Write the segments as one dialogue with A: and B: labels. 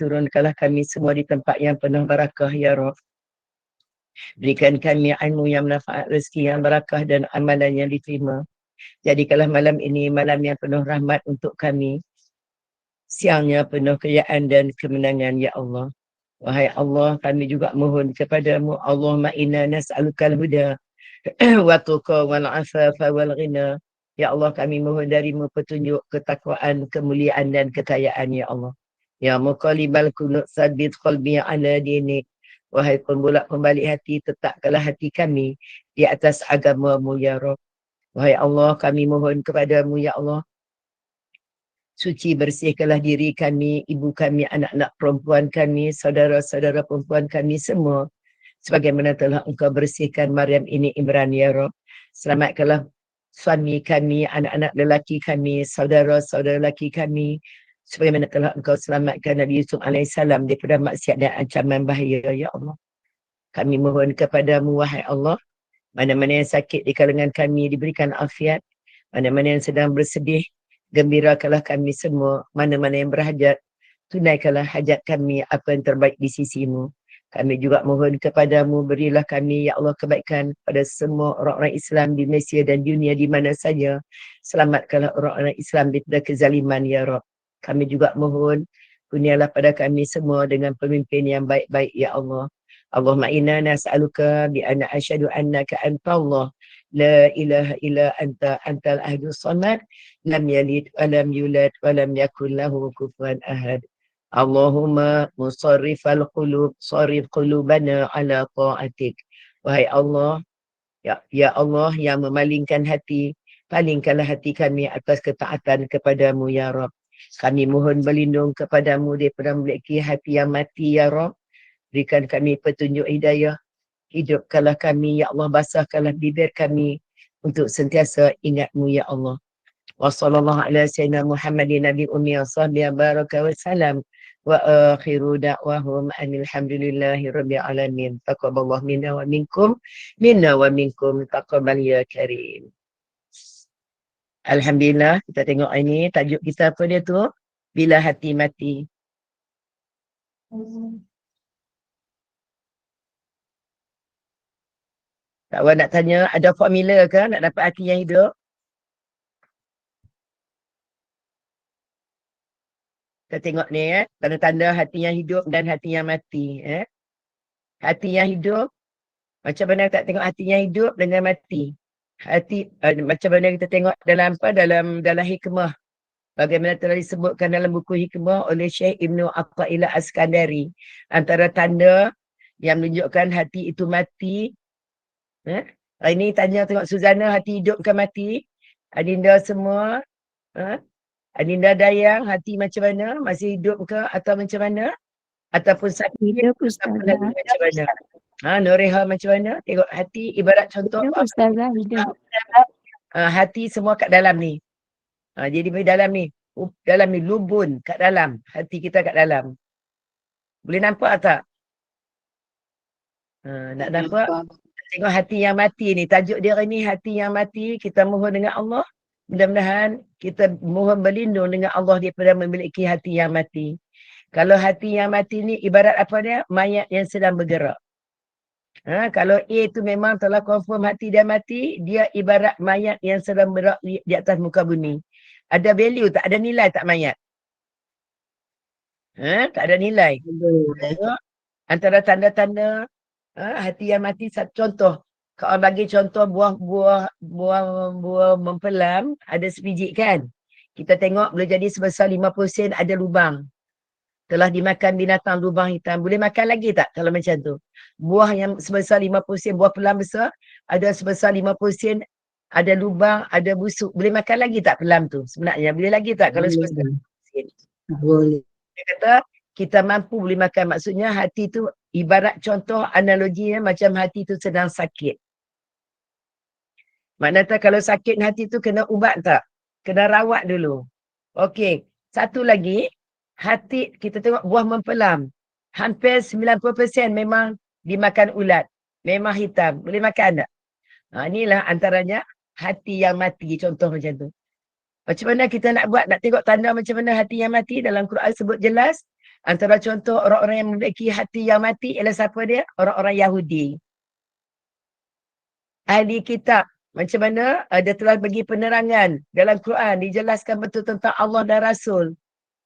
A: turunkanlah kami semua di tempat yang penuh barakah ya Rabb. Berikan kami ilmu yang manfaat, rezeki yang barakah dan amalan yang diterima. Jadikanlah malam ini malam yang penuh rahmat untuk kami. Siangnya penuh kejayaan dan kemenangan ya Allah. Wahai Allah, kami juga mohon kepadamu, Allahumma inna nas'alukal huda wa tuqa wal afafa wal ghina. Ya Allah, kami mohon darimu petunjuk, ketakwaan, kemuliaan dan kekayaan ya Allah. Ya muqallibal qulub tsabbit qalbi ala dinik. Wahai pembolak pembalik hati, tetapkanlah hati kami di atas agamamu ya Rabb. Wahai Allah, kami mohon kepadamu ya Allah, suci bersihkanlah diri kami, ibu kami, anak-anak perempuan kami, saudara-saudara perempuan kami semua. Sebagaimana telah engkau bersihkan Maryam ini Imran ya Rabb. Selamatkanlah suami kami, anak-anak lelaki kami, saudara-saudara lelaki kami. Sebagaimana telah engkau selamatkan Nabi Yusuf AS daripada maksiat dan ancaman bahaya ya Allah. Kami mohon kepadamu wahai Allah, mana-mana yang sakit di kalangan kami diberikan afiat, mana-mana yang sedang bersedih, gembirakanlah kami semua, mana-mana yang berhajat, tunaikanlah hajat kami apa yang terbaik di sisimu. Kami juga mohon kepadamu, berilah kami ya Allah kebaikan pada semua orang-orang Islam di Malaysia dan dunia di mana saja. Selamatkanlah orang-orang Islam daripada kezaliman ya Rabb. Kami juga mohon, kurnialah pada kami semua dengan pemimpin yang baik-baik ya Allah. Allahumma inna nas'aluka bi anna asyhadu annaka anta Allah la ilaha illa anta antal ahdus samad lam yalid wa lam yulad wa lam yakul lahu kufuwan ahad. Allahumma musarrifal qulub sarrif qulubana ala ta'atik. Wahai Allah, ya Allah yang memalingkan hati, palingkanlah hati kami atas ketaatan kepadamu ya Rabb. Kami mohon berlindung kepadamu daripada memiliki hati yang mati ya Rabb. Berikan kami petunjuk hidayah. Hidupkanlah kami ya Allah, basahkanlah bibir kami untuk sentiasa ingatmu ya Allah. Wa sallallahu ala sayyidina Muhammadin nabi ummi wa sahbihi baraka wa salam. Wa akhiru da'wahum alhamdulillahi rabbil alamin. Taqabbalallahu minna wa minkum taqabbal ya karim. Alhamdulillah, kita tengok ini tajuk kita apa dia tu? Bila hati mati. Kawan nak tanya, ada formula ke nak dapat hati yang hidup? Kita tengok ni tanda-tanda hati yang hidup dan hati yang mati. Hati yang hidup, macam mana kita tengok hati yang hidup dengan mati? Hati macam mana kita tengok dalam apa? Dalam hikmah. Bagaimana telah disebutkan dalam buku hikmah oleh Syekh Ibnu Athaillah As-Skandari. Antara tanda yang menunjukkan hati itu mati. Hari ni tanya tengok Suzana, hati hidup ke mati? Adinda semua. Adinda Dayang, hati macam mana? Masih hidup ke atau macam mana? Ataupun sakit?
B: Hidup
A: Ustazah.
B: Ustazah.
A: Macam mana? Noreha macam mana? Tengok hati ibarat contoh.
B: Hidup Ustazah, hidup.
A: Hati semua kat dalam ni. Jadi dalam ni lubun kat dalam. Hati kita kat dalam. Boleh nampak tak? Nak nampak? Tengok hati yang mati ni. Tajuk dia ni hati yang mati. Kita mohon dengan Allah. Mudah-mudahan kita mohon berlindung dengan Allah daripada memiliki hati yang mati. Kalau hati yang mati ni ibarat apa dia? Mayat yang sedang bergerak. Kalau A tu memang telah confirm hati dia mati, dia ibarat mayat yang sedang bergerak di atas muka bumi. Ada value tak? Ada nilai tak mayat? Tak ada nilai. Antara tanda-tanda hati yang mati, satu contoh. Kalau bagi contoh buah mempelam, ada sebiji kan? Kita tengok boleh jadi sebesar 50 sen ada lubang. Telah dimakan binatang lubang hitam. Boleh makan lagi tak kalau macam tu? Buah yang sebesar 50 sen, buah pelam besar, ada sebesar 50 sen, ada lubang, ada busuk. Boleh makan lagi tak pelam tu sebenarnya? Boleh lagi tak kalau sebesar 50 sen?
B: Boleh.
A: Dia kata, kita mampu boleh makan. Maksudnya hati tu ibarat contoh analoginya macam hati tu sedang sakit. Maknanya kalau sakit hati tu kena ubat tak? Kena rawat dulu. Okey. Satu lagi, hati kita tengok buah mempelam. Hampir 90% memang dimakan ulat. Memang hitam. Boleh makan tak? Inilah antaranya hati yang mati. Contoh macam tu. Macam mana kita nak buat? Nak tengok tanda macam mana hati yang mati? Dalam Quran sebut jelas. Antara contoh orang-orang yang memiliki hati yang mati ialah siapa dia? Orang-orang Yahudi. Ahli kitab. Macam mana? Dia telah bagi penerangan dalam Quran. Dijelaskan betul tentang Allah dan Rasul.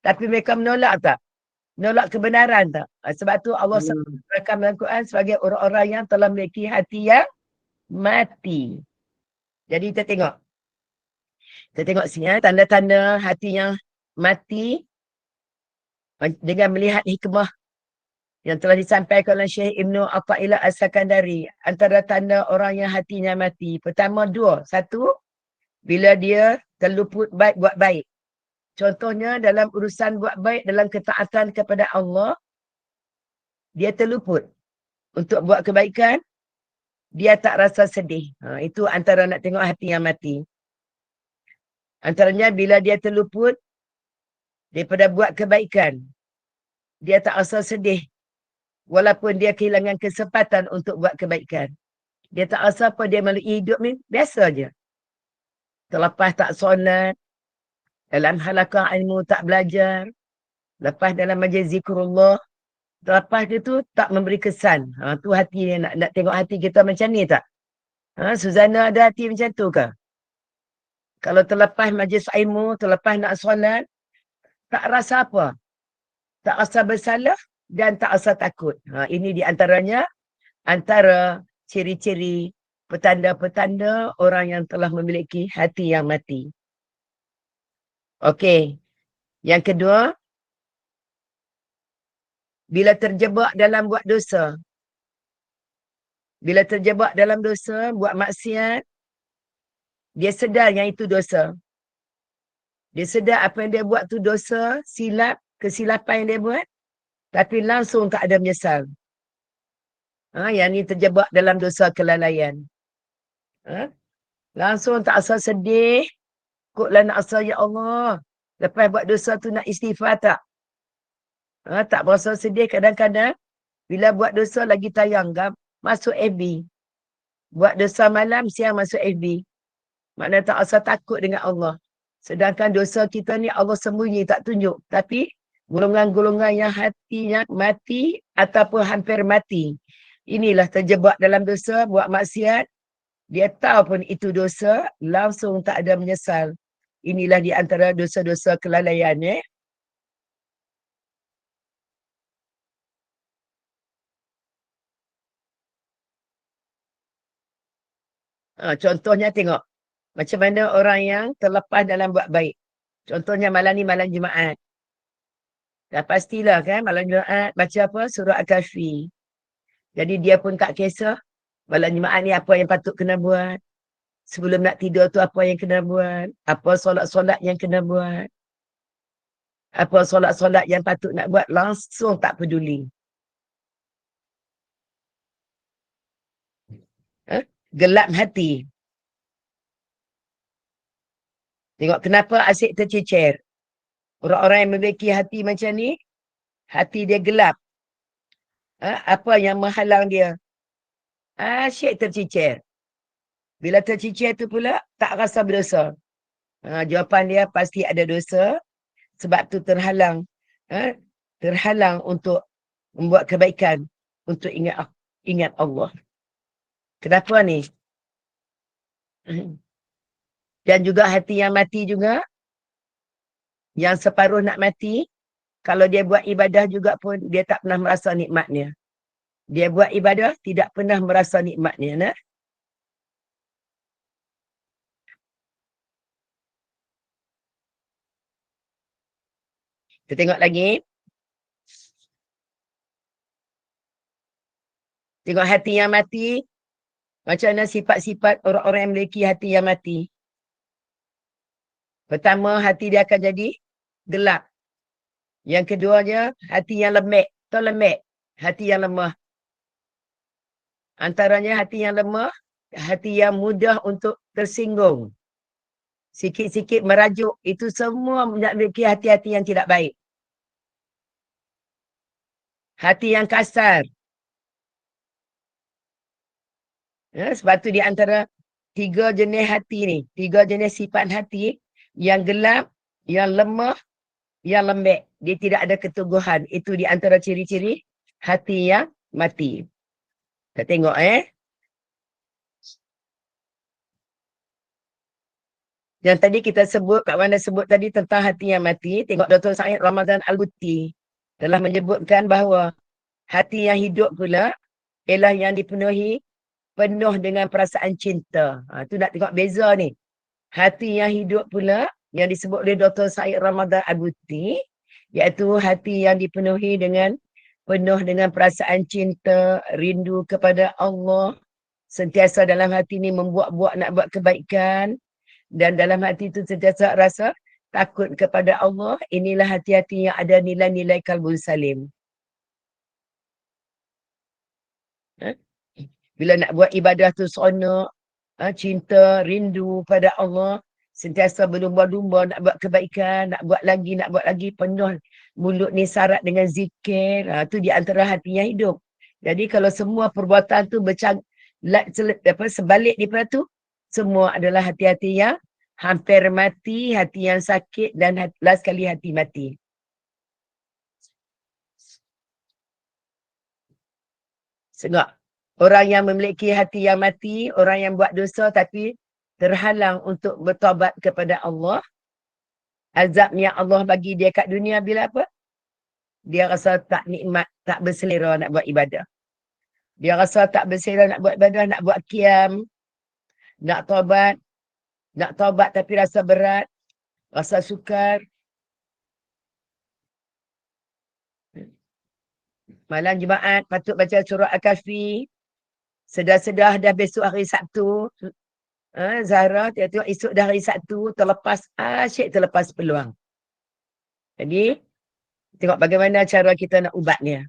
A: Tapi mereka menolak tak? Menolak kebenaran tak? Sebab tu Allah sebutkan dalam Quran sebagai orang-orang yang telah memiliki hati yang mati. Jadi kita tengok. Kita tengok sini tanda-tanda hati yang mati dengan melihat hikmah yang telah disampaikan oleh Syekh Ibnu Athaillah As-Sakandari. Antara tanda orang yang hatinya mati. Pertama dua. Satu, bila dia terluput baik buat baik. Contohnya dalam urusan buat baik, dalam ketaatan kepada Allah, dia terluput. Untuk buat kebaikan, dia tak rasa sedih. Itu antara nak tengok hati yang mati. Antaranya bila dia terluput daripada buat kebaikan, dia tak rasa sedih. Walaupun dia kehilangan kesempatan untuk buat kebaikan. Dia tak rasa apa dia melalui hidup ni, biasa je. Terlepas tak solat, dalam halaqah ilmu tak belajar, lepas dalam majlis zikrullah, lepas dia tu tak memberi kesan. Tu hati dia, nak tengok hati kita macam ni tak? Suzana ada hati macam tu ke? Kalau terlepas majlis ilmu, terlepas nak solat, tak rasa apa. Tak rasa bersalah dan tak rasa takut. Ini di antaranya antara ciri-ciri petanda-petanda orang yang telah memiliki hati yang mati. Okey. Yang kedua, bila terjebak dalam buat dosa. Bila terjebak dalam dosa, buat maksiat, dia sedar yang itu dosa. Dia sedar apa yang dia buat tu dosa, silap, kesilapan yang dia buat, tapi langsung tak ada menyesal. Yang ni terjebak dalam dosa kelalaian. Langsung tak rasa sedih, koklah nak rasa, ya Allah, lepas buat dosa tu nak istighfar tak? Tak berasa sedih kadang-kadang, bila buat dosa lagi tayang, masuk FB. Buat dosa malam, siang masuk FB. Maknanya tak rasa takut dengan Allah. Sedangkan dosa kita ni Allah sembunyi, tak tunjuk. Tapi golongan-golongan yang hatinya mati ataupun hampir mati, inilah terjebak dalam dosa, buat maksiat. Dia tahu pun itu dosa, langsung tak ada menyesal. Inilah di antara dosa-dosa kelalaian. Contohnya tengok. Macam mana orang yang terlepas dalam buat baik. Contohnya malam ni malam Jumaat. Dah pastilah kan malam Jumaat baca apa? Surah Al-Kahfi. Jadi dia pun tak kisah malam Jumaat ni apa yang patut kena buat. Sebelum nak tidur tu apa yang kena buat. Apa solat-solat yang kena buat. Apa solat-solat yang patut nak buat. Langsung tak peduli. Gelap hati. Tengok kenapa asyik tercecer. Orang-orang yang memiliki hati macam ni, hati dia gelap. Apa yang menghalang dia? Asyik tercecer. Bila tercecer tu pula, tak rasa berdosa. Jawapan dia pasti ada dosa. Sebab tu terhalang. Terhalang untuk membuat kebaikan. Untuk ingat Allah. Kenapa ni? Dan juga hati yang mati juga, yang separuh nak mati, kalau dia buat ibadah juga pun, dia tak pernah merasa nikmatnya. Dia buat ibadah, tidak pernah merasa nikmatnya. Kita tengok lagi. Tengok hati yang mati, macam mana sifat-sifat orang-orang yang memiliki hati yang mati. Pertama, hati dia akan jadi gelap. Yang keduanya, hati yang lembek. Atau lembek. Hati yang lemah. Antaranya hati yang lemah, hati yang mudah untuk tersinggung. Sikit-sikit merajuk. Itu semua memiliki hati-hati yang tidak baik. Hati yang kasar. Sebab tu di antara 3 jenis hati ni. 3 jenis sifat hati. Yang gelap, yang lemah yang lembek. Dia tidak ada keteguhan. Itu di antara ciri-ciri hati yang mati. Kita tengok Yang tadi kita sebut, Kak Wanda sebut tadi tentang hati yang mati. Tengok Dr. Said Ramadan Al-Buti telah menyebutkan bahawa hati yang hidup pula ialah yang dipenuhi penuh dengan perasaan cinta. Tu nak tengok beza ni. Hati yang hidup pula yang disebut oleh Dr. Said Ramadan Al-Buti, iaitu hati yang dipenuhi dengan penuh dengan perasaan cinta, rindu kepada Allah, sentiasa dalam hati ni membuat-buat nak buat kebaikan, dan dalam hati itu sentiasa rasa takut kepada Allah. Inilah hati-hati yang ada nilai-nilai kalbun salim. Bila nak buat ibadah tu seronok, cinta, rindu pada Allah, sentiasa berlumba-lumba nak buat kebaikan, nak buat lagi, penuh mulut ni syarat dengan zikir. Tu di antara hati yang hidup. Jadi kalau semua perbuatan tu sebalik daripada tu, semua adalah hati-hati yang hampir mati, hati yang sakit, dan last kali hati mati. Sebab orang yang memiliki hati yang mati, orang yang buat dosa tapi terhalang untuk bertaubat kepada Allah, azab yang Allah bagi dia kat dunia bila apa? Dia rasa tak nikmat, tak berselera nak buat ibadah. Dia rasa tak berselera nak buat ibadah, nak buat qiyam, nak taubat tapi rasa berat, rasa sukar. Malam Jumaat patut baca surah Al-Kahfi. Sedah-sedah dah besok hari Sabtu. Zahra, tengok esok dah hari Sabtu, terlepas peluang. Jadi, tengok bagaimana cara kita nak ubatnya.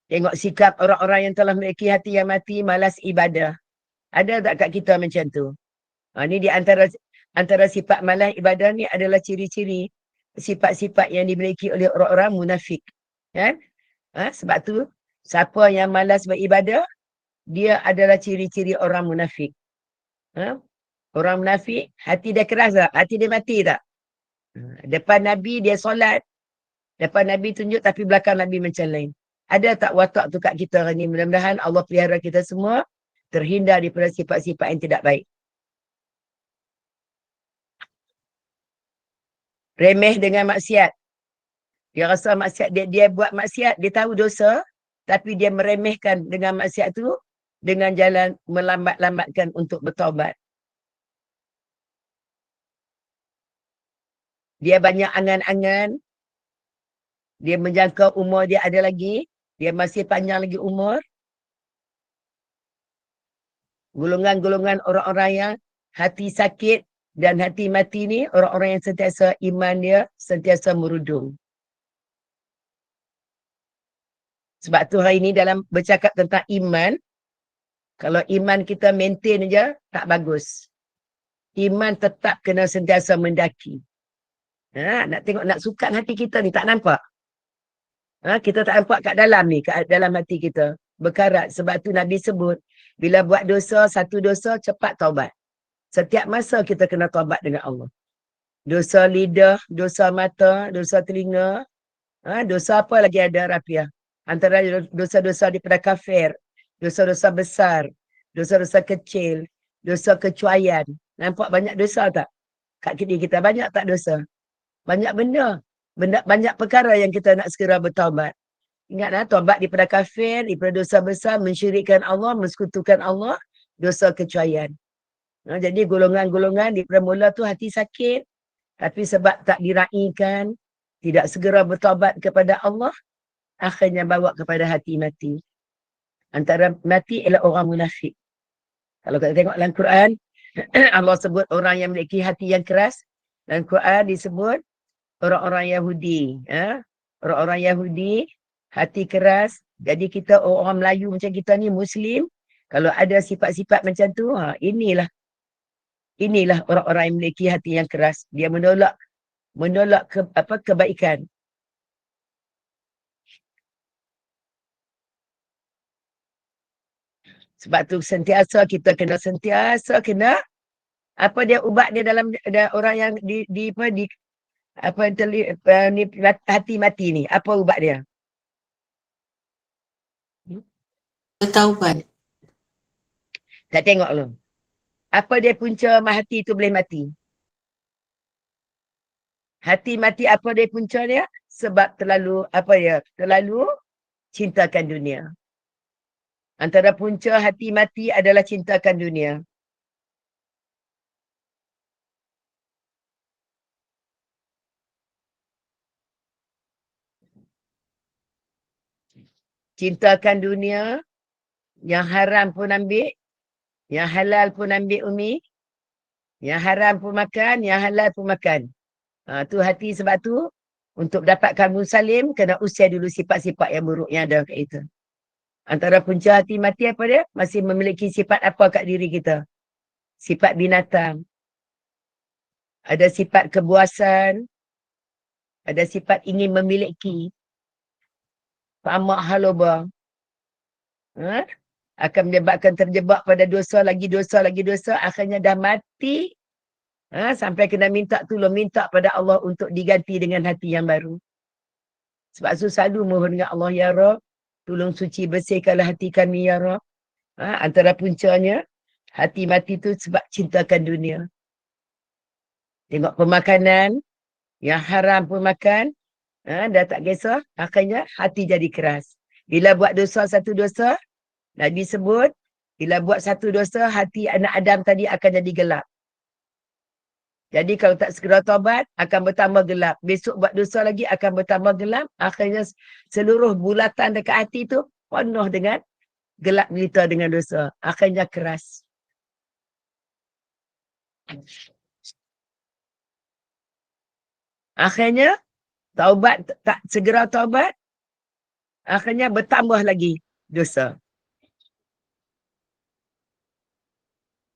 A: Tengok sikap orang-orang yang telah memiliki hati yang mati, malas ibadah. Ada tak kat kita macam tu? Ni di antara sifat malas ibadah ni adalah ciri-ciri sifat-sifat yang dimiliki oleh orang-orang munafik. Kan? Sebab tu, siapa yang malas beribadah, dia adalah ciri-ciri orang munafik. Orang munafik, hati dia keras tak? Hati dia mati tak? Depan Nabi dia solat. Depan Nabi tunjuk tapi belakang Nabi macam lain. Ada tak watak tu kat kita hari ni? Mudah-mudahan Allah pelihara kita semua terhindar daripada sifat-sifat yang tidak baik. Remeh dengan maksiat. Dia rasa maksiat, dia buat maksiat, dia tahu dosa, tapi dia meremehkan dengan maksiat tu dengan jalan melambat-lambatkan untuk bertaubat. Dia banyak angan-angan, dia menjangka umur dia ada lagi, dia masih panjang lagi umur. Golongan-golongan orang-orang yang hati sakit dan hati mati ni, orang-orang yang sentiasa iman dia sentiasa merudum. Sebab tu hari ni dalam bercakap tentang iman, kalau iman kita maintain je, tak bagus. Iman tetap kena sentiasa mendaki. Nak tengok, nak sukat hati kita ni, tak nampak. Kita tak nampak kat dalam ni, kat dalam hati kita. Berkarat. Sebab tu Nabi sebut, bila buat dosa, satu dosa, cepat taubat. Setiap masa kita kena taubat dengan Allah. Dosa lidah, dosa mata, dosa telinga. Dosa apa lagi ada, Rafiah? Antara dosa-dosa daripada kafir, dosa-dosa besar, dosa-dosa kecil, dosa kecuaian. Nampak banyak dosa tak? Kat diri kita banyak tak dosa? Banyak benda. Banyak perkara yang kita nak segera bertaubat. Ingatlah, taubat daripada kafir, daripada dosa besar, mensyirikkan Allah, mensekutukan Allah, dosa kecuaian. Jadi golongan-golongan daripada mula tu hati sakit, tapi sebab tak diraikan, tidak segera bertaubat kepada Allah, akhirnya bawa kepada hati mati. Antara mati ialah orang munafik. Kalau kita tengok dalam Quran, Allah sebut orang yang memiliki hati yang keras. Dalam Quran disebut orang-orang Yahudi. Orang-orang Yahudi, hati keras. Jadi kita orang Melayu macam kita ni, Muslim, kalau ada sifat-sifat macam tu, inilah orang-orang yang memiliki hati yang keras. Dia menolak kebaikan. Sebab tu sentiasa kita kena apa dia ubat dia dalam ada orang yang hati mati ni. Apa ubat dia?
B: Bertaubat.
A: Tak tengok lu. Apa dia punca hati tu boleh mati? Hati mati apa dia punca dia? Sebab terlalu cintakan dunia. Antara punca hati mati adalah cintakan dunia. Cintakan dunia, yang haram pun ambil, yang halal pun ambil umi, yang haram pun makan, yang halal pun makan. Tu hati sebab tu, untuk dapatkan musalim, kena usir dulu sifat-sifat yang buruk yang ada kat kita. Antara punca hati mati apa dia? Masih memiliki sifat apa kat diri kita? Sifat binatang. Ada sifat kebuasan. Ada sifat ingin memiliki. Tamak haloba. Akan menyebabkan terjebak pada dosa, lagi dosa. Akhirnya dah mati. Sampai kena minta tolong, minta pada Allah untuk diganti dengan hati yang baru. Sebab tu selalu mohon dengan Allah, Ya Rab, tolong suci bersihkanlah hati kami, Ya Rab. Antara puncanya, hati mati tu sebab cintakan dunia. Tengok pemakanan, yang haram pun makan, dah tak kisah, akhirnya hati jadi keras. Bila buat satu dosa, Nabi sebut, bila buat satu dosa, hati anak Adam tadi akan jadi gelap. Jadi kalau tak segera taubat, akan bertambah gelap. Besok buat dosa lagi, akan bertambah gelap. Akhirnya seluruh bulatan dekat hati tu penuh dengan gelap gelita dengan dosa. Akhirnya keras. Akhirnya, tak segera taubat, akhirnya bertambah lagi dosa.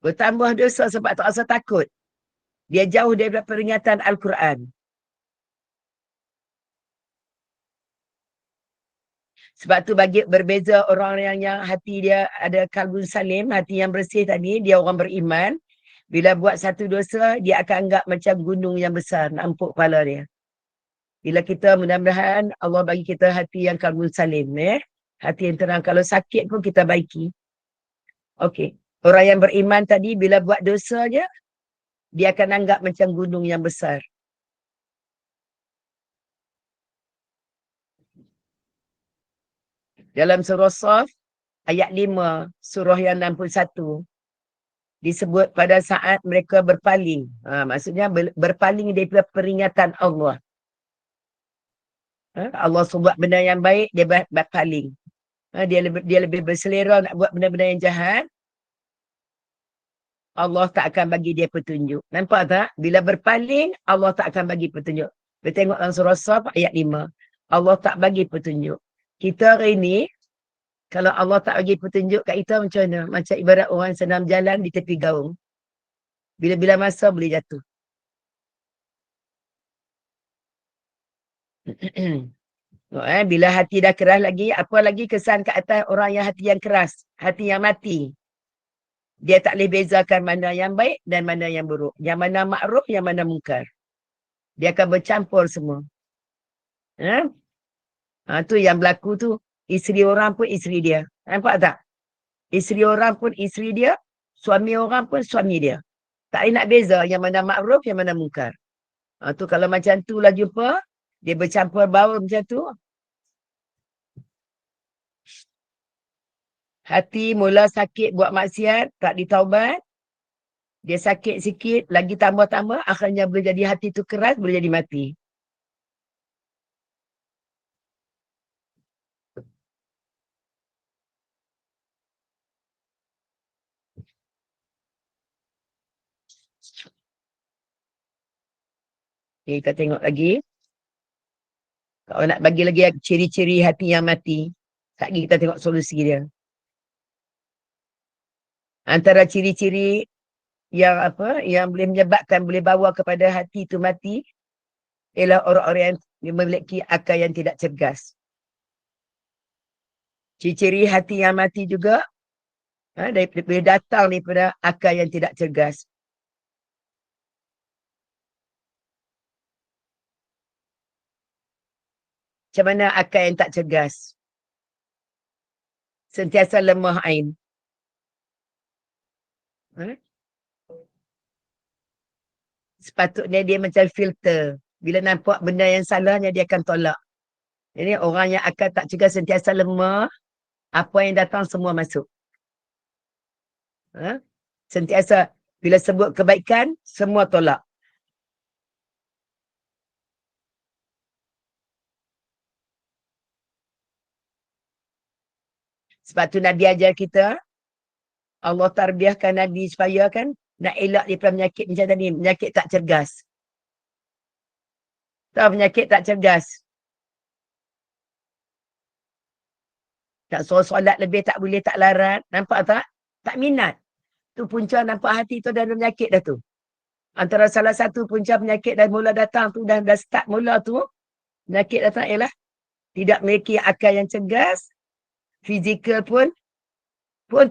A: Bertambah dosa sebab tak rasa takut. Dia jauh daripada peringatan Al-Quran. Sebab tu bagi berbeza orang yang hati dia ada kalbun salim, hati yang bersih tadi, dia orang beriman. Bila buat satu dosa, dia akan anggap macam gunung yang besar, nampuk kepala dia. Bila kita mudah-mudahan Allah bagi kita hati yang kalbun salim. Hati yang tenang. Kalau sakit pun kita baiki. Okey. Orang yang beriman tadi, bila buat dosa je, dia akan anggap macam gunung yang besar. Dalam surah Saf, ayat 5, surah yang 61, disebut pada saat mereka berpaling. Maksudnya berpaling daripada peringatan Allah. Allah suruh buat benda yang baik, dia berpaling. Dia lebih berselera nak buat benda-benda yang jahat. Allah tak akan bagi dia petunjuk. Nampak tak? Bila berpaling, Allah tak akan bagi petunjuk. Kita tengok dalam surah Saf ayat 5. Allah tak bagi petunjuk. Kita hari ni, kalau Allah tak bagi petunjuk kat kita macam mana? Macam ibarat orang senam jalan di tepi gaung. Bila-bila masa boleh jatuh. Bila hati dah keras lagi, apa lagi kesan kat atas orang yang hati yang keras? Hati yang mati. Dia tak boleh bezakan mana yang baik dan mana yang buruk. Yang mana makruf, yang mana mungkar. Dia akan bercampur semua. Tu yang berlaku tu. Isteri orang pun isteri dia. Nampak tak? Isteri orang pun isteri dia. Suami orang pun suami dia. Tak boleh nak beza yang mana makruf, yang mana mungkar. Tu kalau macam tu lah jumpa, dia bercampur baur macam tu. Hati mula sakit buat maksiat, tak ditaubat. Dia sakit sikit, lagi tambah-tambah, akhirnya boleh jadi hati tu keras, boleh jadi mati. Okay, kita tengok lagi. Kalau nak bagi lagi ciri-ciri hati yang mati, tak lagi kita tengok solusi dia. Antara ciri-ciri yang boleh menyebabkan, boleh bawa kepada hati itu mati, ialah orang-orang yang memiliki akal yang tidak cergas. Ciri-ciri hati yang mati juga, Daripada datang daripada akal yang tidak cergas. Macam mana akal yang tak cergas? Sentiasa lemah ain. Sepatutnya dia macam filter. Bila nampak benda yang salahnya, dia akan tolak. Jadi orang yang akal tak cergas sentiasa lemah, apa yang datang semua masuk. Sentiasa bila sebut kebaikan, semua tolak. Sebab tu Nabi ajar kita, Allah tarbiahkan Nabi supaya kan nak elak daripada penyakit macam tadi, penyakit tak cergas. Tahu penyakit tak cergas? Tak suruh solat lebih tak boleh, tak larat. Nampak tak? Tak minat. Tu punca nampak hati tu dah ada penyakit dah tu. Antara salah satu punca penyakit dah mula datang tu, dah start mula tu, penyakit datang ialah tidak memiliki akal yang cergas, fizikal pun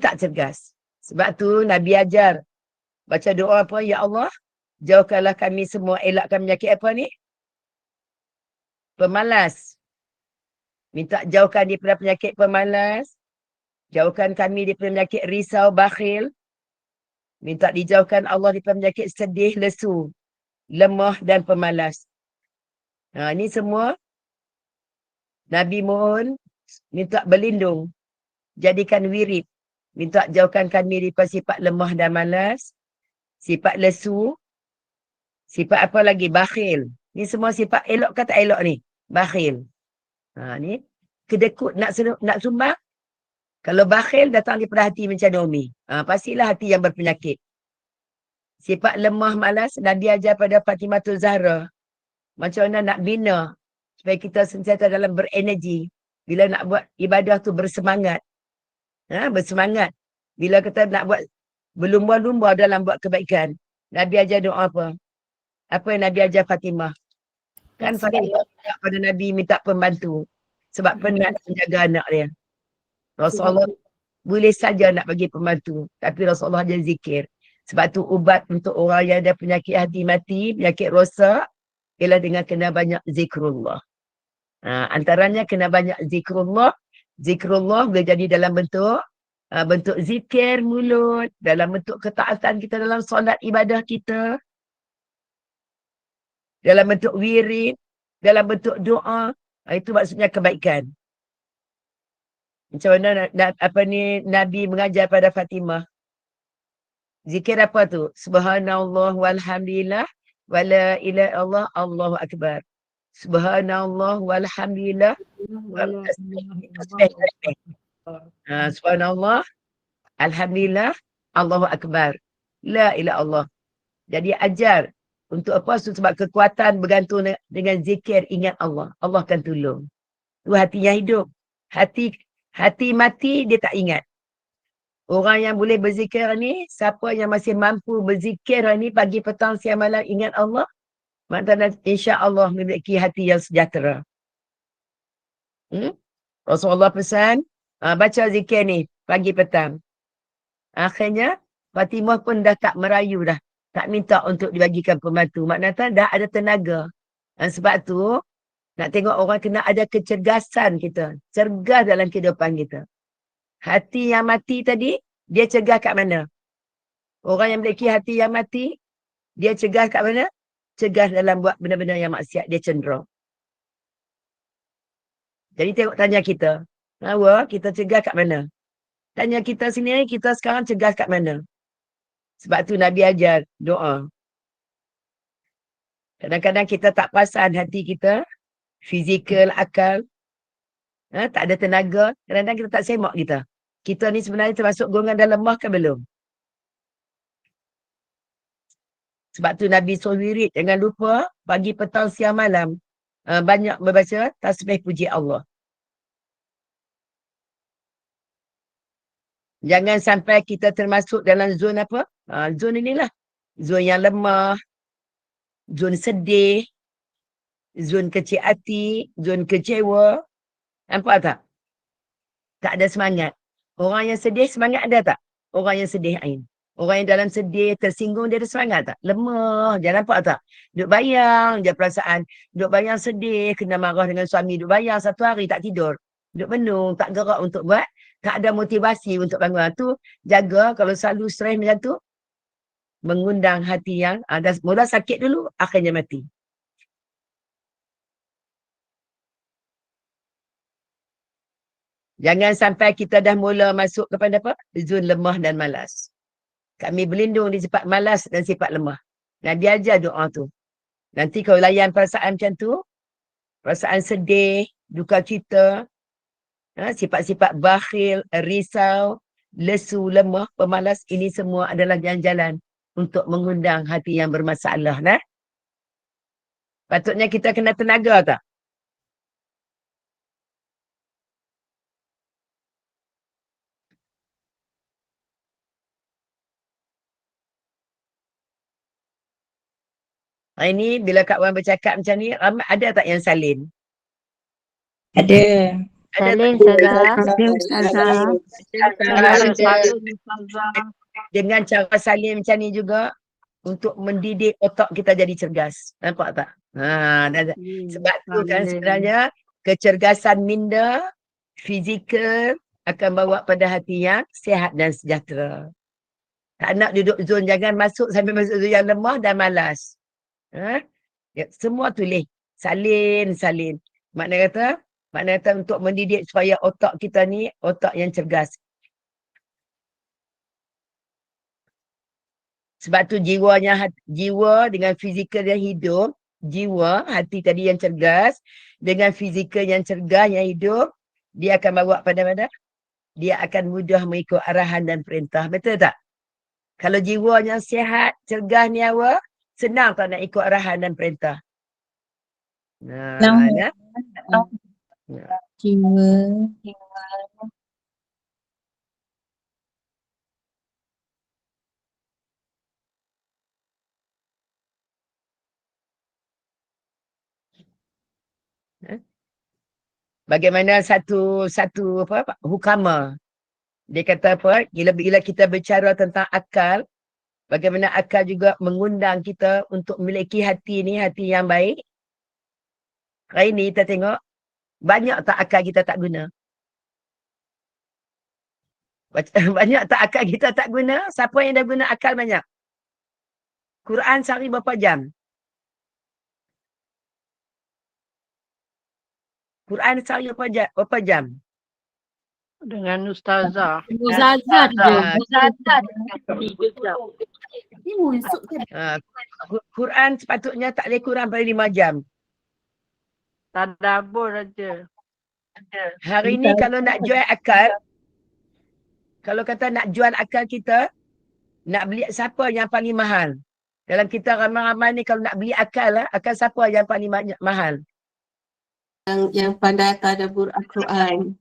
A: tak cergas. Sebab tu Nabi ajar baca doa apa? Ya Allah, jauhkanlah kami semua, elakkan penyakit apa ni? Pemalas. Minta jauhkan daripada penyakit pemalas. Jauhkan kami daripada penyakit risau, bakhil. Minta dijauhkan Allah daripada penyakit sedih, lesu, lemah dan pemalas. Ini semua Nabi mohon minta berlindung. Jadikan wirid. Minta jauhkan kami daripada sifat lemah dan malas. Sifat lesu. Sifat apa lagi? Bakhil. Ni semua sifat elok ke tak elok ni? Bakhil. Ni kedekut nak sumbang. Kalau bakhil datang daripada hati macam Naomi. Pastilah hati yang berpenyakit. Sifat lemah malas Nabi ajar pada Fatimatul Zahra. Macam mana nak bina supaya kita sentiasa dalam berenergi. Bila nak buat ibadah tu bersemangat. Bersemangat. Bila kita nak buat berlumba-lumba dalam buat kebaikan. Nabi ajar doa apa? Apa yang Nabi ajar Fatimah? Kan Fatimah pada Nabi minta pembantu. Sebab penat menjaga anak dia. Rasulullah boleh saja nak bagi pembantu. Tapi Rasulullah ajar zikir. Sebab tu ubat untuk orang yang ada penyakit hati mati, penyakit rosak, ialah dengan kena banyak zikrullah. Antaranya kena banyak zikrullah. Zikrullah boleh jadi dalam bentuk zikir mulut, dalam bentuk ketaatan kita dalam solat ibadah kita, dalam bentuk wirid, dalam bentuk doa. Itu maksudnya kebaikan. Macam mana Nabi mengajar pada Fatimah. Zikir apa tu? Subhanallah walhamdulillah wala ilaha illallah Allahu akbar. Subhanallah walhamdulillah. Subhanallah, alhamdulillah, Allahu akbar. La ilaha illallah. Jadi ajar untuk apa? Sebab kekuatan bergantung dengan zikir, ingat Allah. Allah akan tolong. Tu hati yang hidup. Hati mati dia tak ingat. Orang yang boleh berzikir ni, siapa yang masih mampu berzikir ni pagi, petang, siang, malam ingat Allah, maknanya insya-Allah memiliki hati yang sejahtera. Rasulullah pesan, baca zikir ni pagi petang. Akhirnya Fatimah pun dah tak merayu dah. Tak minta untuk dibagikan pembantu. Maknanya dah ada tenaga. Sebab tu, nak tengok orang kena ada kecergasan kita. Cergas dalam kehidupan kita. Hati yang mati tadi, dia cergas kat mana? Orang yang memiliki hati yang mati, dia cergas kat mana? Cergas dalam buat benda-benda yang maksiat, dia cenderung. Jadi tengok tanya kita. Kita cergas kat mana? Tanya kita sendiri, kita sekarang cergas kat mana? Sebab tu Nabi ajar doa. Kadang-kadang kita tak perasan hati kita, fizikal, akal, tak ada tenaga. Kadang-kadang kita tak semak kita. Kita ni sebenarnya termasuk golongan dah lemah ke belum? Sebab tu Nabi suruh wirid, jangan lupa pagi, petang, siang, malam. Banyak membaca tasbih puji Allah. Jangan sampai kita termasuk dalam zon apa? Zon inilah. Zon yang lemah, zon sedih, zon kecil hati, zon kecewa. Nampak tak? Tak ada semangat. Orang yang sedih semangat ada tak? orang yang sedih Ain. Orang yang dalam sedih, tersinggung, dia ada semangat tak? Lemah, jangan nampak tak? Duk bayang je perasaan. Duk bayang sedih, kena marah dengan suami. Duk bayang satu hari tak tidur. Duk benung, tak gerak untuk buat. Tak ada motivasi untuk bangun. Tu jaga kalau selalu stres macam tu, mengundang hati yang dah mula sakit dulu, akhirnya mati. Jangan sampai kita dah mula masuk kepada apa? Zon lemah dan malas. Kami berlindung di sifat malas dan sifat lemah. Nabi ajar doa tu. Nanti kalau layan perasaan macam tu, perasaan sedih, duka cita, sifat-sifat bakhil, risau, lesu, lemah, pemalas, ini semua adalah jalan-jalan untuk mengundang hati yang bermasalah. Nah? Patutnya kita kena tenaga tak? Hari ni bila Kak Wan bercakap macam ni, ada tak yang salin?
C: Ada.
A: Ada
D: Salin,
A: tak?
D: Ustazah.
A: Dengan cara salin macam ni juga, untuk mendidik otak kita jadi cergas. Nampak tak? Sebab tu kan sebenarnya kecergasan minda, fizikal akan bawa pada hati yang sihat dan sejahtera. Tak nak duduk zon, jangan masuk sampai masuk zon yang lemah dan malas. Semua tulis. Salin. Makna kata untuk mendidik supaya otak kita ni otak yang cergas. Sebab tu jiwa dengan fizikal yang hidup, jiwa, hati tadi yang cergas, dengan fizikal yang cergas yang hidup, dia akan bawa pada mana? Dia akan mudah mengikut arahan dan perintah. Betul tak? Kalau jiwanya sihat, cergas ni awak, senang tak nak ikut arahan dan perintah.
C: Jiwa.
A: Bagaimana satu apa hukama. Dia kata apa? Bila kita berbicara tentang akal, bagaimana akal juga mengundang kita untuk memiliki hati ni, hati yang baik. Hari ni kita tengok, banyak tak akal kita tak guna? Banyak tak akal kita tak guna? Siapa yang dah guna akal banyak? Quran sehari berapa jam? Quran sehari berapa jam?
D: Dengan Ustazah.
C: Ustazah je.
A: Quran sepatutnya tak boleh kurang pada 5 jam.
D: Tadabbur aja.
A: Hari ni kalau nak jual akal, kalau kata nak jual akal kita, nak beli siapa yang paling mahal? Dalam kita ramai-ramai ni kalau nak beli akal, akal siapa yang paling mahal?
B: Yang pandai tadabbur Al-Quran.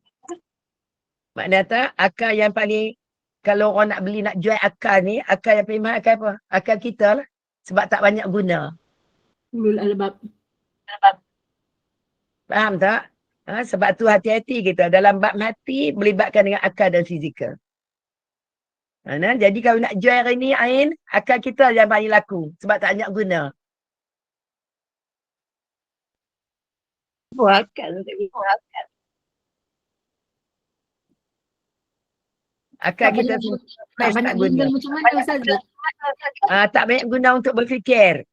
A: Maknanya tak, akal yang paling, kalau orang nak beli, nak jual akal ni, akal yang paling mahal akal apa? Akal kita lah. Sebab tak banyak guna.
C: Ulul albab.
A: Faham tak? Sebab tu hati-hati kita. Dalam bab hati, melibatkan dengan akal dan fizikal. Jadi kalau nak jual hari ni, Ain, akal kita yang paling laku. Sebab tak banyak guna.
D: Buat akal.
A: Akal kita
C: Tak banyak guna macam mana Ustazah?
A: tak banyak guna untuk berfikir.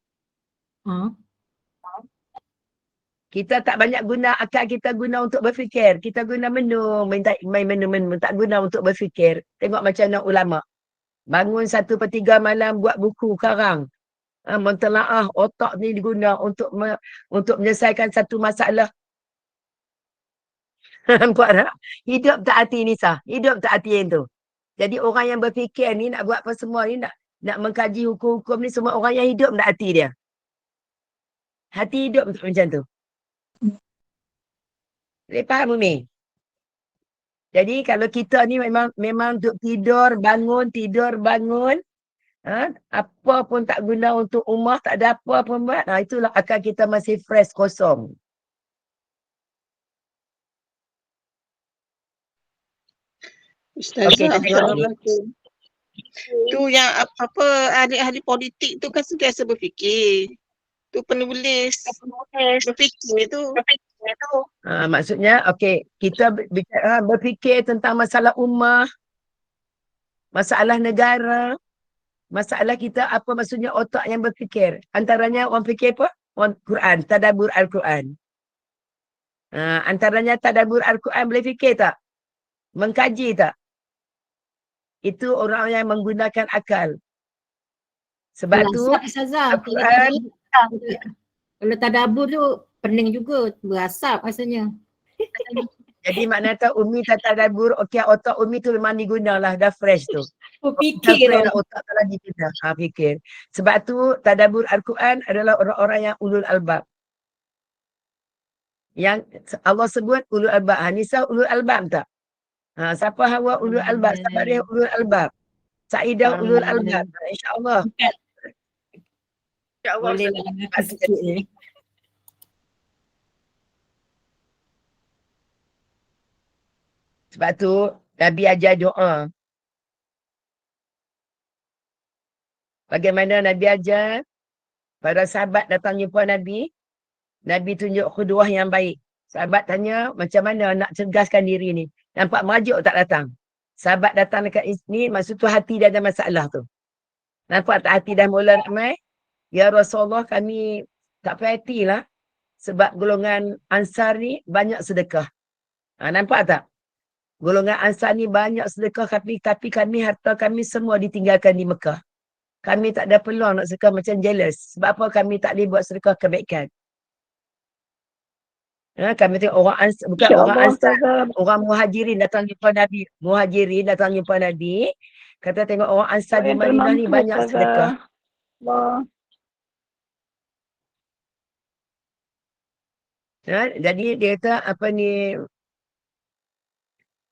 A: Kita tak banyak guna akal kita guna untuk berfikir. Kita guna menung, main menung, tak guna untuk berfikir. Tengok macam mana ulama. Bangun 1/3 malam buat buku karang. Mentelaah otak ni diguna untuk menyelesaikan satu masalah. Nampak tak? Hidup tak hati ni sah. Hidup tak hati yang tu. Jadi orang yang berfikir ni nak buat apa semua ni, nak mengkaji hukum-hukum ni, semua orang yang hidup tak hati dia. Hati hidup macam tu. Boleh faham Umi? Jadi kalau kita ni memang duk tidur, bangun, apa pun tak guna untuk rumah, tak ada apa pun buat, itulah akal kita masih fresh, kosong.
D: Ustazah,
A: Okey, kita tengok ni.
E: Tu yang apa ahli-ahli politik tu kan sentiasa berfikir. Tu penulis berfikir tu.
A: Maksudnya, okey, kita berfikir tentang masalah ummah, masalah negara, masalah kita apa maksudnya otak yang berfikir. Antaranya orang fikir apa? Orang Quran, tadabbur Al-Quran. Antaranya tadabbur Al-Quran boleh fikir tak? Mengkaji tak? Itu orang yang menggunakan akal. Sebab tu
C: Berasap Ustazah.
A: Al-Quran,
C: Kalau tadabbur tu pening juga, berasap rasanya.
A: jadi makna tu Umi tak tadabbur, okey otak Umi tu memang digunalah, dah fresh tu. Dah
C: Fikir
A: fresh
C: lah.
A: dah, otak tak lagi guna. Fikir. Sebab tu tadabbur Al-Quran adalah orang-orang yang ulul albab. Yang Allah sebut ulul albab. Nisa ulul albab tak? Siapa hawa ulul albab? Siapa dia ulul albab? Saidah ulul albab. InsyaAllah. InsyaAllah.
C: Boleh lah aku sikit ni.
A: Sebab tu Nabi ajar doa. Bagaimana Nabi ajar? Para sahabat datang jumpa Nabi. Nabi tunjuk khudwah yang baik. Sahabat tanya macam mana nak cegahkan diri ni. Nampak merajuk tak datang? Sahabat datang dekat ni, maksud tu hati dah ada masalah tu. Nampak tak hati dah mula nak main? Ya Rasulullah, kami tak perhati lah. Sebab golongan Ansar ni banyak sedekah. Nampak tak? Golongan Ansar ni banyak sedekah, tapi kami harta kami semua ditinggalkan di Mekah. Kami tak ada peluang nak sedekah, macam jealous. Sebab apa kami tak boleh buat sedekah kebaikan? Kami tengok orang Ansar, bukan orang Ansar, orang Muhajirin datang jumpa Nabi. Muhajirin datang jumpa Nabi. Kata tengok orang Ansar di Madinah ni banyak sedekah. Jadi dia kata apa ni,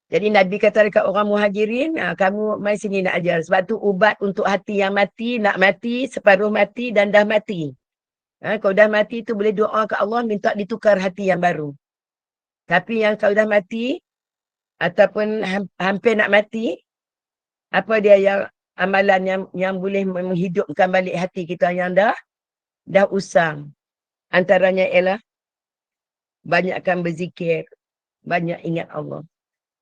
A: jadi Nabi kata dekat orang Muhajirin, kamu mai sini nak ajar. Sebab tu ubat untuk hati yang mati, nak mati, separuh mati dan dah mati. Kalau dah mati tu boleh doa ke Allah minta ditukar hati yang baru. Tapi yang kalau dah mati ataupun hampir nak mati, apa dia yang amalan yang boleh menghidupkan balik hati kita yang dah usang. Antaranya ialah banyakkan berzikir, banyak ingat Allah.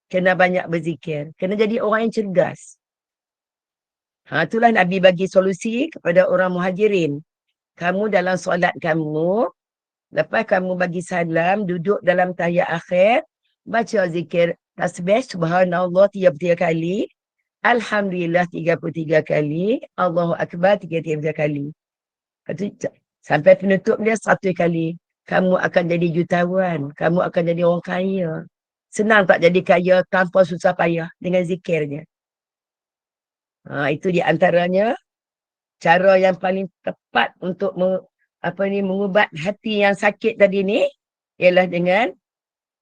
A: Kena banyak berzikir. Kena jadi orang yang cergas. Itulah Nabi bagi solusi kepada orang Muhajirin. Kamu dalam solat kamu, lepas kamu bagi salam, duduk dalam tahiyat akhir, baca zikir tasbih subhanallah 33 kali, alhamdulillah 33 kali, Allahu Akbar 33 kali. Sampai penutup dia 100 kali. Kamu akan jadi jutawan, kamu akan jadi orang kaya. Senang tak jadi kaya tanpa susah payah dengan zikirnya. Itu di antaranya cara yang paling tepat untuk mengubat hati yang sakit tadi ni ialah dengan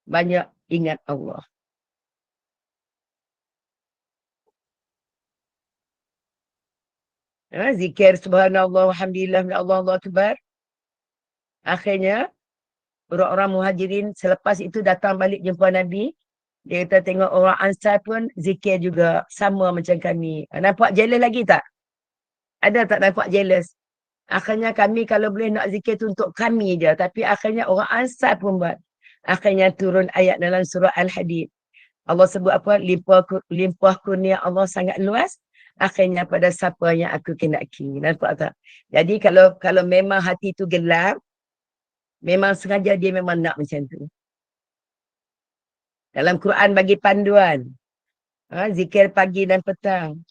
A: banyak ingat Allah. Zikir subhanallah walhamdulillah Allahu Akbar. Akhirnya orang-orang Muhajirin selepas itu datang balik jumpa Nabi. Dia kata tengok orang Ansar pun zikir juga sama macam kami. Nampak jealous lagi tak? Ada tak nampak jealous? Akhirnya kami kalau boleh nak zikir tu untuk kami je. Tapi akhirnya orang Ansar pun buat. Akhirnya turun ayat dalam surah Al-Hadid. Allah sebut apa? Limpah kurnia Allah sangat luas. Akhirnya pada siapa yang aku kenaki. Nampak tak? Jadi kalau memang hati tu gelap, memang sengaja dia memang nak macam tu. Dalam Quran bagi panduan. Zikir pagi dan petang.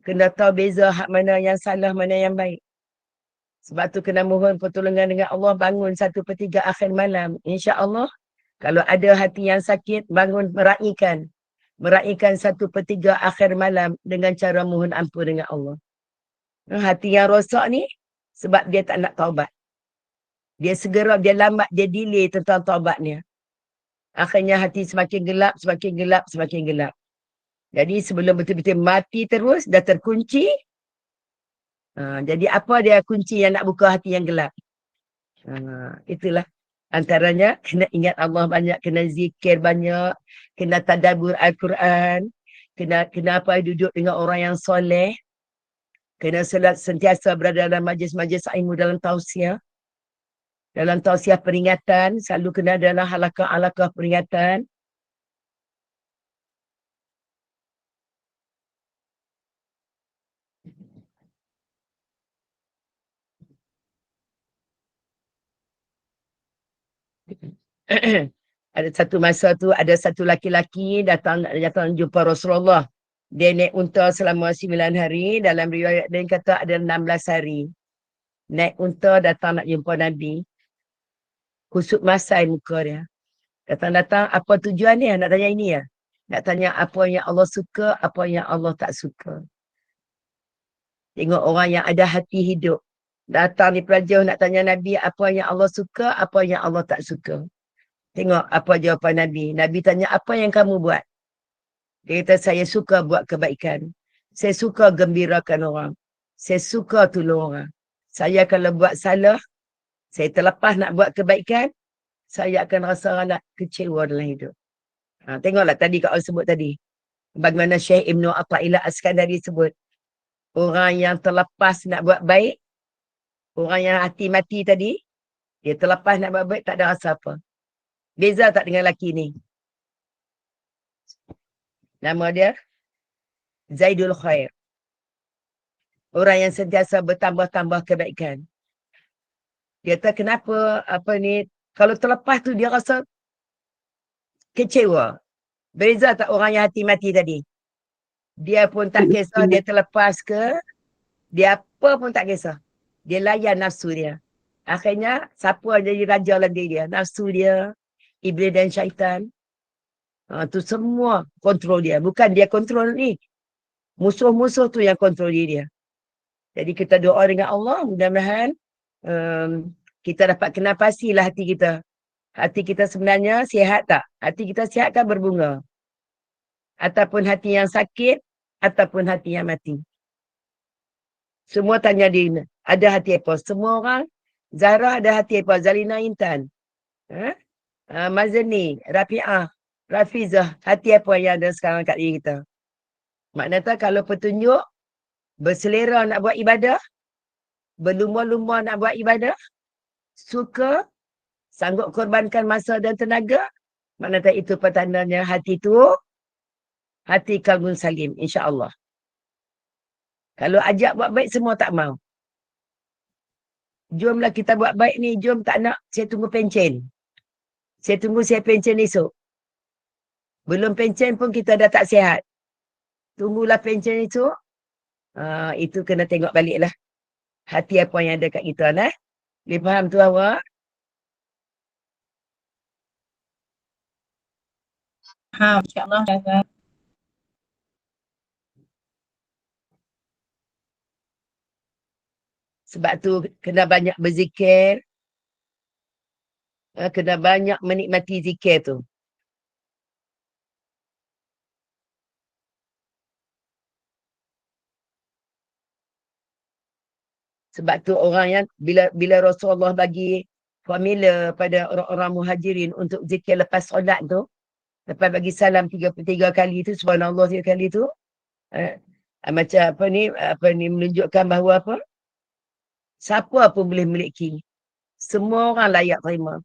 A: Kena tahu beza hak mana yang salah, mana yang baik. Sebab tu kena mohon pertolongan dengan Allah, bangun 1/3 akhir malam. InsyaAllah, kalau ada hati yang sakit, bangun meraihkan 1/3 akhir malam dengan cara mohon ampun dengan Allah. Hati yang rosak ni, sebab dia tak nak taubat. Dia segera, dia lambat, dia delay tentang taubatnya. Akhirnya hati semakin gelap, semakin gelap, semakin gelap. Jadi sebelum betul-betul mati terus, dah terkunci. Jadi apa dia kunci yang nak buka hati yang gelap? Itulah antaranya, kena ingat Allah banyak, kena zikir banyak, kena tadabbur Al-Quran, Kenapa duduk dengan orang yang soleh, kena sentiasa berada dalam majlis-majlis ilmu dalam tausiah. Dalam tausiah peringatan, selalu kena dalam halaqah-halaqah peringatan. Ada satu masa tu, ada satu laki-laki datang jumpa Rasulullah. Dia naik unta selama 9 hari. Dalam riwayat dia kata ada 16 hari. Naik unta datang nak jumpa Nabi. Kusut masai muka dia. Datang-datang, apa tujuan dia? Nak tanya ini ya? Nak tanya apa yang Allah suka, apa yang Allah tak suka. Tengok orang yang ada hati hidup. Datang di jauh nak tanya Nabi apa yang Allah suka, apa yang Allah tak suka. Tengok apa jawapan Nabi. Nabi tanya, apa yang kamu buat? Dia kata, saya suka buat kebaikan. Saya suka gembirakan orang. Saya suka tolong orang. Saya kalau buat salah, saya terlepas nak buat kebaikan, saya akan rasa nak kecewa dalam hidup. Tengoklah tadi Kak Ol sebut tadi. Bagaimana Syekh Ibn Athaillah As-Sakandari sebut. Orang yang terlepas nak buat baik, orang yang hati mati tadi, dia terlepas nak buat baik, tak ada rasa apa. Beza tak dengan lelaki ni? Nama dia Zaidul Khair. Orang yang sentiasa bertambah-tambah kebaikan. Dia kata kenapa kalau terlepas tu dia rasa kecewa. Beza tak orang yang hati mati tadi? Dia pun tak kisah dia terlepas ke, dia apa pun tak kisah. Dia layan nafsu dia. Akhirnya siapa jadi raja dalam diri dia? Nafsu dia, iblis dan syaitan. Tu semua kontrol dia. Bukan dia kontrol ni. Musuh-musuh tu yang kontrol diri dia. Jadi kita doa dengan Allah, mudah-mudahan kita dapat kenal pastilah hati kita. Hati kita sebenarnya sihat tak? Hati kita sihat kan berbunga? Ataupun hati yang sakit, ataupun hati yang mati. Semua tanya dia, ada hati apa? Semua orang, Zahra ada hati apa? Zalina Intan. Mazani, Rafi'ah, Rafizah, hati apa yang ada sekarang kat diri kita? Maknanya kalau petunjuk, berselera nak buat ibadah, berlumba-lumba nak buat ibadah, suka, sanggup korbankan masa dan tenaga, maknanya itu petandanya hati tu, hati kalbun salim, insya-Allah. Kalau ajak buat baik, semua tak mau. Jomlah kita buat baik ni, jom tak nak, saya tunggu pencen. Saya tunggu saya pencen esok. Belum pencen pun kita dah tak sihat. Tunggulah pencen esok. Itu kena tengok balik lah. Hati apa yang ada kat kita lah. Boleh faham tu awak?
B: InsyaAllah.
A: Sebab tu kena banyak berzikir. Kena banyak menikmati zikir tu. Sebab tu orang yang bila Rasulullah bagi formula pada orang-orang muhajirin untuk zikir lepas solat tu, lepas bagi salam 33 kali tu, subhanallah 3 kali tu, macam apa ni menunjukkan bahawa apa? Siapa pun boleh memiliki. Semua orang layak terima.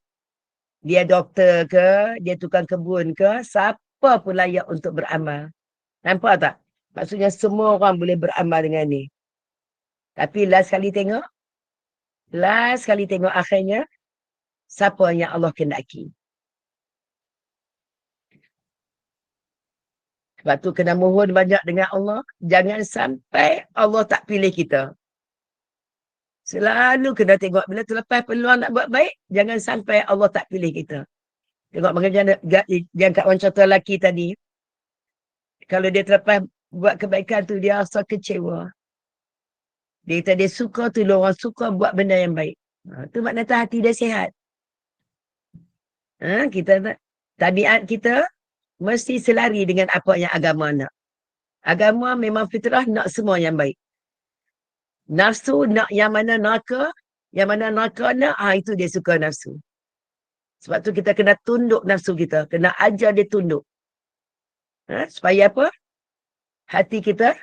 A: Dia doktor ke, dia tukang kebun ke, siapa pun layak untuk beramal. Nampak tak? Maksudnya semua orang boleh beramal dengan ni. Tapi last kali tengok akhirnya, siapa yang Allah kendaki. Sebab tu kena mohon banyak dengan Allah. Jangan sampai Allah tak pilih kita. Selalu kena tengok bila terlepas peluang nak buat baik, jangan sampai Allah tak pilih kita. Tengok macam yang Kak Wan contoh lelaki tadi. Kalau dia terlepas buat kebaikan tu, dia rasa kecewa. Dia kata dia suka tolong orang, suka buat benda yang baik. Tu maknanya hati dia sihat. Tabiat kita mesti selari dengan apa yang agama nak. Agama memang fitrah nak semua yang baik. Nafsu nak yang mana neraka nak, itu dia suka nafsu. Sebab tu kita kena tunduk nafsu kita. Kena ajar dia tunduk. Supaya apa? hati kita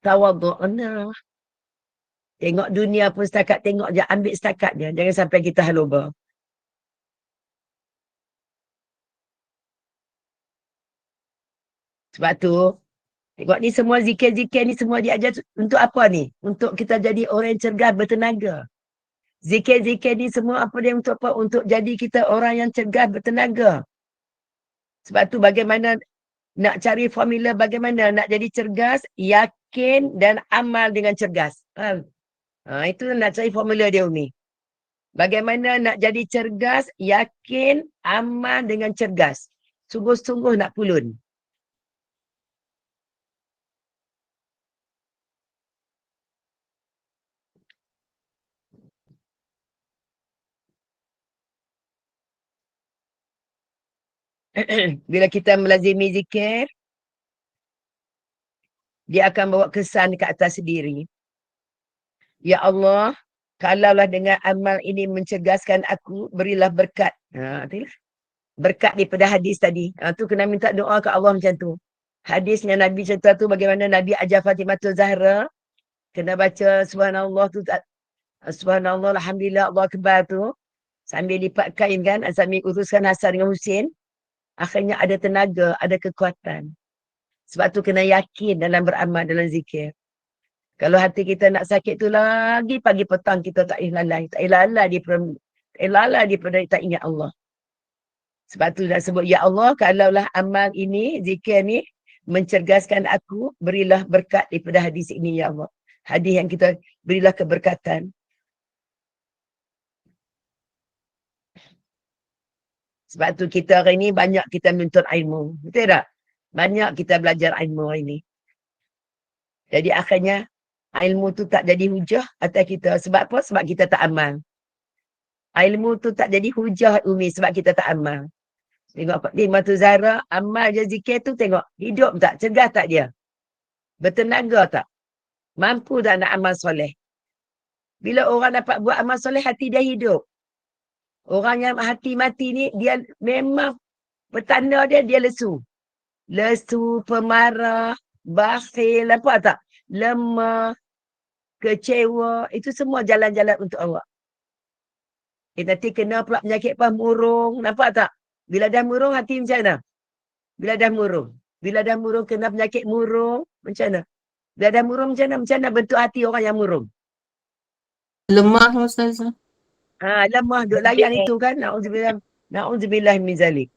A: tawadhu'na. Tengok dunia pun setakat tengok je, ambil setakat je. Jangan sampai kita haluba. Sebab tu, tengok ni semua zikir-zikir ni semua diajar untuk apa ni? Untuk kita jadi orang yang cergas, bertenaga. Zikir-zikir ni semua apa dia untuk apa? Untuk jadi kita orang yang cergas, bertenaga. Sebab tu bagaimana nak cari formula bagaimana nak jadi cergas, yakin dan amal dengan cergas. Faham? Itu nak cari formula dia Umi. Bagaimana nak jadi cergas, yakin, amal dengan cergas. Sungguh-sungguh nak pulun. Bila kita melazimi zikir, dia akan bawa kesan ke atas sendiri. Ya Allah, kalaulah dengan amal ini mencerdaskan aku, berilah berkat. Itulah. Berkat daripada hadis tadi. Tu kena minta doa ke Allah macam tu. Hadisnya Nabi cerita tu bagaimana Nabi ajar Fatimatul Zahra. Kena baca subhanallah tu. Subhanallah, alhamdulillah, Allah Akbar tu. Sambil lipat kain kan. Sambil uruskan Hasan dengan Husin. Akhirnya ada tenaga, ada kekuatan. Sebab tu kena yakin dalam beramal, dalam zikir. Kalau hati kita nak sakit tu lagi, pagi petang kita tak lalai. Tak lalai daripada tak ingat Allah. Sebab tu nak sebut, Ya Allah, kalaulah amal ini, zikir ni, mencerdaskan aku, berilah berkat daripada hadis ini, Ya Allah. Hadis yang kita berilah keberkatan. Sebab tu kita hari ni banyak kita menuntut ilmu. Betul tak? Banyak kita belajar ilmu hari ni. Jadi akhirnya ilmu tu tak jadi hujah atas kita. Sebab apa? Sebab kita tak amal. Ilmu tu tak jadi hujah Umi sebab kita tak amal. Tengok Fatimatul Zahra, amal je zikir tu tengok. Hidup tak? Cergas tak dia? Bertenaga tak? Mampu tak nak amal soleh? Bila orang dapat buat amal soleh, hati dia hidup. Orang yang hati mati ni, dia memang petanda dia lesu. Lesu, pemarah, bakhil, apa tak? Lemah, kecewa. Itu semua jalan-jalan untuk Allah. Nanti kena pula penyakit murung. Nampak tak? Bila dah murung, hati macam mana? Bila dah murung. Bila dah murung, kena penyakit murung. Macam mana? Bila dah murung, macam mana? Macam mana bentuk hati orang yang murung?
B: Lemah Ustazah.
A: Lemah duk layan itu kan. Na'udzubillah min zalik.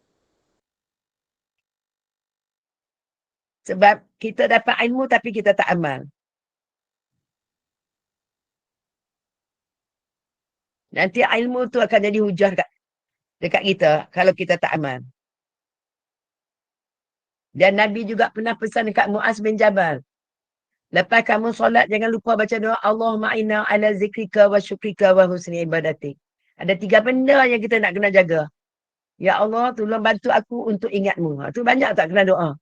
A: Sebab kita dapat ilmu tapi kita tak amal. Nanti ilmu tu akan jadi hujah dekat kita kalau kita tak amal. Dan Nabi juga pernah pesan dekat Muaz bin Jabal. Lepas kamu solat, jangan lupa baca doa Allahumma inna ala zikrika wa syukrika wa husni ibadatik. Ada 3 benda yang kita nak kena jaga. Ya Allah, tolong bantu aku untuk ingatmu. Tu banyak tak kena doa?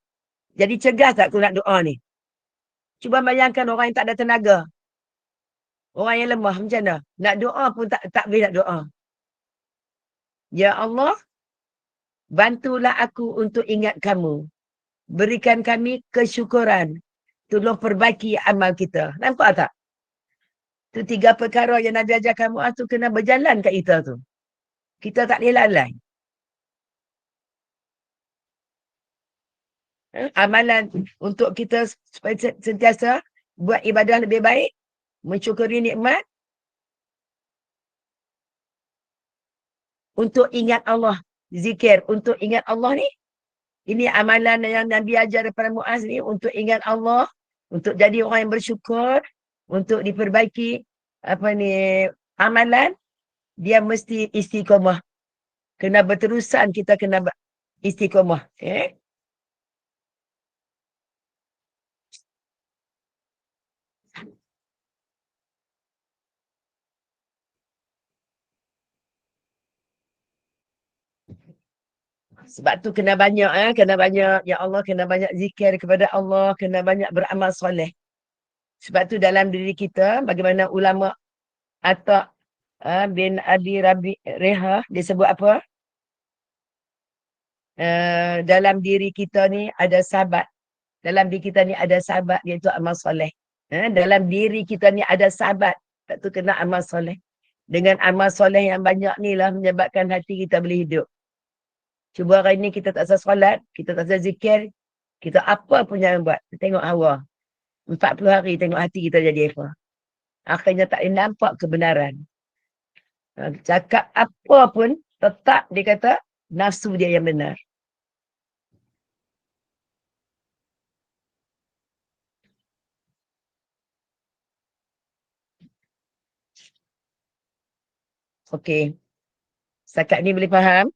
A: Jadi cergas tak aku nak doa ni? Cuba bayangkan orang yang tak ada tenaga. Orang yang lemah macam mana? Nak doa pun tak boleh nak doa. Ya Allah, bantulah aku untuk ingat kamu. Berikan kami kesyukuran. Tolong perbaiki amal kita. Nampak tak? Tu 3 perkara yang Nabi ajar kamu tu kena berjalan kat kita tu. Kita tak boleh lalai. Amalan untuk kita supaya sentiasa buat ibadah lebih baik, mensyukuri nikmat, untuk ingat Allah, zikir untuk ingat Allah ni. Ini amalan yang Nabi ajar daripada Muaz ni untuk ingat Allah, untuk jadi orang yang bersyukur, untuk diperbaiki amalan, dia mesti istiqamah. Kena berterusan, kita kena istiqamah. Sebab tu kena banyak, ya Allah, kena banyak zikir kepada Allah, kena banyak beramal soleh. Sebab tu dalam diri kita, bagaimana ulama Atta bin Abi Reha, dia sebut apa? Dalam diri kita ni ada sahabat. Dalam diri kita ni ada sahabat, iaitu amal soleh. Dalam diri kita ni ada sahabat, tak tu kena amal soleh. Dengan amal soleh yang banyak ni lah menyebabkan hati kita boleh hidup. Cuba hari ni kita tak usah solat, kita tak usah zikir, kita apa pun jangan buat. Tengok hawa. 40 hari tengok hati kita jadi apa. Akhirnya tak boleh nampak kebenaran. Cakap apa pun, tetap dia kata nafsu dia yang benar. Okey. Setakat ni boleh faham?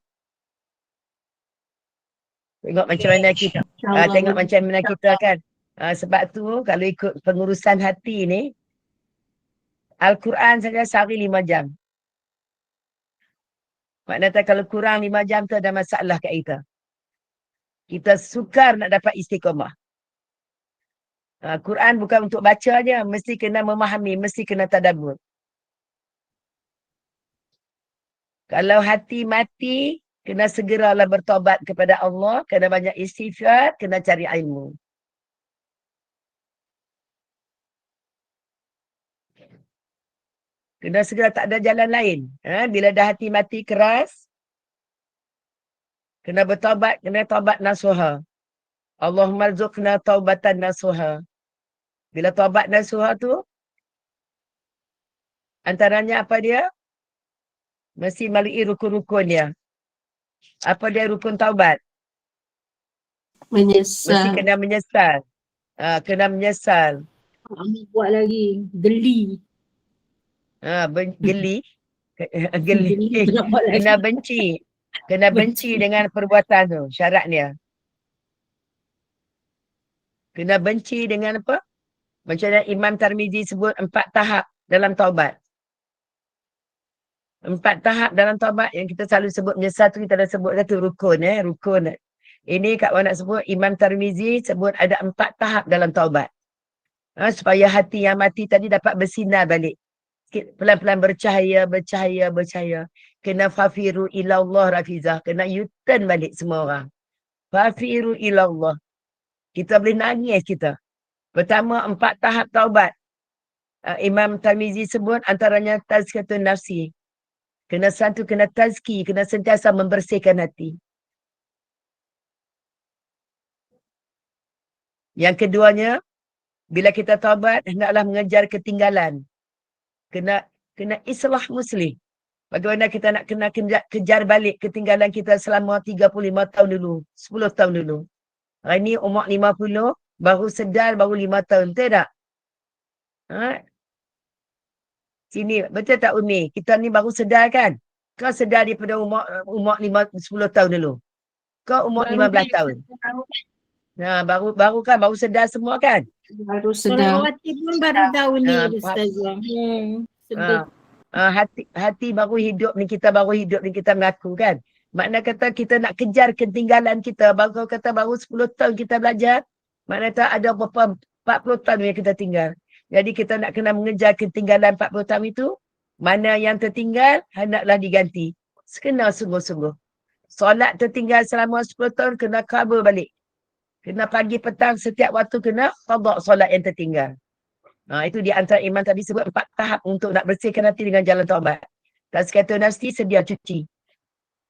A: Tengok macam mana kita. Tengok macam mana kita kan. Sebab tu kalau ikut pengurusan hati ni, Al-Quran saja sehari 5 jam. Maknanya kalau kurang 5 jam tu ada masalah kat kita. Kita sukar nak dapat istiqamah. Quran bukan untuk baca je, mesti kena memahami, mesti kena tadabbur. Kalau hati mati, kena segeralah bertobat kepada Allah, kena banyak istighfar, kena cari ilmu. Kena segera, tak ada jalan lain. Bila dah hati mati keras, kena bertobat, kena taubat nasuha. Allahumma rzuqna taubatan nasuha. Bila taubat nasuha tu, antaranya apa dia? Mesti melalui rukun-rukun dia. Apa dia rukun taubat? Mesti
B: Menyesal.
A: kena menyesal. Kena menyesal.
C: Buat lagi. Geli.
A: Geli. Geli.
C: Nak buat lagi.
A: Kena benci. Kena benci dengan perbuatan tu. Syarat dia. Kena benci dengan apa? Macam mana Imam Tirmizi sebut 4 tahap dalam taubat. 4 tahap dalam taubat yang kita selalu sebut menyesal tu, kita dah sebut satu rukun. Rukun. Ini Kak Wan nak sebut, Imam Tirmizi sebut ada 4 tahap dalam taubat. Supaya hati yang mati tadi dapat bersinar balik. Pelan-pelan bercahaya, bercahaya, bercahaya. Kena fafiru ilallah rafizah. Kena U-turn balik semua orang. Fafiru ilallah. Kita boleh nangis kita. Pertama, 4 tahap taubat. Imam Tirmizi sebut antaranya tazkiyatun nafsi. Kena satu, kena tazki, kena sentiasa membersihkan hati. Yang keduanya, bila kita taubat, hendaklah mengejar ketinggalan. Kena islah muslim. Bagaimana kita nak kena kejar balik ketinggalan kita selama 35 tahun dulu, 10 tahun dulu. Hari ni umur 50, baru sedar baru 5 tahun. Betul tak? Sini, betul tak Umi? Kita ni baru sedar kan? Kau sedar daripada umur 10 tahun dulu. Kau umur 15 tahun. Baru kan? Baru sedar semua kan?
B: Baru sedar.
C: Hati pun baru tahu ni Ustazah. Sedih.
A: Hati baru hidup ni, kita baru hidup ni, kita mengaku kan? Makna kata kita nak kejar ketinggalan kita. Baru kata baru 10 tahun kita belajar. Makna kata ada berapa 40 tahun yang kita tinggal. Jadi kita nak kena mengejar ketinggalan 40 tahun itu. Mana yang tertinggal, hendaklah diganti. Kena sungguh-sungguh. Solat tertinggal selama 10 tahun, kena cover balik. Kena pagi petang setiap waktu kena qada solat yang tertinggal. Itu di antara Imam tadi sebut 4 tahap untuk nak bersihkan hati dengan jalan taubat. Tazkiyatun nafsi, sedia cuci.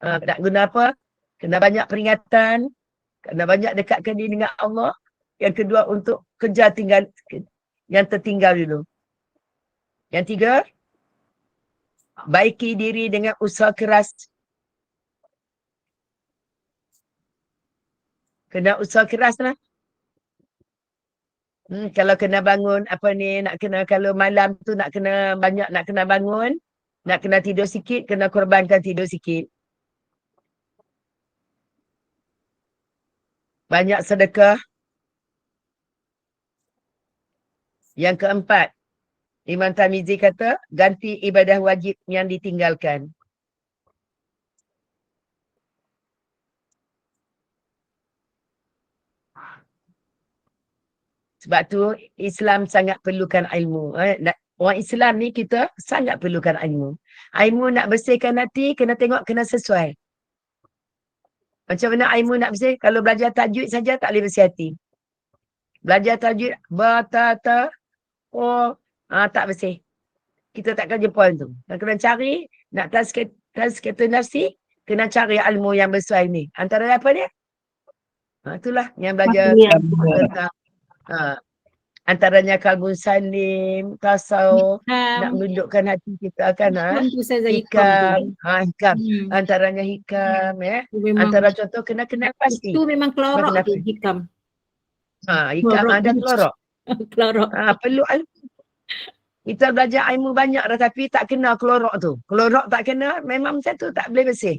A: Nak guna apa? Kena banyak peringatan. Kena banyak dekatkan diri dengan Allah. Yang kedua untuk kejar yang tertinggal dulu. Yang tiga, baiki diri dengan usaha keras. Kena usaha keras lah. Kalau kena bangun kalau malam tu nak kena bangun, nak kena tidur sikit, kena korbankan tidur sikit. Banyak sedekah. Yang keempat, Imam Tirmizi kata, ganti ibadah wajib yang ditinggalkan. Sebab tu Islam sangat perlukan ilmu. Orang Islam ni kita sangat perlukan ilmu. Ilmu nak bersihkan hati, kena tengok, kena sesuai. Macam mana ilmu nak bersih? Kalau belajar tajwid saja tak boleh bersih hati. Belajar tajwid batata oh tak bersih. Kita takkan jumpa tu. Dan kena cari nak tazkiyah nafsi, kena cari ilmu yang bersuai ni. Antara apa dia? Itulah yang belajar tentang antaranya kalbun salim, tasawuf, nak menundukkan hati kita kan.
C: Hikam tu Ustazah,
A: Hikam. Hikam.
C: Hmm.
A: Antaranya hikam ya.
C: Itu memang,
A: Antara contoh kena pasti.
C: itu memang kelorok
A: Kena
C: tu
A: pasti.
C: hikam.
A: Hikam
C: Kelorok.
A: ada kelorok.
C: Kelorok.
A: Perlu ilmu. Kita belajar ilmu banyak dah tapi tak kena kelorok tu. Kelorok tak kena, memang macam tu tak boleh bersih.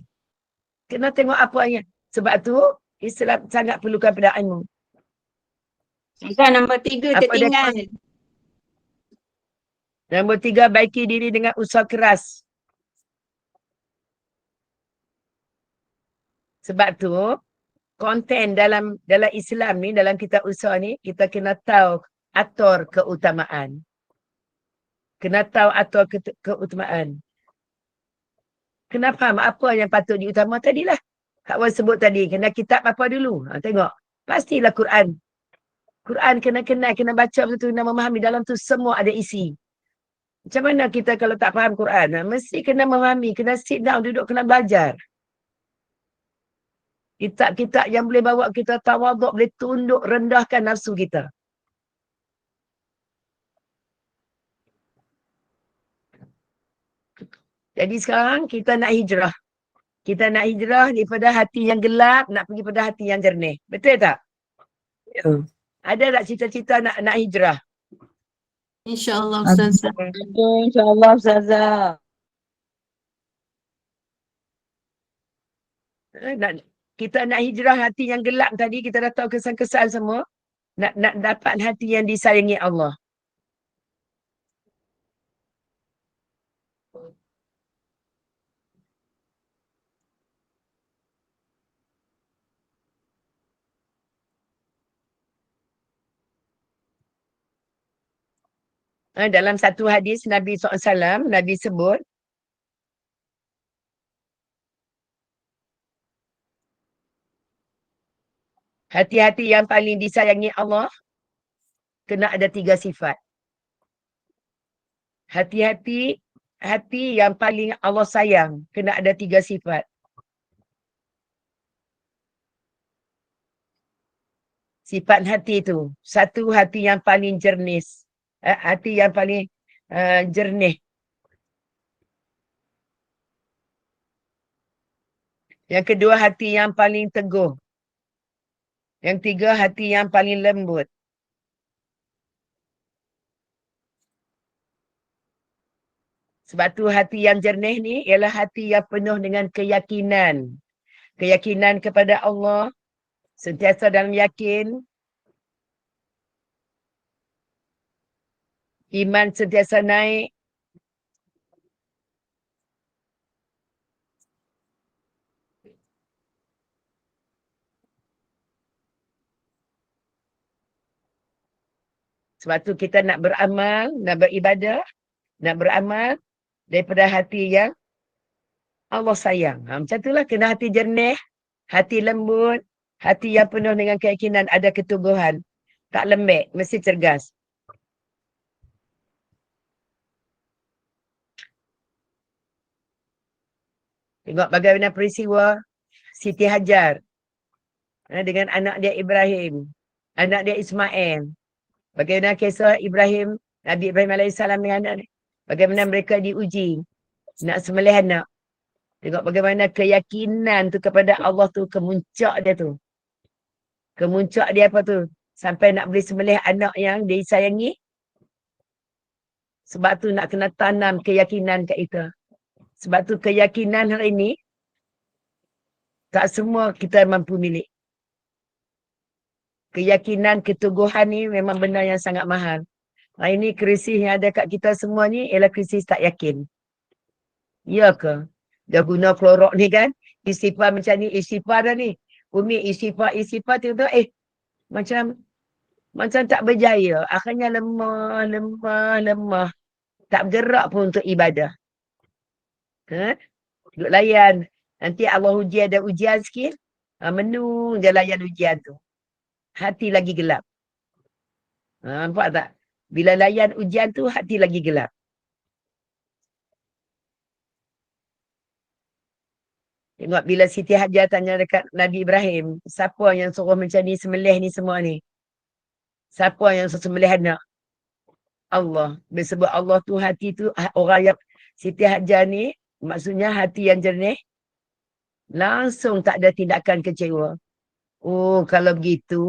A: Kena tengok apanya. Sebab tu Islam sangat perlukan pada ilmu.
B: Ustazah, nombor 3
A: Apa dia
B: tertinggal.
A: Nombor 3, baiki diri dengan usaha keras. Sebab tu konten dalam Islam ni, dalam kitab usaha ni, kita kena tahu atur keutamaan. Kena tahu atur keutamaan. Kena faham apa yang patut diutama tadilah. Kak Wan sebut tadi, kena kitab apa dulu? Tengok. Pastilah Quran. Quran kena kenal, kena baca betul-betul, kena memahami. Dalam tu semua ada isi. Macam mana kita kalau tak faham Quran? Mesti kena memahami, kena sit down, duduk, kena belajar. Kitab-kitab yang boleh bawa kita tawaduk, boleh tunduk, rendahkan nafsu kita. Jadi sekarang kita nak hijrah. Kita nak hijrah daripada hati yang gelap, nak pergi pada hati yang jernih. Betul tak?
B: Ya.
A: Ada tak cita-cita nak hijrah?
B: InsyaAllah Ustazah.
F: InsyaAllah Ustazah.
A: Kita nak hijrah hati yang gelap tadi, kita dah tahu kesan-kesan semua. Nak dapat hati yang disayangi Allah. Dalam satu hadis Nabi SAW, Nabi sebut, hati-hati yang paling disayangi Allah kena ada 3 sifat. Hati yang paling Allah sayang kena ada 3 sifat. Sifat hati tu, satu, hati yang paling jernih. Hati yang paling jernih. Yang kedua, hati yang paling teguh. Yang tiga, hati yang paling lembut. Sebab tu hati yang jernih ni ialah hati yang penuh dengan keyakinan. Keyakinan kepada Allah, sentiasa dalam yakin. Iman sentiasa naik. Sebab tu kita nak beramal, nak beribadah, nak beramal daripada hati yang Allah sayang. Macam itulah, kena hati jernih, hati lembut, hati yang penuh dengan keyakinan, ada keteguhan. Tak lembek, mesti cergas. Tengok bagaimana peristiwa Siti Hajar dengan anak dia Ibrahim, anak dia Ismail. Bagaimana kisah Ibrahim, Nabi Ibrahim AS dengan anak dia. Bagaimana mereka diuji nak sembelih anak. Tengok bagaimana keyakinan tu kepada Allah tu, kemuncak dia tu. Kemuncak dia apa tu? Sampai nak boleh sembelih anak yang disayangi. Sebab tu nak kena tanam keyakinan kat kita. Sebab tu keyakinan hari ini, tak semua kita mampu milik. Keyakinan, keteguhan ni memang benda yang sangat mahal. Hari ini krisis yang ada kat kita semua ni ialah krisis tak yakin. Ya ke? Dah guna klorok ni kan? Istighfar macam ni, istighfar dah ni. Umi istighfar, tiba-tiba macam tak berjaya. Akhirnya lemah. Tak bergerak pun untuk ibadah. Duduk layan. Nanti Allah uji, ada ujian sikit. Menung je layan ujian tu. Hati lagi gelap. Nampak tak? Bila layan ujian tu hati lagi gelap. Tengok bila Siti Hajar tanya dekat Nabi Ibrahim, siapa yang suruh macam ni sembelih ni semua ni? Siapa yang suruh sembelih anak? Allah. Sebab Allah tu hati tu orang yang Siti Hajar ni maksudnya hati yang jernih, langsung tak ada tindakan kecewa. Oh, kalau begitu,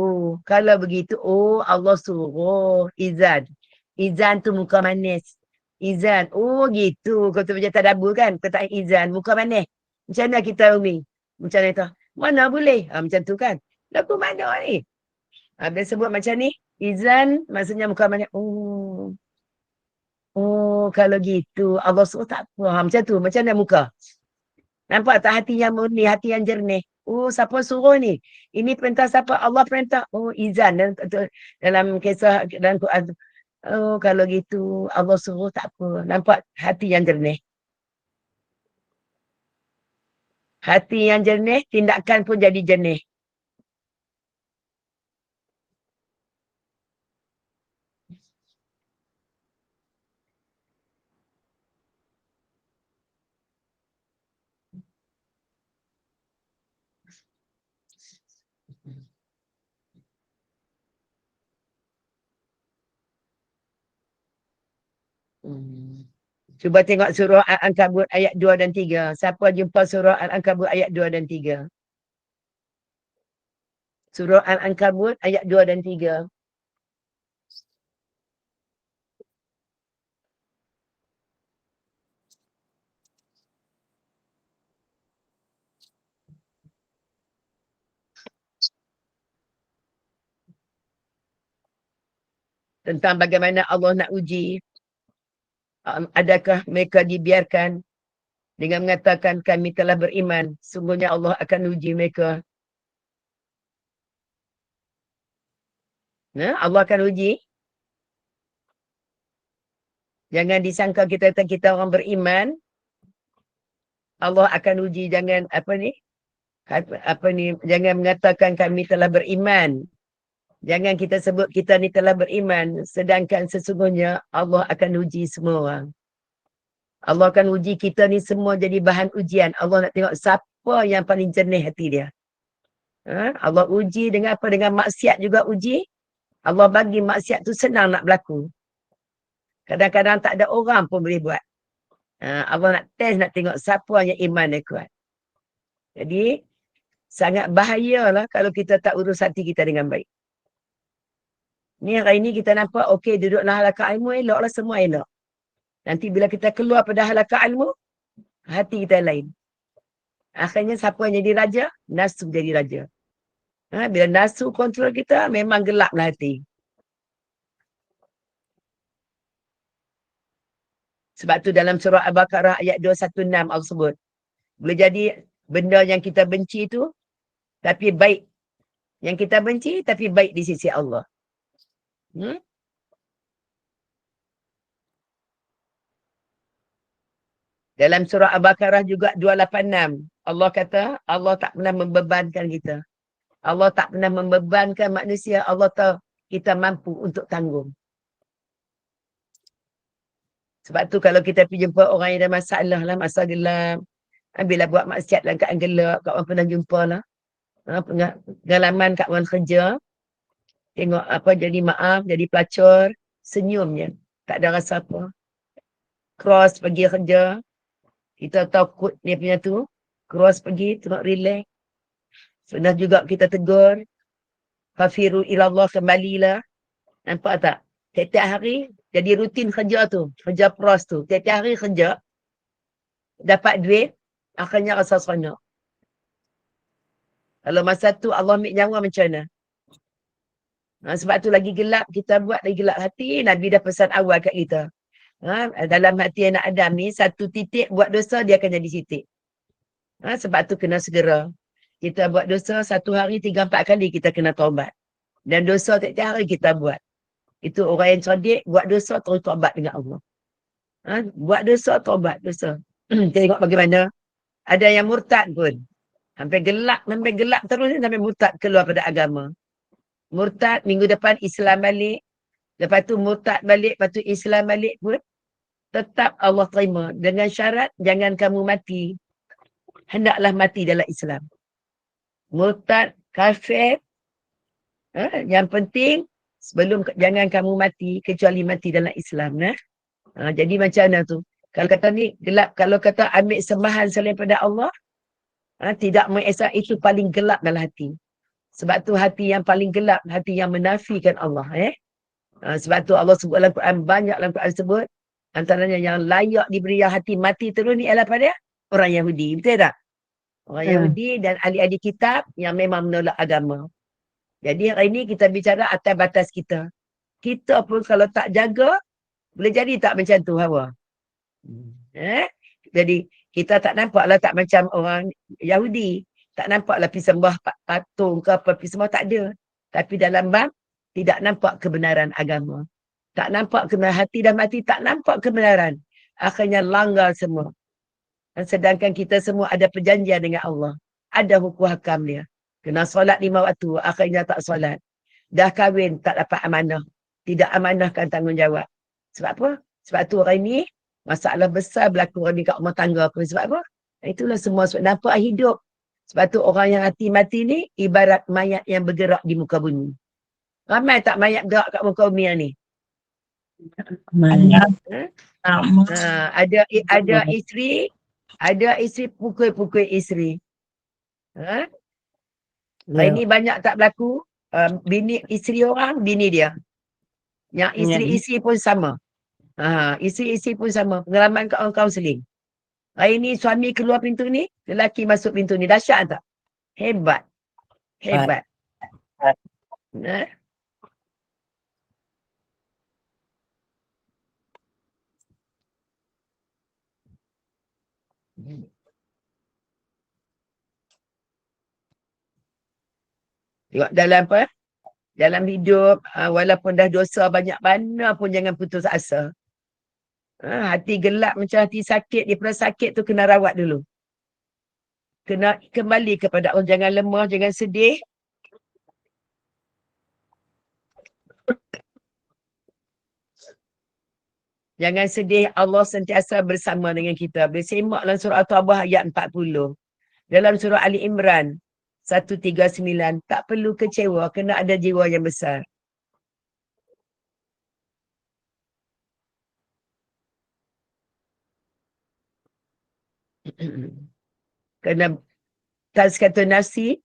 A: oh Allah suruh izan. Izan tu muka manis. Izan, oh gitu. Kau tu macam tadabbur kan? Kau tak izan, muka manis. Macam mana kita umi? Macam mana tu? Mana boleh? Macam tu kan? Lagu mana ni? Bila sebut macam ni, izan maksudnya muka manis. Oh, kalau gitu. Allah suruh tak apa. Macam tu. Macam mana muka? Nampak tak hati yang murni, hati yang jernih? Oh, siapa suruh ni? Ini perintah siapa? Allah perintah. Oh, izan. Dalam kisah, dalam Quran. Oh, kalau gitu, Allah suruh tak apa. Nampak hati yang jernih. Hati yang jernih, tindakan pun jadi jernih. Cuba tengok surah Al-Ankabut ayat 2 dan 3. Siapa jumpa surah Al-Ankabut ayat 2 dan 3? Surah Al-Ankabut ayat 2 dan 3. Tentang bagaimana Allah nak uji. Adakah mereka dibiarkan dengan mengatakan kami telah beriman. Sungguhnya Allah akan uji mereka. Allah akan uji. Jangan disangka kita orang beriman. Allah akan uji. Jangan jangan mengatakan kami telah beriman. Jangan kita sebut kita ni telah beriman. Sedangkan sesungguhnya Allah akan uji semua orang. Allah akan uji kita ni semua jadi bahan ujian. Allah nak tengok siapa yang paling jernih hati dia. Allah uji dengan apa? Dengan maksiat juga uji. Allah bagi maksiat tu senang nak berlaku. Kadang-kadang tak ada orang pun boleh buat. Allah nak test, nak tengok siapa yang iman dia kuat. Jadi, sangat bahayalah kalau kita tak urus hati kita dengan baik. Ni hari ni kita nampak, okey duduklah halaqah ilmu, eloklah semua elok. Nanti bila kita keluar pada halaqah ilmu, hati kita lain. Akhirnya siapa yang jadi raja? Nafsu jadi raja. Bila nafsu kontrol kita, memang gelaplah hati. Sebab tu dalam surah Al-Baqarah ayat 216 Allah sebut. Boleh jadi benda yang kita benci tu, tapi baik. Yang kita benci, tapi baik di sisi Allah. Dalam surah Al-Baqarah juga 286. Allah kata, Allah tak pernah membebankan kita. Allah tak pernah membebankan manusia. Allah tahu kita mampu untuk tanggung. Sebab tu kalau kita pergi jumpa orang yang ada masalah lah, masa gelap. Bila buat maksiat dalam keadaan gelap, kat orang pernah jumpa lah. Pengalaman kat orang kerja. Tengok apa jadi maaf, jadi pelacur. Senyumnya. Tak ada rasa apa. Cross pergi kerja. Kita takut dia punya tu. Cross pergi, tengok relax. Pernah juga kita tegur. Fafiru ilallah, kembalilah. Nampak tak? Tiap-tiap hari jadi rutin kerja tu. Kerja pros tu. Tiap-tiap hari kerja. Dapat duit. Akhirnya rasa seronok. Kalau masa tu Allah ambil nyawa macam mana? Sebab tu lagi gelap kita buat, lagi gelap hati. Nabi dah pesan awal kat kita. Dalam hati anak Adam ni, satu titik buat dosa, dia akan jadi titik. Sebab tu kena segera. Kita buat dosa 1 hari 3-4 kali kita kena taubat. Dan dosa tiap-tiap hari kita buat. Itu orang yang cerdik, buat dosa terus taubat dengan Allah. Buat dosa, taubat dosa. Tengok bagaimana. Ada yang murtad pun. Sampai gelap terus sampai murtad keluar pada agama. Murtad, minggu depan Islam balik. Lepas tu murtad balik, lepas tu Islam balik pun tetap Allah terima. Dengan syarat jangan kamu mati. Hendaklah mati dalam Islam. Murtad, kafir, yang penting jangan kamu mati kecuali mati dalam Islam. Jadi macam mana tu? Kalau kata ni gelap, kalau kata ambil sembahan selain pada Allah, tidak mengesah, itu paling gelap dalam hati. Sebab tu hati yang paling gelap, hati yang menafikan Allah. Sebab tu Allah sebut dalam Quran, banyak dalam Quran sebut, antaranya yang layak diberi hati mati terus ni adalah pada orang Yahudi. Betul tak? Orang Yahudi dan ahli-ahli kitab yang memang menolak agama. Jadi hari ini kita bicara atas batas kita. Kita pun kalau tak jaga, boleh jadi tak macam tu Hawa. Jadi kita tak nampaklah tak macam orang Yahudi. Tak nampaklah pergi sembah patung ke apa, pergi sembah, tak ada. Tapi dalam bab, tidak nampak kebenaran agama. Tak nampak kebenaran, hati dah mati, tak nampak kebenaran. Akhirnya langgar semua. Dan sedangkan kita semua ada perjanjian dengan Allah. Ada hukum hakam dia. Kena solat 5 waktu, akhirnya tak solat. Dah kahwin, tak dapat amanah. Tidak amanahkan tanggungjawab. Sebab apa? Sebab tu hari ni, masalah besar berlaku orang ni kat rumah tangga pun. Sebab apa? Itulah semua sebab nampak hidup. Sebab tu orang yang hati mati ni, ibarat mayat yang bergerak di muka bumi. Ramai tak mayat gerak kat muka bumi ni? Ada isteri, pukul-pukul isteri. Hari ni banyak tak berlaku. Bini isteri orang, bini dia. Yang isteri-isteri pun sama. Isteri-isteri pun sama. Pengalaman kat orang kaunseling. Hari ni suami keluar pintu ni, lelaki masuk pintu ni. Dahsyat tak? Hebat. Hebat. Tengok dalam apa? Dalam hidup, walaupun dah dosa banyak mana pun jangan putus asa. Hati gelap macam hati sakit, daripada sakit tu kena rawat dulu. Kena kembali kepada Allah, jangan lemah, jangan sedih. Jangan sedih, Allah sentiasa bersama dengan kita. Boleh semak dalam surah At-Taubah ayat 40. Dalam surah Ali Imran 139, tak perlu kecewa, kena ada jiwa yang besar. Kena tazkiyatun nafsi.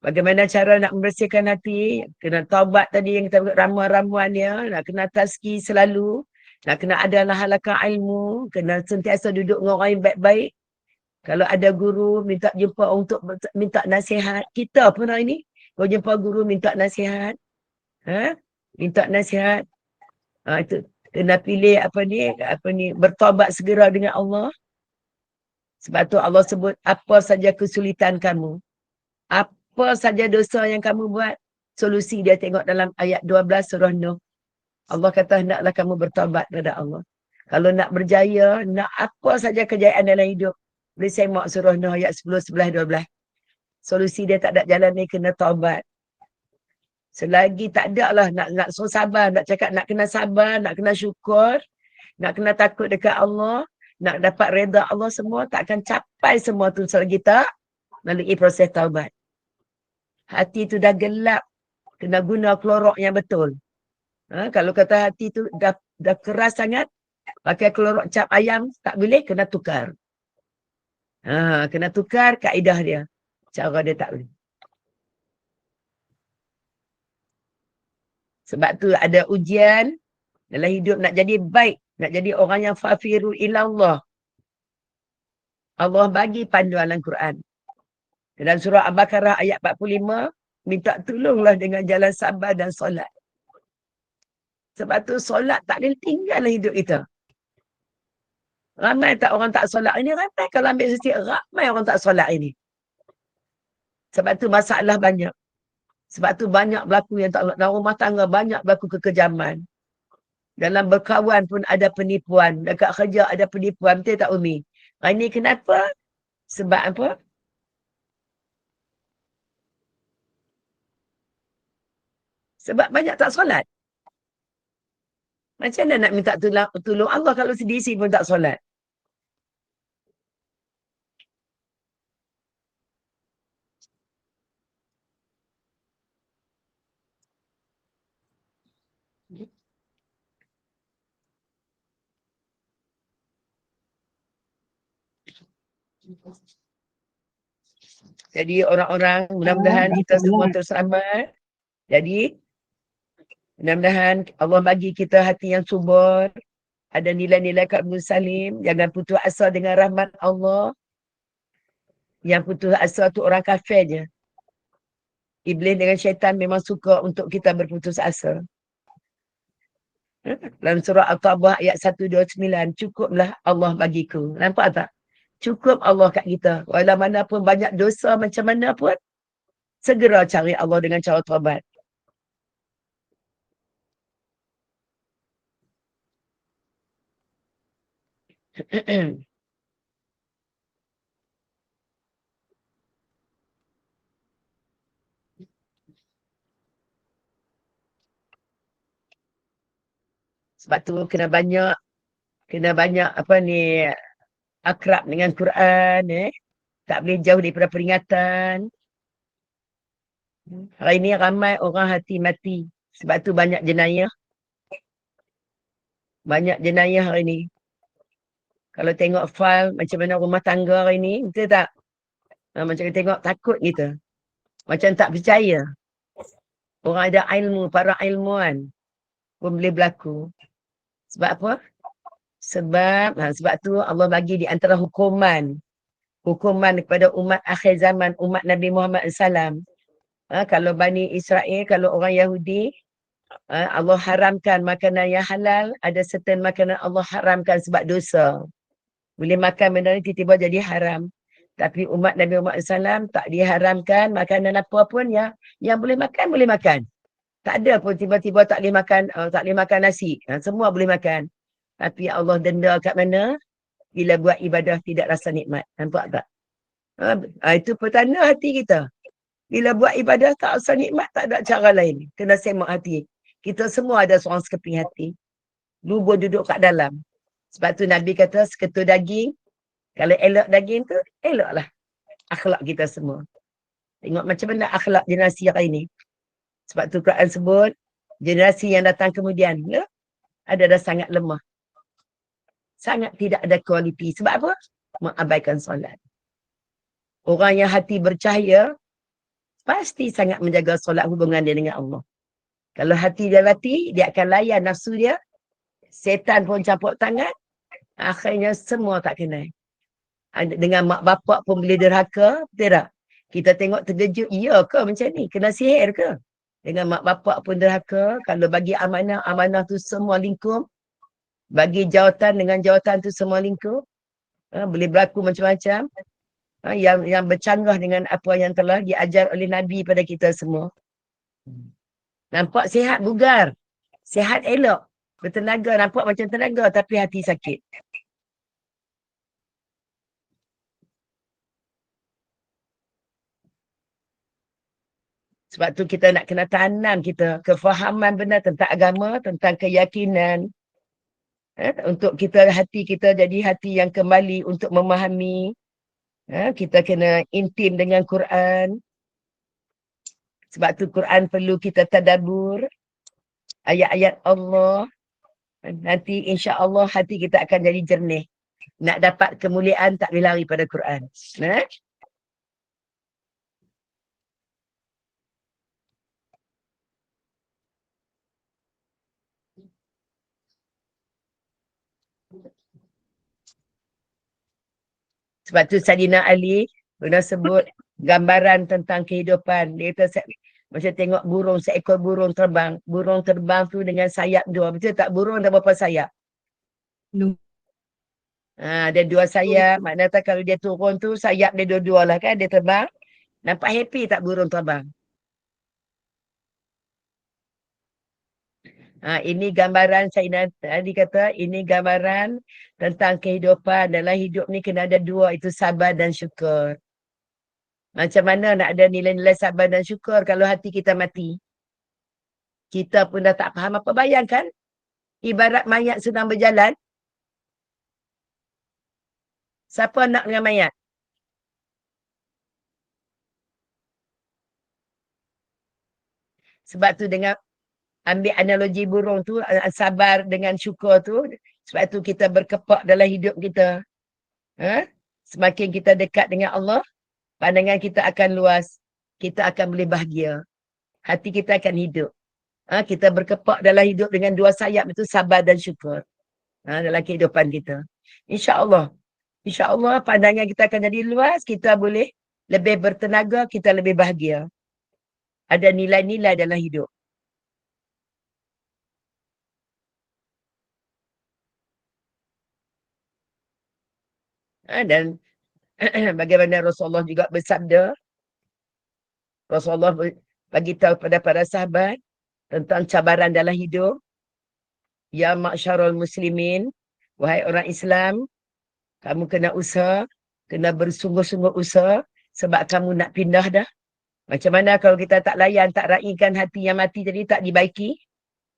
A: Bagaimana cara nak membersihkan hati? Kena taubat tadi yang kita ramuan-ramuan dia. Nak kena tazki selalu. Nak kena ada halaqah ilmu. Kena sentiasa duduk dengan orang yang baik-baik. Kalau ada guru minta jumpa untuk minta nasihat. Kita pun hari ni, kau jumpa guru minta nasihat. Minta nasihat. Itu kena pilih apa ni, bertaubat segera dengan Allah. Sebab tu Allah sebut, apa saja kesulitan kamu, apa saja dosa yang kamu buat, solusi dia tengok dalam ayat 12 surah Nuh. Allah kata, hendaklah kamu bertaubat kepada Allah. Kalau nak berjaya, nak apa saja kejayaan dalam hidup, boleh semak surah Nuh ayat 10, 11, 12. Solusi dia tak ada jalan ni, kena taubat. Selagi tak ada lah, nak so sabar, nak cakap nak kena sabar, nak kena syukur, nak kena takut dekat Allah, nak dapat reda Allah, semua tak akan capai semua tu selagi tak melalui proses taubat. Hati tu dah gelap, kena guna klorok yang betul. Kalau kata hati tu dah keras sangat, pakai klorok cap ayam, tak boleh, kena tukar. Kena tukar kaedah dia. Cara dia tak boleh. Sebab tu ada ujian dalam hidup nak jadi baik, nak jadi orang yang fafiru ilallah. Allah bagi panduan dalam Quran. Dalam surah Al-Baqarah ayat 45, minta tolonglah dengan jalan sabar dan solat. Sebab tu solat tak boleh tinggal dalam hidup kita. Ramai tak orang tak solat ini? Ramai kalau ambil setiap, ramai orang tak solat ini. Sebab tu masalah banyak. Sebab tu banyak berlaku yang tak, dalam rumah tangga banyak berlaku kekejaman. Dalam berkawan pun ada penipuan. Dekat kerja ada penipuan. Betul tak Umi? Ini kenapa? Sebab apa? Sebab banyak tak solat. Macam mana nak minta tolong Allah kalau sendiri pun tak solat? Jadi orang-orang mudah-mudahan kita semua terselamat. Jadi mudah-mudahan Allah bagi kita hati yang subur, ada nilai-nilai Qabul Salim, jangan putus asa dengan rahmat Allah. Yang putus asa tu orang kafir je. Iblis dengan syaitan memang suka untuk kita berputus asa. Dalam surah Al-Tabah ayat 129, cukuplah Allah bagiku. Nampak tak? Cukup Allah kat kita. Walau mana pun banyak dosa macam mana pun, segera cari Allah dengan cara taubat. Sebab tu kena banyak apa ni, akrab dengan Quran, tak boleh jauh daripada peringatan. Hari ni ramai orang hati mati. Sebab tu banyak jenayah. Banyak jenayah hari ni. Kalau tengok file macam mana rumah tangga hari ni, betul tak? Macam kita tengok takut kita. Macam tak percaya. Orang ada ilmu, para ilmuwan pun boleh berlaku. Sebab apa? Sebab tu Allah bagi di antara hukuman kepada umat akhir zaman, umat Nabi Muhammad SAW. Kalau Bani Israel, kalau orang Yahudi, Allah haramkan makanan yang halal, ada certain makanan Allah haramkan sebab dosa. Boleh makan benda ni tiba-tiba jadi haram. Tapi umat Nabi Muhammad SAW tak diharamkan makanan apa pun yang boleh makan. Tak ada pun tiba-tiba tak boleh makan nasi. Semua boleh makan. Tapi Allah denda kat mana? Bila buat ibadah tidak rasa nikmat. Nampak tak? Itu petanda hati kita. Bila buat ibadah tak rasa nikmat, tak ada cara lain. Kena semak hati. Kita semua ada seorang sekeping hati. Lubur duduk kat dalam. Sebab tu Nabi kata seketul daging. Kalau elok daging tu, eloklah akhlak kita semua. Tengok macam mana akhlak generasi hari ni. Sebab tu Quran sebut, generasi yang datang kemudian, adalah sangat lemah. Sangat tidak ada kualiti. Sebab apa? Mengabaikan solat. Orang yang hati bercahaya, pasti sangat menjaga solat hubungan dia dengan Allah. Kalau hati dia mati, dia akan layan nafsu dia. Setan pun campur tangan. Akhirnya semua tak kenal. Dengan mak bapak pun boleh derhaka. Betul tak? Kita tengok terkejut. Ya ke macam ni? Kena sihir ke? Dengan mak bapak pun derhaka. Kalau bagi amanah tu semua lingkup. Bagi jawatan dengan jawatan tu semua lingkup. Boleh berlaku macam-macam. Yang bercanggah dengan apa yang telah diajar oleh Nabi pada kita semua. Nampak sihat bugar. Sihat elok. Bertenaga. Nampak macam tenaga tapi hati sakit. Sebab tu kita nak kena tanam kita kefahaman benar tentang agama, tentang keyakinan. Untuk kita, hati kita jadi hati yang kembali untuk memahami. Kita kena intim dengan Quran. Sebab tu Quran perlu kita tadabbur. Ayat-ayat Allah. Nanti insya-Allah hati kita akan jadi jernih. Nak dapat kemuliaan tak boleh lari pada Quran. Sebab tu Sayyidina Ali pernah sebut gambaran tentang kehidupan. Dia kata macam tengok burung, seekor burung terbang. Burung terbang tu dengan sayap dua. Betul tak? Burung ada berapa sayap? Ada dua sayap. Maknanya kalau dia turun tu sayap dia dua-dua lah kan. Dia terbang. Nampak happy tak burung terbang? Ini gambaran Sayyidina Ali kata, ini gambaran tentang kehidupan. Dalam hidup ni kena ada dua, itu sabar dan syukur. Macam mana nak ada nilai-nilai sabar dan syukur kalau hati kita mati? Kita pun dah tak faham apa. Bayangkan, ibarat mayat sedang berjalan. Siapa nak dengan mayat? Sebab tu dengan ambil analogi burung tu, sabar dengan syukur tu, sebab tu kita berkepak dalam hidup kita. Semakin kita dekat dengan Allah, pandangan kita akan luas, kita akan boleh bahagia. Hati kita akan hidup. Kita berkepak dalam hidup dengan dua sayap itu, sabar dan syukur. Dalam kehidupan kita. InsyaAllah. InsyaAllah pandangan kita akan jadi luas, kita boleh lebih bertenaga, kita lebih bahagia. Ada nilai-nilai dalam hidup. Dan bagaimana Rasulullah juga bersabda, Rasulullah bagi tahu kepada para sahabat tentang cabaran dalam hidup. Ya ma'syarul muslimin, wahai orang Islam, kamu kena usaha, kena bersungguh-sungguh usaha sebab kamu nak pindah dah. Macam mana kalau kita tak layan, tak raikan hati yang mati tadi, tak dibaiki.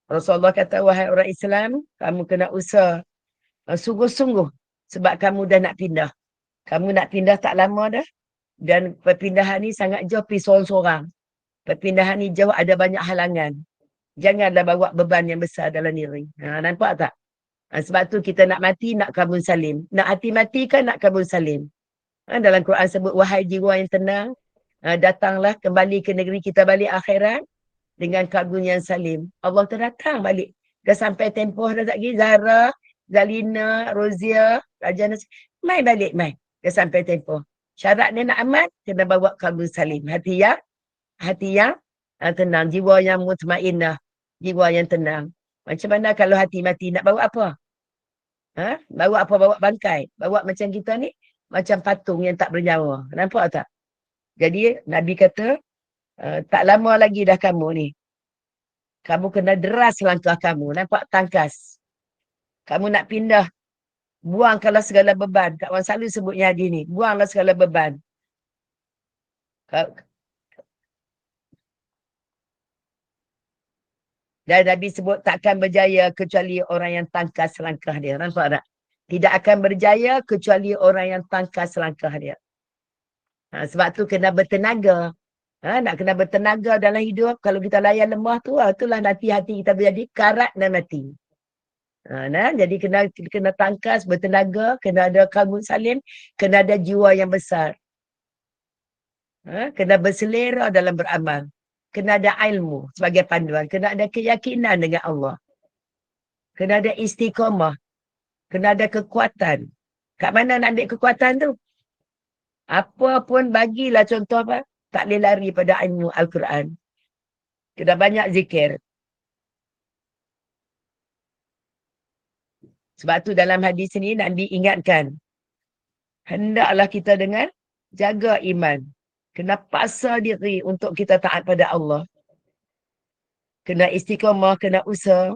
A: Rasulullah kata, wahai orang Islam, kamu kena usaha sungguh-sungguh sebab kamu dah nak pindah. Kamu nak pindah tak lama dah. Dan perpindahan ni sangat jauh pergi sorang-sorang. Perpindahan ni jauh ada banyak halangan. Janganlah bawa beban yang besar dalam diri. Nampak tak? Sebab tu kita nak mati, nak kabul salim. Nak hati mati kan nak kabul salim. Dalam Quran sebut, wahai jiwa yang tenang, datanglah kembali ke negeri kita balik akhirat dengan kabul yang salim. Allah terdatang balik. Dah sampai tempoh dah tak lagi. Zahra, Zalina, Rozia, Raja Nasir. Mai balik, mai. Dah sampai tempoh. Syarat dia nak aman, kena bawa kabul salim. Hati yang tenang. Jiwa yang mutmainnah. Jiwa yang tenang. Macam mana kalau hati mati nak bawa apa? Bawa apa? Bawa bangkai. Bawa macam kita ni, macam patung yang tak bernyawa. Nampak tak? Jadi Nabi kata, tak lama lagi dah kamu ni. Kamu kena deras langkah kamu. Nampak tangkas. Kamu nak pindah. Buangkanlah segala beban. Kak Wan selalu sebutnya hadis ni. Buanglah segala beban. Dan Nabi sebut takkan berjaya kecuali orang yang tangkas langkah dia. Nampak tak? Tidak akan berjaya kecuali orang yang tangkas langkah dia. Sebab tu kena bertenaga. Nak kena bertenaga dalam hidup. Kalau kita layan lemah tu, itulah nanti hati kita menjadi karat dan mati. Jadi kena tangkas, bertenaga, kena ada kabul salim, kena ada jiwa yang besar. Kena berselera dalam beramal. Kena ada ilmu sebagai panduan. Kena ada keyakinan dengan Allah. Kena ada istiqamah. Kena ada kekuatan. Kat mana nak ambil kekuatan tu? Apa pun bagilah contoh apa? Tak boleh lari pada ilmu Al-Quran. Kena banyak zikir. Sebab tu dalam hadis ni Nabi ingatkan. Hendaklah kita dengan jaga iman. Kena paksa diri untuk kita taat pada Allah. Kena istiqamah, kena usaha.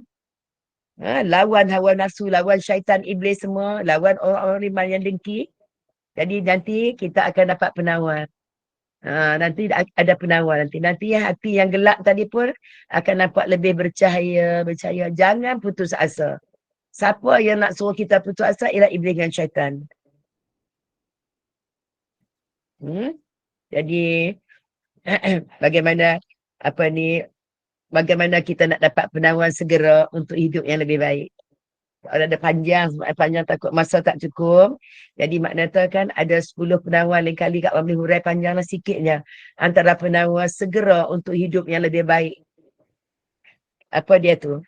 A: Lawan hawa nafsu, lawan syaitan, iblis semua. Lawan orang-orang iman yang dengki. Jadi nanti kita akan dapat penawar. Nanti ada penawar nanti. Nanti hati yang gelap tadi pun akan nampak lebih bercahaya. Jangan putus asa. Siapa yang nak suruh kita putus asa ialah iblis dan syaitan. Jadi bagaimana bagaimana kita nak dapat penawaran segera untuk hidup yang lebih baik. Kalau ada panjang takut masa tak cukup. Jadi maknanya kan ada 10 penawaran lain kali Kak boleh hurai panjanglah sikitnya. Antara penawaran segera untuk hidup yang lebih baik. Apa dia tu?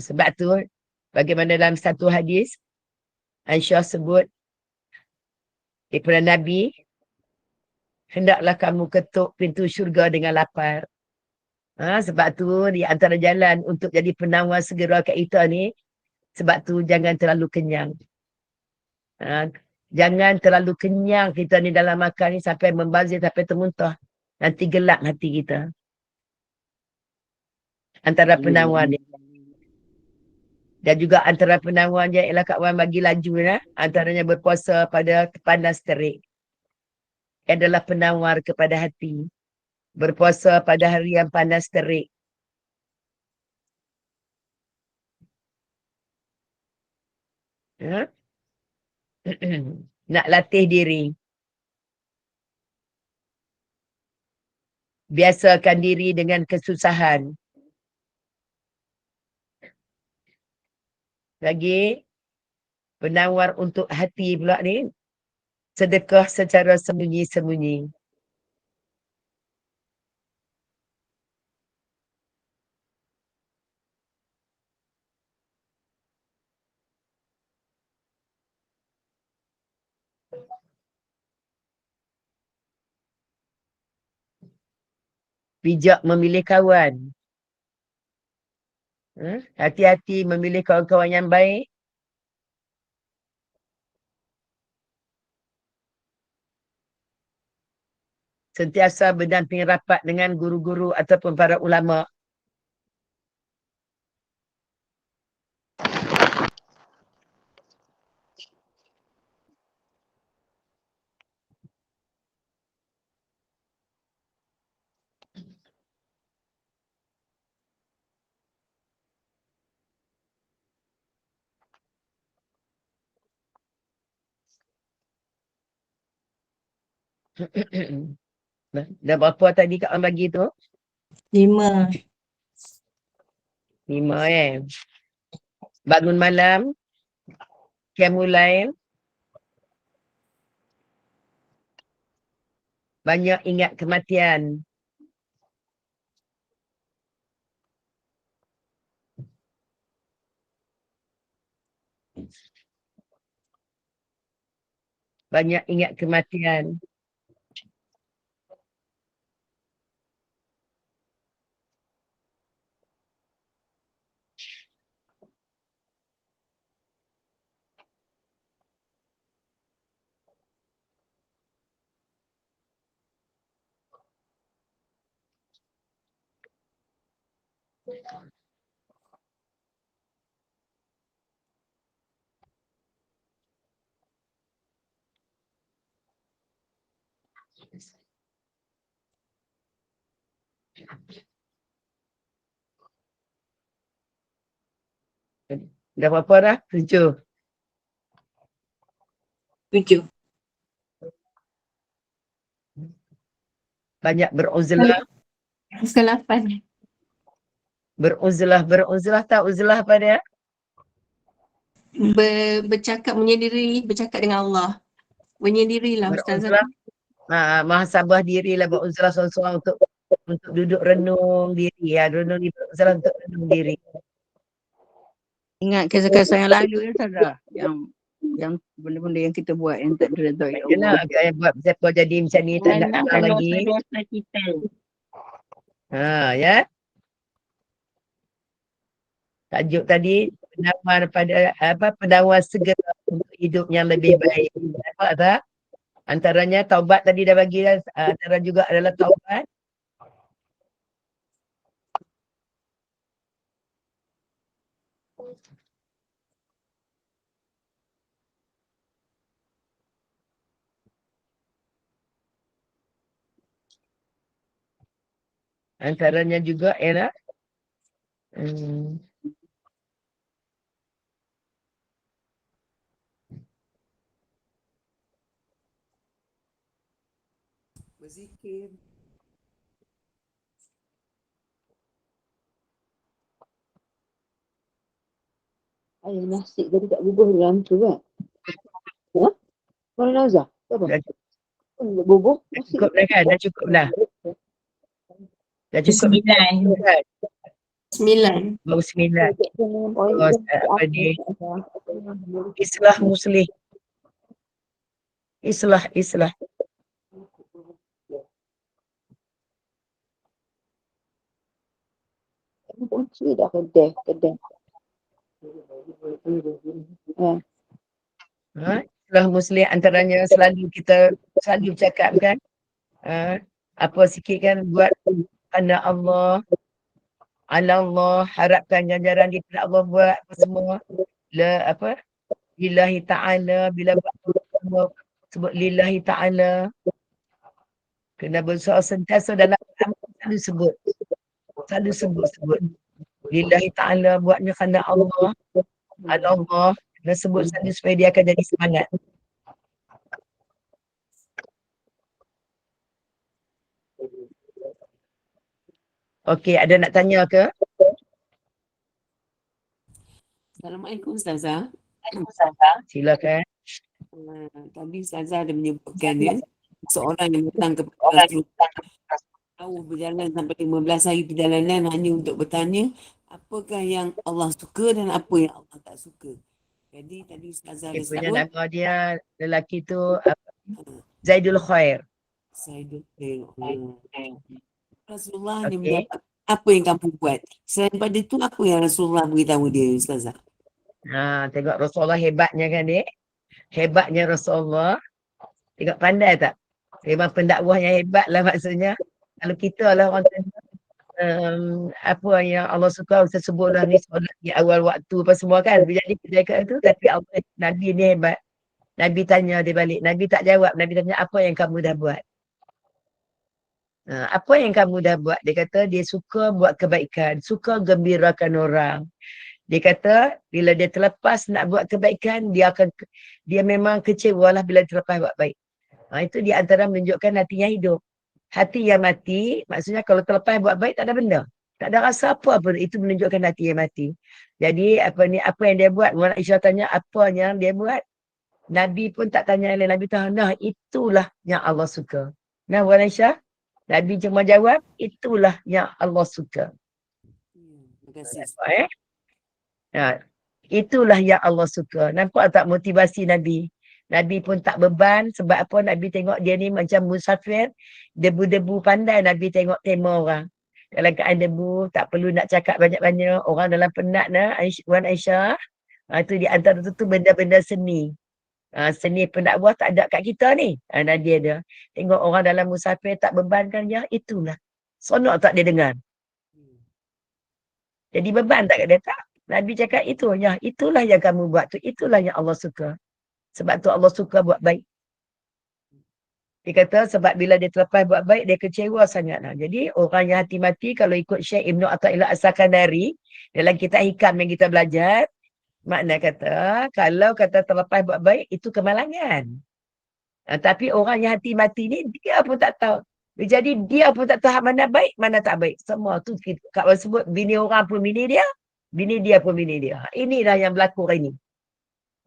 A: Sebab tu bagaimana dalam satu hadis Aisyah sebut daripada Nabi, hendaklah kamu ketuk pintu syurga dengan lapar. Sebab tu di antara jalan untuk jadi penawar segera kat kita ni, sebab tu jangan terlalu kenyang. Jangan terlalu kenyang kita ni dalam makan ni sampai membazir, sampai termuntah. Nanti gelap hati kita. Antara penawar ni. Dan juga antara penawarnya ialah Kak Wan bagi laju ya. Antaranya berpuasa pada panas terik. Adalah penawar kepada hati. Berpuasa pada hari yang panas terik. Ya? Nak latih diri. Biasakan diri dengan kesusahan. Lagi penawar untuk hati pula ni. Sedekah secara sembunyi-sembunyi. Bijak memilih kawan. Hati-hati memilih kawan-kawan yang baik. Sentiasa berdamping rapat dengan guru-guru ataupun para ulama. Dah berapa tadi Kak Wan bagi tu?
C: 5.
A: 5 Bangun malam. Mulai. Banyak ingat kematian. Banyak ingat kematian. Dah berapa dah? 7.
B: 7.
A: Banyak beruzlah.
B: Ke 8.
A: Beruzlah tak uzlah apa dia?
B: Bercakap menyendiri, bercakap dengan Allah. Menyendirilah Ustazah.
A: Beruzlah. Muhasabah diri lah, beruzlah seorang-seorang untuk duduk renung diri. Renung diri, beruzlah untuk renung diri.
D: Ingat kisah-kisah yang lalu ya Ustazah. Yang benda-benda yang kita buat yang tak diredai
A: Yalah,
D: Allah.
A: saya buat siapa jadi macam ni tak nak ulang lagi.
D: dosa kita.
A: Ya. Tajuk tadi penawar pada penawar segera untuk hidup yang lebih baik. Nampak tak? Antaranya taubat tadi dah bagi dah. Antara juga adalah taubat. Antaranya juga ialah berzikir.
F: Ayah nasi tadi tak bubur dalam tu kan? Ha? Mana Nazah? Apa?
A: Dah
F: Bubur?
A: cukup dah kan? Dah cukup dah. Dah cukup.
B: 9.
A: Baru 9. Apa ni? Islah muslih. Islah.
F: Kunci dah kedai.
A: Islah muslih antaranya kita selalu cakap kan. Apa sikit kan buat kerana Allah. ala Allah, harapkan ganjaran daripada Allah buat apa semua. Lillahi ta'ala, bila buat semua sebut lillahi ta'ala. Kena berusaha sentiasa dalam amal, selalu sebut. Lillahi ta'ala, buatnya kerana Allah, ala Allah. Kena sebut selalu supaya dia akan jadi semangat. Okey, ada nak tanya ke?
G: Assalamualaikum Ustazah.
A: Silakan.
G: Tadi Ustazah ada menyebutkan seorang yang datang kepada Rasulullah tahu berjalan sampai 15 hari perjalanan hanya untuk bertanya apakah yang Allah suka dan apa yang Allah tak suka. Jadi tadi Ustazah ada
A: Punya
G: sebut
A: nama dia lelaki tu Zaidul Khair.
G: Saidul Khair. Rasulullah ni
A: Okey.
G: mendapat apa yang kamu buat. Selain pada itu apa yang Rasulullah beritahu dia Ustazah?
A: Tengok Rasulullah hebatnya kan dia. Hebatnya Rasulullah. Tengok pandai tak? Memang pendakwah yang hebat lah maksudnya. Kalau kita lah orang tanya apa yang Allah suka, kita sebutlah ni solat di awal waktu apa semua kan. Jadi kejagaan tu, tapi Allah, Nabi ni hebat. Nabi tanya dia balik. Nabi tak jawab. Nabi tanya apa yang kamu dah buat. Apa yang kamu dah buat? Dia kata dia suka buat kebaikan. Suka gembirakan orang. Dia kata bila dia terlepas nak buat kebaikan, dia memang kecewa lah bila terlepas buat baik. Itu di antara menunjukkan hati yang hidup. Hati yang mati, maksudnya kalau terlepas buat baik tak ada benda. Tak ada rasa apa-apa. Itu menunjukkan hati yang mati. Jadi apa yang dia buat? Muhammad Aisyah tanya apa yang dia buat. Nabi pun tak tanya lain. Nabi tahu, nah itulah yang Allah suka. Nah Muhammad Aisyah, Nabi cuma jawab, itulah yang Allah suka.
G: Terima kasih.
A: Itulah yang Allah suka. Nampak tak motivasi Nabi? Nabi pun tak beban. Sebab apa? Nabi tengok dia ni macam musafir. Debu-debu pandai Nabi tengok tema orang. Dalam keadaan debu, tak perlu nak cakap banyak-banyak. Orang dalam penat Wan Aisyah. Itu di antara tu benda-benda seni. Seni pendakwah tak ada kat kita ni. Nabi ada. Tengok orang dalam musafir tak bebankan dia. Itulah. Sonok tak dia dengar? Jadi beban tak kat dia? Tak. Nabi cakap itulah yang kamu buat tu, itulah yang Allah suka. Sebab tu Allah suka buat baik. Dia kata sebab bila dia terlepas buat baik, dia kecewa sangatlah. Jadi orang yang hati mati, kalau ikut Syekh Ibnu Athaillah As-Sakandari, dalam kitab hikam yang kita belajar, makna kata, kalau kata terlepas buat baik, itu kemalangan. Tapi orang yang hati mati ni, dia pun tak tahu. Jadi dia pun tak tahu mana baik, mana tak baik. Semua tu, kat orang sebut, bini orang pun bini dia, bini dia pun bini dia. Inilah yang berlaku hari ni.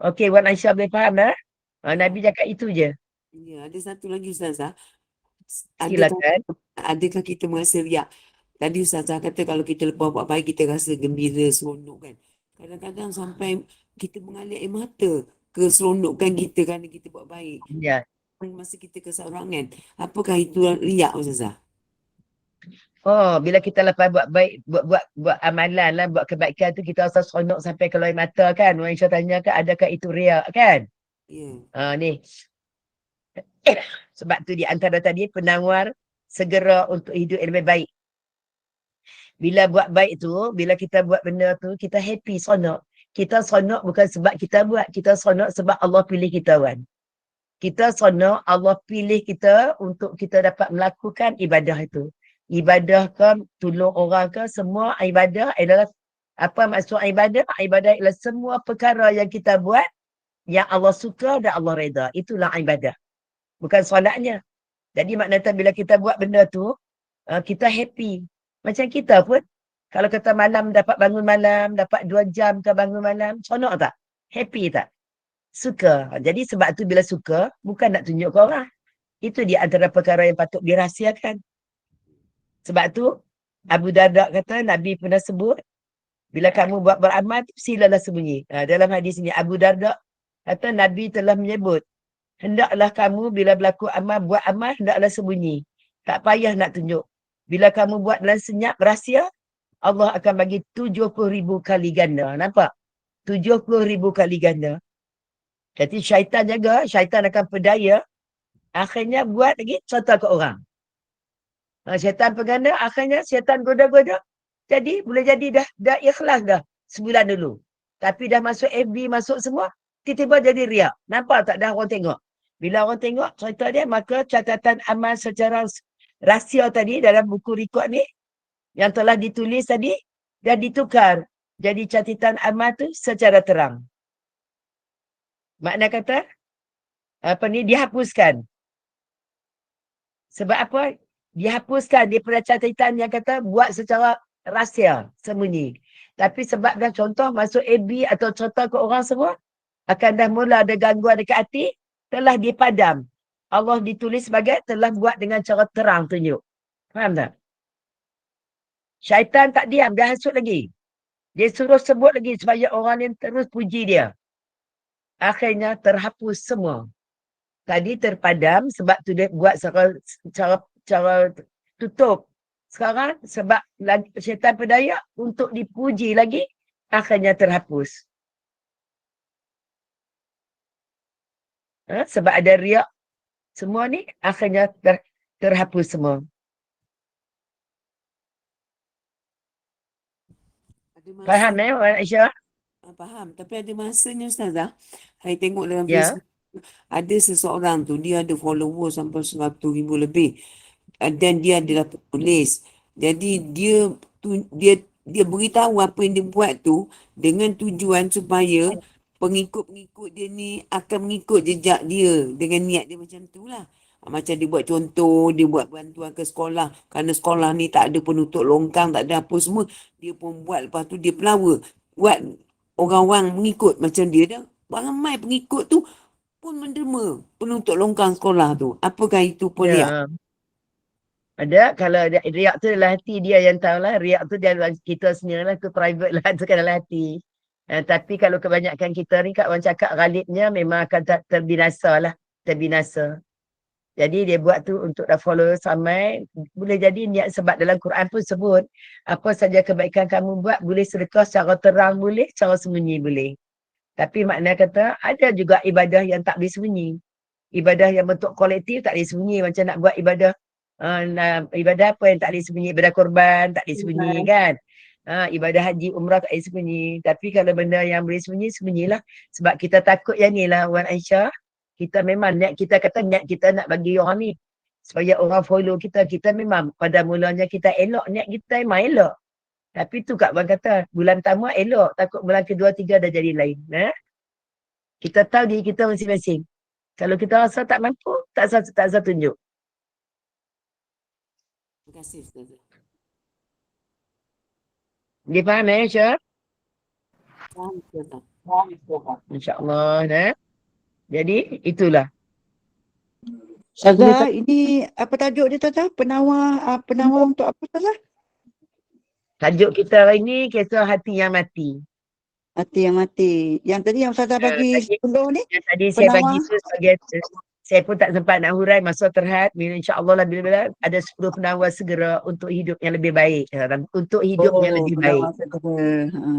A: Okey, Wan Aisyah boleh faham dah? Nabi cakap itu je.
G: Ya, ada satu lagi Ustazah.
A: Silakan.
G: Adakah kita merasa riak? Tadi Ustazah kata kalau kita lepas buat baik, kita rasa gembira, seronok kan. Kadang-kadang sampai kita mengalir air mata keseronokan kita kerana kita buat baik.
A: Ya.
G: Masa kita keseorangan. Apakah itu riak Ustazah?
A: Bila kita lepas buat baik, buat amalan lah, buat kebaikan tu kita rasa seronok sampai keluar air mata kan. Wan Aisyah tanya kan, adakah itu riak kan?
G: Ya.
A: Ni. Sebab tu di antara tadi penawar segera untuk hidup yang lebih baik. Bila buat baik tu, bila kita buat benda tu, kita happy, seronok. Kita seronok bukan sebab kita buat, kita seronok sebab Allah pilih kita kan. Kita seronok Allah pilih kita untuk kita dapat melakukan ibadah itu. Ibadah ke, tolong orang ke, semua ibadah adalah, apa maksud ibadah? Ibadah adalah semua perkara yang kita buat, yang Allah suka dan Allah reda. Itulah ibadah. Bukan solatnya. Jadi maknanya bila kita buat benda tu, kita happy. Macam kita pun, kalau kata malam dapat bangun malam, dapat 2 jam ke bangun malam, seronok tak? Happy tak? Suka. Jadi sebab tu bila suka, bukan nak tunjuk ke orang. Itu di antara perkara yang patut dirahsiakan. Sebab tu, Abu Darda kata, Nabi pernah sebut, bila kamu buat beramal, silalah sembunyi. Dalam hadis ini, Abu Darda kata, Nabi telah menyebut, hendaklah kamu bila berlaku amal, buat amal, hendaklah sembunyi. Tak payah nak tunjuk. Bila kamu buat dalam senyap, rahsia, Allah akan bagi 70,000 kali ganda. Nampak? 70,000 kali ganda. Jadi syaitan jaga, syaitan akan berdaya, akhirnya buat lagi cerita ke orang. Syaitan pengganda, akhirnya syaitan goda-goda, Jadi boleh jadi dah ikhlas dah sebulan dulu. Tapi dah masuk FB, masuk semua, tiba-tiba jadi riak. Nampak tak dah orang tengok? Bila orang tengok cerita dia, maka catatan amal secara rahsia tadi dalam buku rekod ni yang telah ditulis tadi dah ditukar jadi catatan amal tu secara terang. Makna kata dihapuskan. Sebab apa? Dihapuskan daripada catatan yang kata buat secara rahsia, sembunyi. Tapi sebab dah contoh masuk AB atau cerita ke orang semua, akan dah mula ada gangguan dekat hati, telah dipadam. Allah ditulis sebagai telah buat dengan cara terang tunjuk. Faham tak? Syaitan tak diam, dia hasut lagi. Dia suruh sebut lagi supaya orang ni terus puji dia. Akhirnya terhapus semua. Tadi terpadam sebab tu dia buat cara tutup. Sekarang sebab syaitan berdaya untuk dipuji lagi, akhirnya terhapus. Sebab ada riak, semua ni akhirnya terhapus semua.
G: Ada masa,
A: Faham Wan Aisyah?
G: faham. Tapi ada masanya Ustazah, saya tengok dalam
A: Ya.
G: Facebook, ada seseorang tu, dia ada follower sampai 100,000 lebih. Dan dia adalah penulis. Jadi dia beritahu apa yang dia buat tu dengan tujuan supaya pengikut-pengikut dia ni akan mengikut jejak dia dengan niat dia macam tu lah. Macam dia buat contoh, dia buat bantuan ke sekolah. Kerana sekolah ni tak ada penutup longkang, tak ada apa semua. Dia pun buat, lepas tu dia pelawa. Buat orang-orang mengikut macam dia dah. Ramai pengikut tu pun menderma penutup longkang sekolah tu. Apakah itu pun riak?
A: Ya. Ada, kalau riak tu dalam hati dia yang tahulah. Riak tu dia kita sendiri lah, tu private lah, tu kan dalam hati. Tapi kalau kebanyakan kita ni, Kak Wan cakap ghalibnya memang akan terbinasa lah. Terbinasa. Jadi dia buat tu untuk dah follow samai. Boleh jadi niat sebab dalam Quran pun sebut. Apa saja kebaikan kamu buat, boleh sedekah secara terang boleh, secara sembunyi boleh. Tapi makna kata, ada juga ibadah yang tak boleh sembunyi. Ibadah yang bentuk kolektif tak boleh sembunyi. Macam nak buat ibadah ibadah apa yang tak boleh sembunyi? Ibadah korban tak boleh sembunyi kan? Ibadah haji, umrah tak boleh sembunyi. Tapi kalau benda yang boleh sembunyi, sembunyilah. Sebab kita takut yang ni lah Wan Aisyah. Kita memang niat kita kata niat kita nak bagi orang ni. Supaya orang follow kita. Kita memang pada mulanya kita elok. Niat kita memang elok. Tapi tu Kak Wan kata bulan pertama elok. Takut bulan kedua, tiga dah jadi lain. Kita tahu diri kita masing-masing. Kalau kita rasa tak mampu, tak usah tunjuk.
G: Terima kasih Ustazah.
A: Dia faham Syah?
G: Faham Ustazah.
A: InsyaAllah. Jadi itulah.
D: Ustazah, ini apa tajuk dia Ustazah? Penawar untuk apa Ustazah?
A: Tajuk kita hari ni kisah hati yang mati.
D: Hati yang mati. Yang tadi yang Ustazah bagi
A: tadi-
D: 10 ni?
A: Yang tadi saya
D: Penawar.
A: bagi tu sebagai saya pun tak sempat nak hurai masa terhad. InsyaAllah lah bila ada 10 penawar segera untuk hidup yang lebih baik. Untuk hidup yang lebih baik.
D: penawar segera.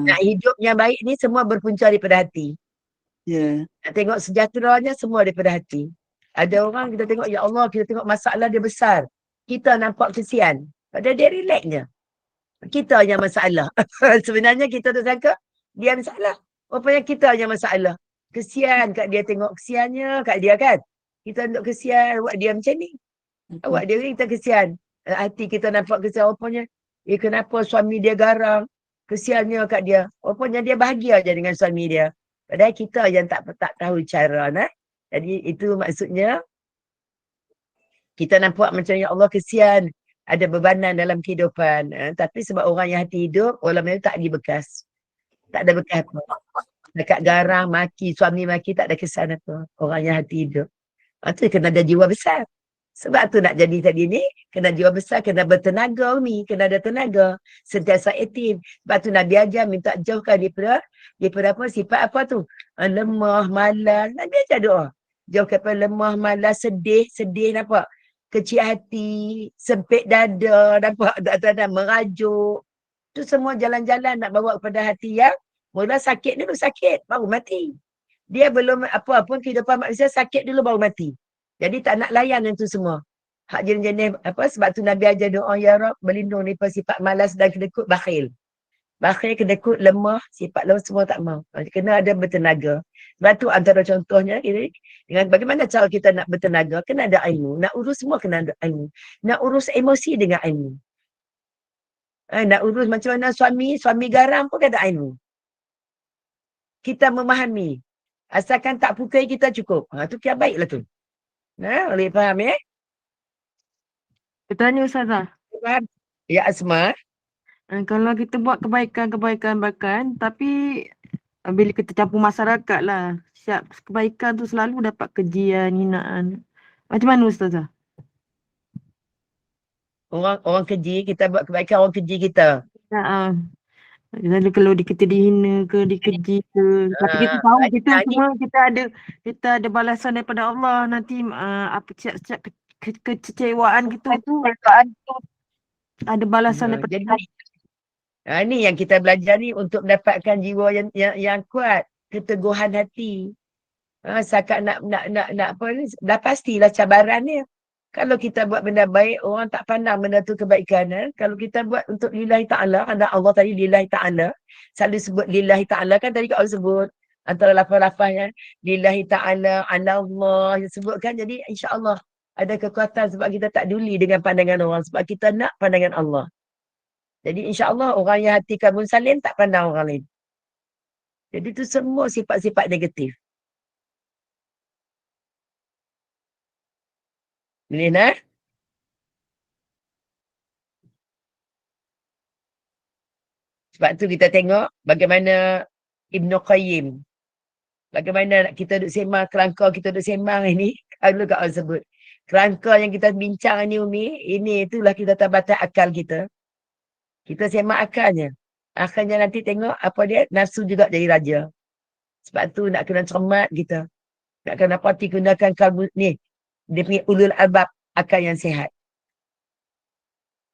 A: Nak hidup yang baik ni semua berpunca daripada hati.
D: Ya.
A: Nak tengok sejahteranya semua daripada hati. Ada orang kita tengok, ya Allah, kita tengok masalah dia besar. Kita nampak kesian. Padahal dia relaxnya. Kita yang masalah. Sebenarnya kita tu sangka dia masalah. Rupanya kita yang masalah. Kesian kat dia, tengok kesiannya kat dia kan. Kita duduk kesian, awak dia macam ni. Awak dia ni kita kesian. Hati kita nampak kesian. Rupanya, kenapa suami dia garang. Kesiannya kat dia. Rupanya dia bahagia je dengan suami dia. Padahal kita yang tak tahu cara. Jadi itu maksudnya, kita nampak macam ya Allah kesian. Ada bebanan dalam kehidupan. Tapi sebab orang yang hati hidup, orang itu tak ada bekas. Tak ada bekas apa. Dekat garang, maki, suami maki, tak ada kesan apa. Orang yang hati hidup. Itu kena ada jiwa besar. Sebab tu nak jadi tadi ni, kena jiwa besar, kena bertenaga ni, kena ada tenaga. Sentiasa aktif. Sebab tu Nabi ajar minta jauhkan daripada apa, sifat apa tu? Lemah, malas. Nabi ajar doa. Jauhkan daripada lemah, malas, sedih nampak? Kecil hati, sempit dada, nampak? Tak merajuk. Tu semua jalan-jalan nak bawa kepada hati yang mula sakit dulu, sakit, baru mati. Dia belum apa-apa kehidupan manusia sakit dulu baru mati. Jadi tak nak layan yang tu semua. Hak jenis-jenis apa, sebab tu Nabi ajar doa, ya Rab, berlindung daripada sifat malas dan kedekut, bakhil. Bakhil, kedekut, lemah, sifat lemah semua tak mau. Kena ada bertenaga. Sebab tu antara contohnya, dengan bagaimana cara kita nak bertenaga, kena ada ilmu. Nak urus semua kena ada ilmu. Nak urus emosi dengan ilmu. Nak urus macam mana suami garam pun kena ada ilmu. Kita memahami. Asalkan tak pukul kita cukup. Tu kira baiklah tu. Boleh faham ya?
H: Saya tanya Ustazah,
A: Faham? Ya Asma.
H: kalau kita buat kebaikan, tapi bila kita campur masyarakat lah, siap kebaikan tu selalu dapat kejian, hinaan. Macam mana Ustazah?
A: Orang keji, kita buat kebaikan orang keji kita.
H: Lalu kalau kita dihina ke, dikeji ke, tapi kita tahu kita semua kita ada balasan daripada Allah nanti, apa siap-siap kecewaan kita tu ada balasan daripada
A: Jadi ni yang kita belajar ni untuk mendapatkan jiwa yang kuat, keteguhan hati. Sakat nak apa ni, dah pastilah cabaran dia. Kalau kita buat benda baik, orang tak pandang benda tu kebaikan. Kalau kita buat untuk lillahi ta'ala, ada Allah tadi lillahi ta'ala, selalu sebut lillahi ta'ala, kan tadi Allah sebut antara lafaz-lafaznya lillahi ta'ala, ala Allah, sebutkan. Jadi insya-Allah ada kekuatan sebab kita tak duli dengan pandangan orang, sebab kita nak pandangan Allah. Jadi insya-Allah orang yang hati kamu salim tak pandang orang lain. Jadi tu semua sifat-sifat negatif. Boleh nak? Sebab tu kita tengok bagaimana Ibnu Qayyim. Bagaimana kita duduk sembang, kerangka kita duduk sembang ini. Kalau kat orang sebut. Kerangka yang kita bincang ni Umi, ini itulah kita terbatas akal kita. Kita sembang akalnya. Akhirnya nanti tengok apa dia, nafsu juga jadi raja. Sebab tu nak kena cermat kita. Nak kena pati gunakan kalbu ni. Dia punya ulul albab, akal yang sihat.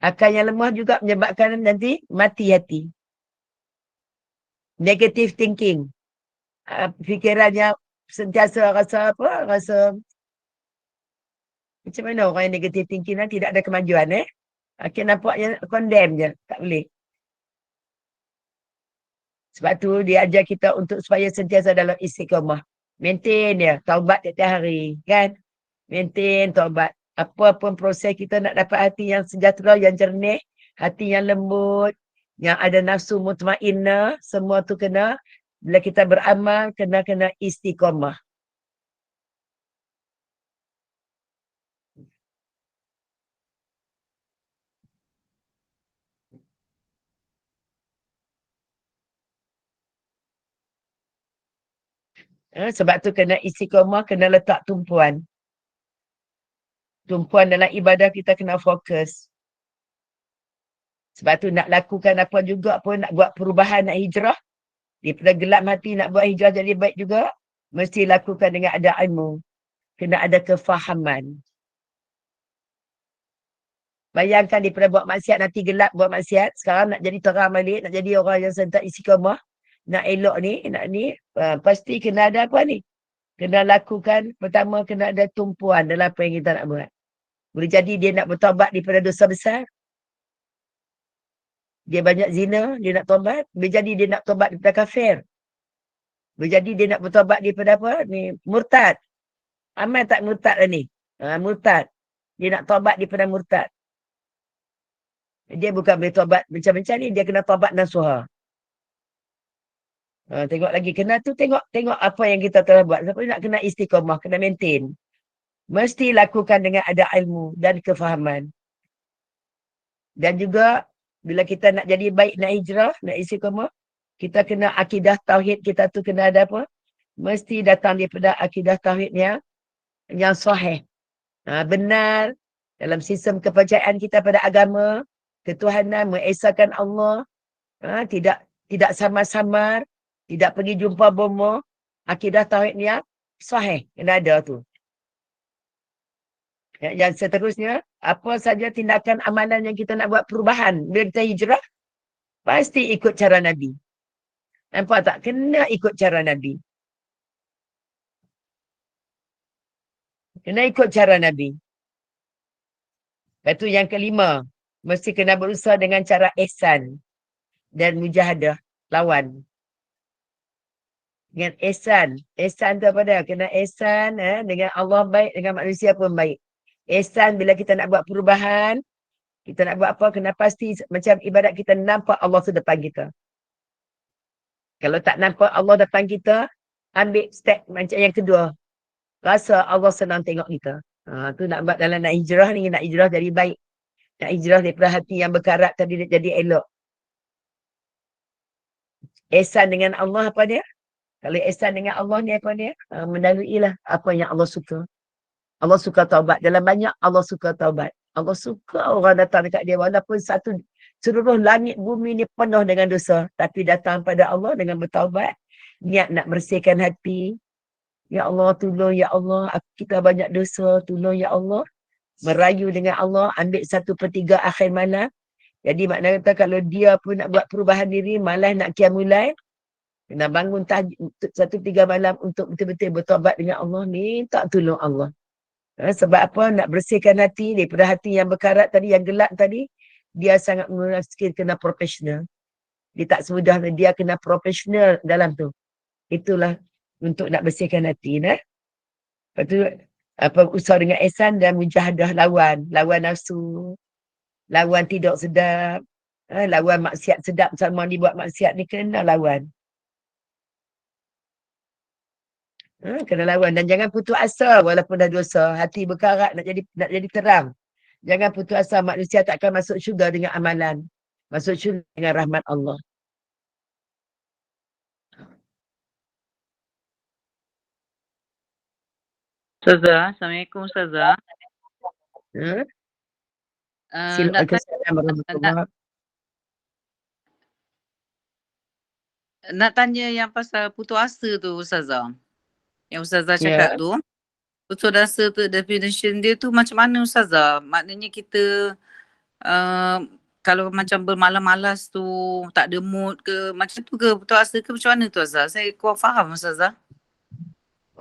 A: Akal yang lemah juga menyebabkan nanti mati hati. Negative thinking. Fikirannya sentiasa rasa apa? Rasa macam mana orang yang negative thinking lah, tidak ada kemajuan Akhirnya nampaknya condemn je. Tak boleh. Sebab tu dia ajar kita untuk supaya sentiasa dalam istiqamah. Maintain dia. Taubat tiap-tiap hari. Kan? Maintain taubat. Apa-apa proses kita nak dapat hati yang sejahtera, yang jernih, hati yang lembut, yang ada nafsu mutmainnah, semua tu kena, bila kita beramal, kena istiqamah. Sebab tu kena istiqamah, kena letak tumpuan. Tumpuan dalam ibadah kita kena fokus. Sebab tu nak lakukan apa juga pun, nak buat perubahan, nak hijrah, daripada gelap hati nak buat hijrah jadi baik juga, mesti lakukan dengan ada ilmu. Kena ada kefahaman. Bayangkan daripada buat maksiat, nanti gelap buat maksiat, sekarang nak jadi terang balik, nak jadi orang yang sentak istiqamah, nak elok ni, pasti kena ada apa ni? Kena lakukan, pertama kena ada tumpuan dalam apa yang kita nak buat. Boleh jadi dia nak bertaubat daripada dosa besar. Dia banyak zina, dia nak taubat. Boleh jadi dia nak taubat daripada kafir. Boleh jadi dia nak bertaubat daripada apa? Ni, murtad. Amal tak murtad lah ni. Murtad. Dia nak taubat daripada murtad. Dia bukan boleh taubat macam-macam ni, dia kena taubat nasuha. Tengok lagi, kena tu tengok apa yang kita telah buat. Siapa nak kena istiqamah, kena maintain. Mesti lakukan dengan ada ilmu dan kefahaman. Dan juga bila kita nak jadi baik, nak hijrah, nak istiqamah, kita kena akidah tauhid kita tu kena ada apa? Mesti datang daripada akidah tauhid yang sahih. Benar dalam sistem kepercayaan kita pada agama, ketuhanan, mengesahkan Allah, tidak samar-samar, tidak pergi jumpa bomoh, akidah tauhid yang sahih kena ada tu. Yang seterusnya, apa saja tindakan amalan yang kita nak buat perubahan bila kita hijrah, pasti ikut cara Nabi. Nampak tak? Kena ikut cara Nabi. Kena ikut cara Nabi. Lepas tu yang kelima, mesti kena berusaha dengan cara ihsan dan mujahadah, lawan. Dengan ihsan. Ihsan tu apa dia? Kena ihsan dengan Allah baik, dengan manusia pun baik. Ihsan bila kita nak buat perubahan, kita nak buat apa, kena pasti macam ibadat kita nampak Allah tu depan kita. Kalau tak nampak Allah depan kita, ambil step macam yang kedua. Rasa Allah senang tengok kita. Tu nak buat dalam nak hijrah ni, nak hijrah jadi baik. Nak hijrah daripada hati yang berkarat tadi jadi elok. Ihsan dengan Allah apa dia? Kalau ihsan dengan Allah ni apa dia? Mendaluilah apa yang Allah suka. Allah suka taubat. Dalam banyak Allah suka taubat. Allah suka orang datang dekat dia walaupun seluruh langit bumi ni penuh dengan dosa. Tapi datang pada Allah dengan bertaubat. Niat nak bersihkan hati. Ya Allah tolong, ya Allah kita banyak dosa. Tolong ya Allah. Merayu dengan Allah. Ambil 1/3 akhir malam. Jadi makna kata kalau dia pun nak buat perubahan diri, malas nak qiyamul-lail, kena bangun 1/3 malam untuk betul-betul bertaubat dengan Allah. Minta tolong Allah. Sebab apa? Nak bersihkan hati daripada hati yang berkarat tadi, yang gelap tadi. Dia sangat menggunakan skill kena profesional. Dia tak semudah, dia kena profesional dalam tu. Itulah untuk nak bersihkan hati. Lepas tu, usaha dengan ihsan dan mujahadah lawan. Lawan nafsu. Lawan tidak sedap. Lawan maksiat sedap sama dibuat maksiat ni kena lawan. Kena lawan dan jangan putus asa walaupun dah dosa. Hati berkarat nak jadi terang. Jangan putus asa, manusia tak akan masuk syurga dengan amalan. Masuk syurga dengan rahmat Allah.
I: Ustazah, Assalamualaikum Ustazah. Nak tanya yang pasal putus asa tu Ustazah. Yang Ustazah cakap tu. Putus asa tu definition dia tu macam mana Ustazah? Maknanya kita kalau macam bermalas-malas tu, tak ada mood ke, macam tu ke putus asa ke macam mana tu Ustazah? Saya kurang faham Ustazah.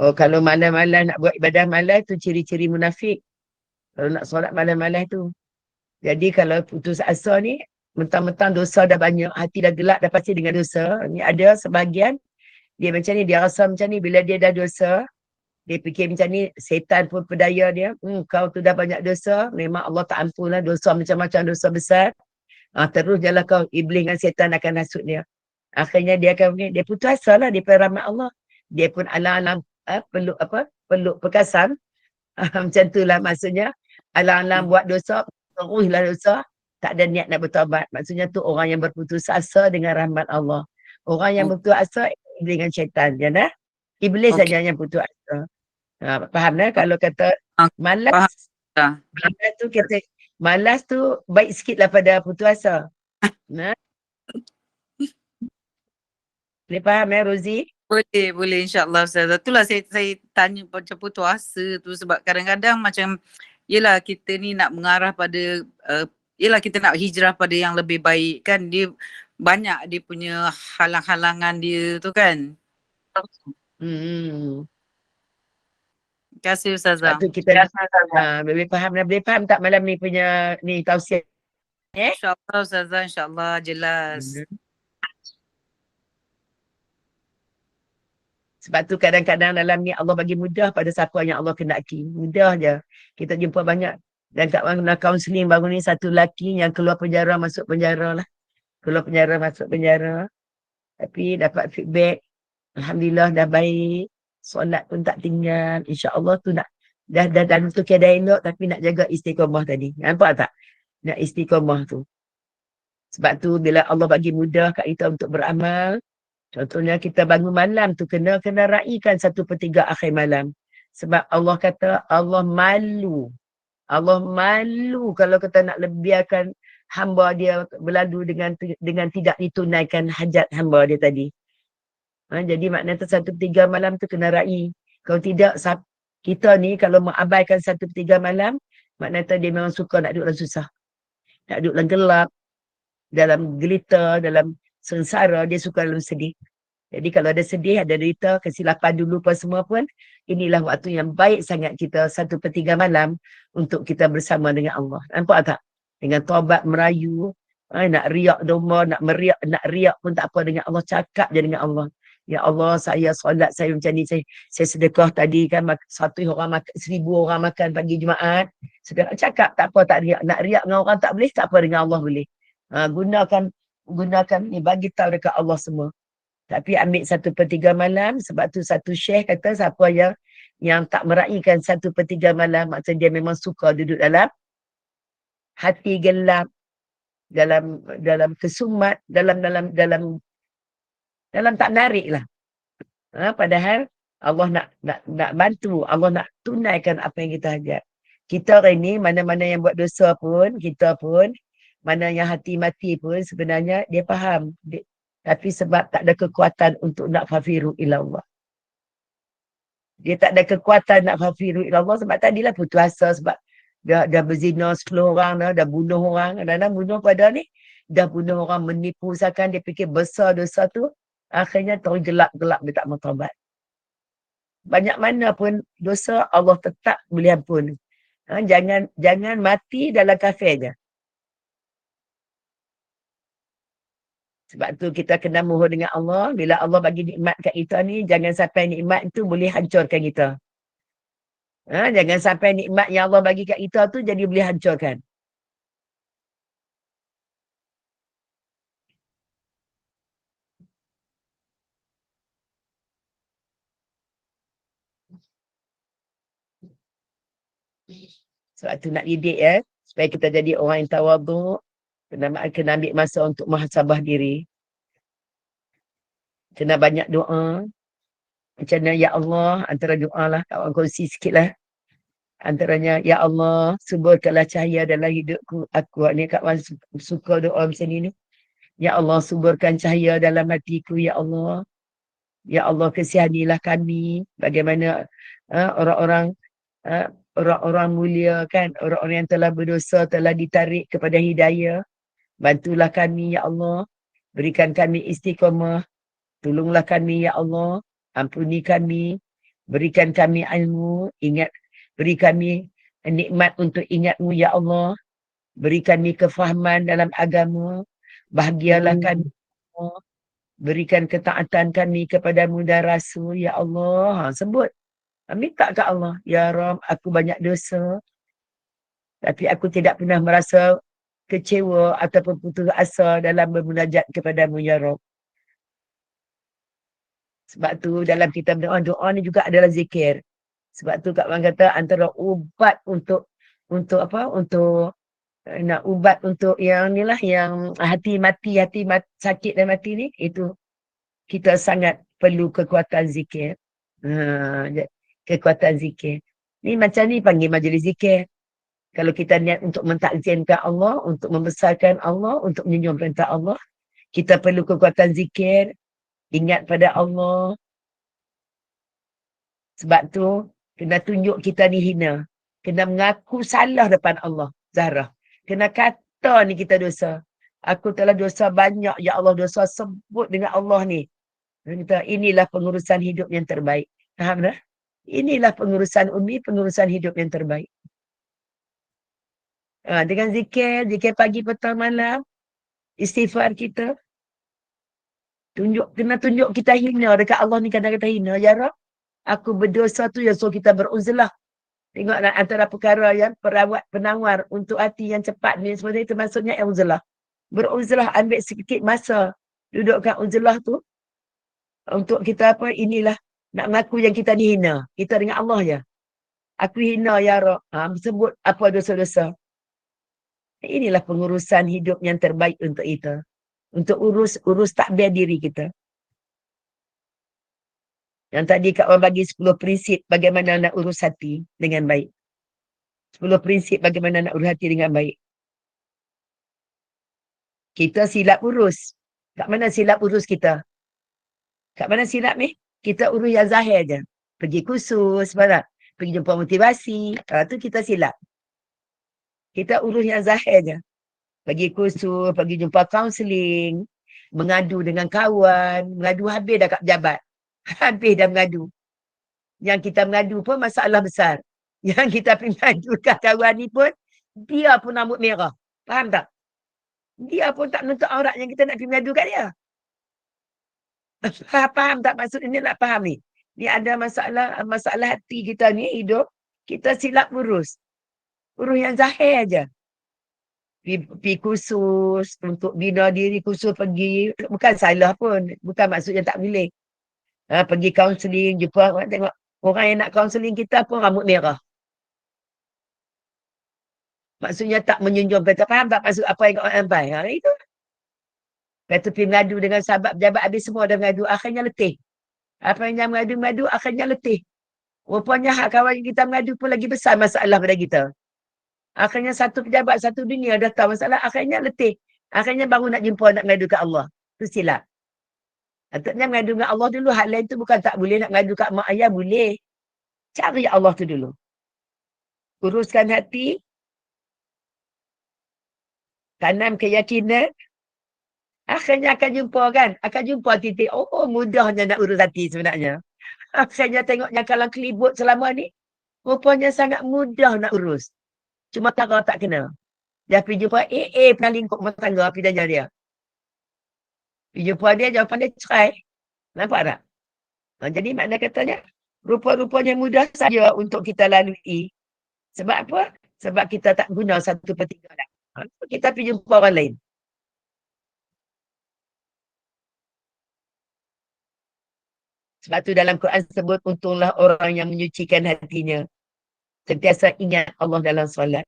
A: Oh, kalau malam-malam nak buat ibadah malam tu ciri-ciri munafik. Kalau nak solat malam-malam tu. Jadi kalau putus asa ni, mentang-mentang dosa dah banyak, hati dah gelap dah pasti dengan dosa. Ni ada sebahagian, dia macam ni, dia rasa macam ni bila dia dah dosa, dia fikir macam ni, setan pun pedaya dia. Kau tu dah banyak dosa, memang Allah tak ampun lah, dosa macam-macam, dosa besar. Terus jalan kau, iblis dengan setan akan hasut dia. Akhirnya dia akan, dia putus asa lah, dia rahmat Allah. Dia pun alang-alang, peluk perkasan. Macam tu lah maksudnya. Alang-alang buat dosa, teruslah dosa, tak ada niat nak bertaubat. Maksudnya tu orang yang berputus asa dengan rahmat Allah. Orang yang berputus asa dengan syaitan. Ya dah? Iblis saja yang putus asa. Faham dah? Kalau kata malas, malas tu baik sikit lah pada putus asa. Boleh faham Rozi?
I: Boleh insyaAllah Ustazah. Itulah saya tanya macam putus asa tu sebab kadang-kadang macam yelah kita ni nak mengarah pada yelah kita nak hijrah pada yang lebih baik kan, dia banyak dia punya halang-halangan dia tu kan. Terima kasih Ustazah.
A: Kita boleh faham tak malam ni punya ni tausiah?
I: InsyaAllah Ustazah, insyaAllah jelas.
A: Sebab tu kadang-kadang dalam ni Allah bagi mudah pada siapa yang Allah kendaki. Mudah je. Kita jumpa banyak. Dan kat mana kaunseling baru ni satu lelaki yang keluar penjara masuk penjara lah. Keluar penjara masuk penjara. Tapi dapat feedback. Alhamdulillah dah baik. Solat pun tak tinggal. InsyaAllah tu nak dah tu keadaan elok tapi nak jaga istiqamah tadi. Nampak tak? Nak istiqamah tu. Sebab tu bila Allah bagi mudah kat kita untuk beramal, contohnya kita bangun malam tu kena raikan 1/3 akhir malam. Sebab Allah kata Allah malu. Allah malu kalau kita nak lebiarkan hamba dia berlalu dengan tidak ditunaikan hajat hamba dia tadi. Jadi maknanya 1/3 malam tu kena raih. Kalau tidak kita ni kalau mengabaikan 1/3 malam, maknanya dia memang suka nak duduk dalam susah. Nak duduk dalam gelap, dalam gelita, dalam sengsara, dia suka dalam sedih. Jadi kalau ada sedih, ada derita, kesilapan dulu apa semua pun, inilah waktu yang baik sangat kita 1/3 malam untuk kita bersama dengan Allah. Nampak tak? Dengan taubat merayu, nak riak domba, nak riak pun tak apa, dengan Allah, cakap je dengan Allah. Ya Allah, saya solat, saya macam ni, saya sedekah tadi kan, 1 orang makan, 1000 orang makan pagi Jumaat. Sedekah, cakap tak apa, tak riak. Nak riak dengan orang tak boleh, tak apa, dengan Allah boleh. Gunakan ni, bagi tahu dekat Allah semua. Tapi ambil 1/3 malam, sebab tu satu syekh kata siapa yang tak meraihkan 1/3 malam, maksudnya dia memang suka duduk dalam hati gelap, dalam kesumat, dalam tak menarik lah. Padahal Allah nak bantu, Allah nak tunaikan apa yang kita hajat. Kita hari ni, mana-mana yang buat dosa pun, kita pun, mana yang hati mati pun, sebenarnya dia faham. Tapi sebab tak ada kekuatan untuk nak fafiru ilallah. Dia tak ada kekuatan nak fafiru ilallah sebab tadilah putus asa, sebab dah berzina 10 orang dah bunuh orang. Kadang-kadang bunuh pada ni, dah bunuh orang, menipu usahakan, dia fikir besar dosa tu, akhirnya tergelap-gelap, dia tak mau taubat. Banyak mana pun dosa, Allah tetap boleh ampun. Jangan mati dalam kafir je. Sebab tu kita kena mohon dengan Allah. Bila Allah bagi nikmat kat kita ni, jangan sampai nikmat itu boleh hancurkan kita. Jangan sampai nikmat yang Allah bagi kat kita tu jadi boleh hancurkan. Sebab tu nak didik supaya kita jadi orang yang tawaduk, kena ambil masa untuk muhasabah diri. Kena banyak doa. Macam mana, ya Allah, antara doa lah, kawan kongsi sikit lah. Antaranya, ya Allah, suburkanlah cahaya dalam hidupku. Aku ni kawan suka doa macam ni. Ya Allah, suburkan cahaya dalam hatiku, ya Allah. Ya Allah, kesihanilah kami. Bagaimana orang-orang mulia kan, orang-orang yang telah berdosa, telah ditarik kepada hidayah. Bantulah kami, ya Allah. Berikan kami istiqamah. Tolonglah kami, ya Allah. Ampuni kami. Berikan kami ilmu. Beri kami nikmat untuk ingatmu, ya Allah. Beri kami kefahaman dalam agama. Bahagialah kami, ya Allah. Berikan ketaatan kami kepadamu dan Rasul, ya Allah. Sebut. Minta ke Allah. Ya Rabb, aku banyak dosa. Tapi aku tidak pernah merasa kecewa ataupun putus asa dalam bermunajat kepadamu, ya Rabb. Sebab tu dalam kitab doa ni juga adalah zikir. Sebab tu Kak Wan kata antara ubat untuk apa? Untuk nak ubat untuk yang ni lah, yang hati mati, sakit dan mati ni, itu kita sangat perlu kekuatan zikir. Kekuatan zikir. Ni macam ni panggil majlis zikir. Kalau kita niat untuk mentakzimkan Allah, untuk membesarkan Allah, untuk menunjung perintah Allah, kita perlu kekuatan zikir, ingat pada Allah. Sebab tu, kena tunjuk kita ni hina. Kena mengaku salah depan Allah, Zahra. Kena kata ni kita dosa. Aku telah dosa banyak, ya Allah, dosa, sebut dengan Allah ni. Kita, inilah pengurusan hidup yang terbaik. Faham dah? Inilah pengurusan Umi, pengurusan hidup yang terbaik. Dengan zikir pagi, petang, malam, istighfar kita. Kena tunjuk kita hina dekat Allah ni, kadang-kadang hina. Ya Rab, aku berdosa tu yang suruh kita beruzlah. Tengoklah antara perkara yang penawar untuk hati yang cepat ni, sebenarnya itu maksudnya uzlah. Beruzlah, ambil sedikit masa dudukkan uzlah tu untuk kita apa, inilah nak mengaku yang kita ni hina. Kita dengan Allah je. Aku hina, ya Rab. Sebut apa dosa-dosa. Inilah pengurusan hidup yang terbaik untuk kita. Untuk urus takbir diri kita. Yang tadi Kak Wan bagi 10 prinsip bagaimana nak urus hati dengan baik. 10 prinsip bagaimana nak urus hati dengan baik. Kita silap urus. Kat mana silap urus kita? Kat mana silap ni? Kita urus yang zahir je. Pergi kursus, pergi jumpa motivasi. Tu kita silap. Kita urus yang zahir je. Pergi kursus, pergi jumpa kaunseling. Mengadu dengan kawan, mengadu habis dah kat pejabat. Habis dah mengadu. Yang kita mengadu pun masalah besar. Yang kita pergi mengadu kat kawan ni pun, dia pun rambut merah. Faham tak? Dia pun tak menuntut aurat yang kita nak pergi mengadu kat dia. Faham tak maksud ini? Nak faham ni? Ni ada masalah hati kita ni hidup, kita silap urus. Urus yang zahir aja. Pergi kursus untuk bina diri, kursus pergi. Bukan salah pun. Bukan maksudnya tak boleh. Pergi kaunseling, jumpa orang, tengok orang yang nak kaunseling kita pun rambut merah. Maksudnya tak menjunjung. Kata faham tak maksud apa yang orang sampai? Itu. Lepas tu pergi mengadu dengan sahabat pejabat, habis semua dah mengadu. Akhirnya letih. Apa yang mengadu, akhirnya letih. Rupanya hak kawan kita mengadu pun lagi besar masalah pada kita. Akhirnya satu pejabat, satu dunia dah tahu masalah. Akhirnya letih. Akhirnya baru nak jumpa, nak mengadu ke Allah. Itu silap. Patutnya mengadu dengan Allah dulu. Hal lain tu bukan tak boleh. Nak mengadu kat mak ayah boleh. Cari Allah tu dulu. Uruskan hati. Tanam keyakinan. Akhirnya akan jumpa kan. Akan jumpa titik. Oh, mudahnya nak urus hati sebenarnya. Akhirnya tengok yang kalau kelibut selama ni. Rupanya sangat mudah nak urus. Cuma cara tak kena. Dia pergi jumpa pernah lingkup rumah tangga pidanya dia. Pergi jumpa dia, jawapan dia cerai. Nampak tak? Jadi makna katanya, rupa-rupanya mudah saja untuk kita lalui. Sebab apa? Sebab kita tak guna 1/3 dah. Kita pergi jumpa orang lain. Sebab tu dalam Quran sebut, untunglah orang yang menyucikan hatinya. Sentiasa ingat Allah dalam solat.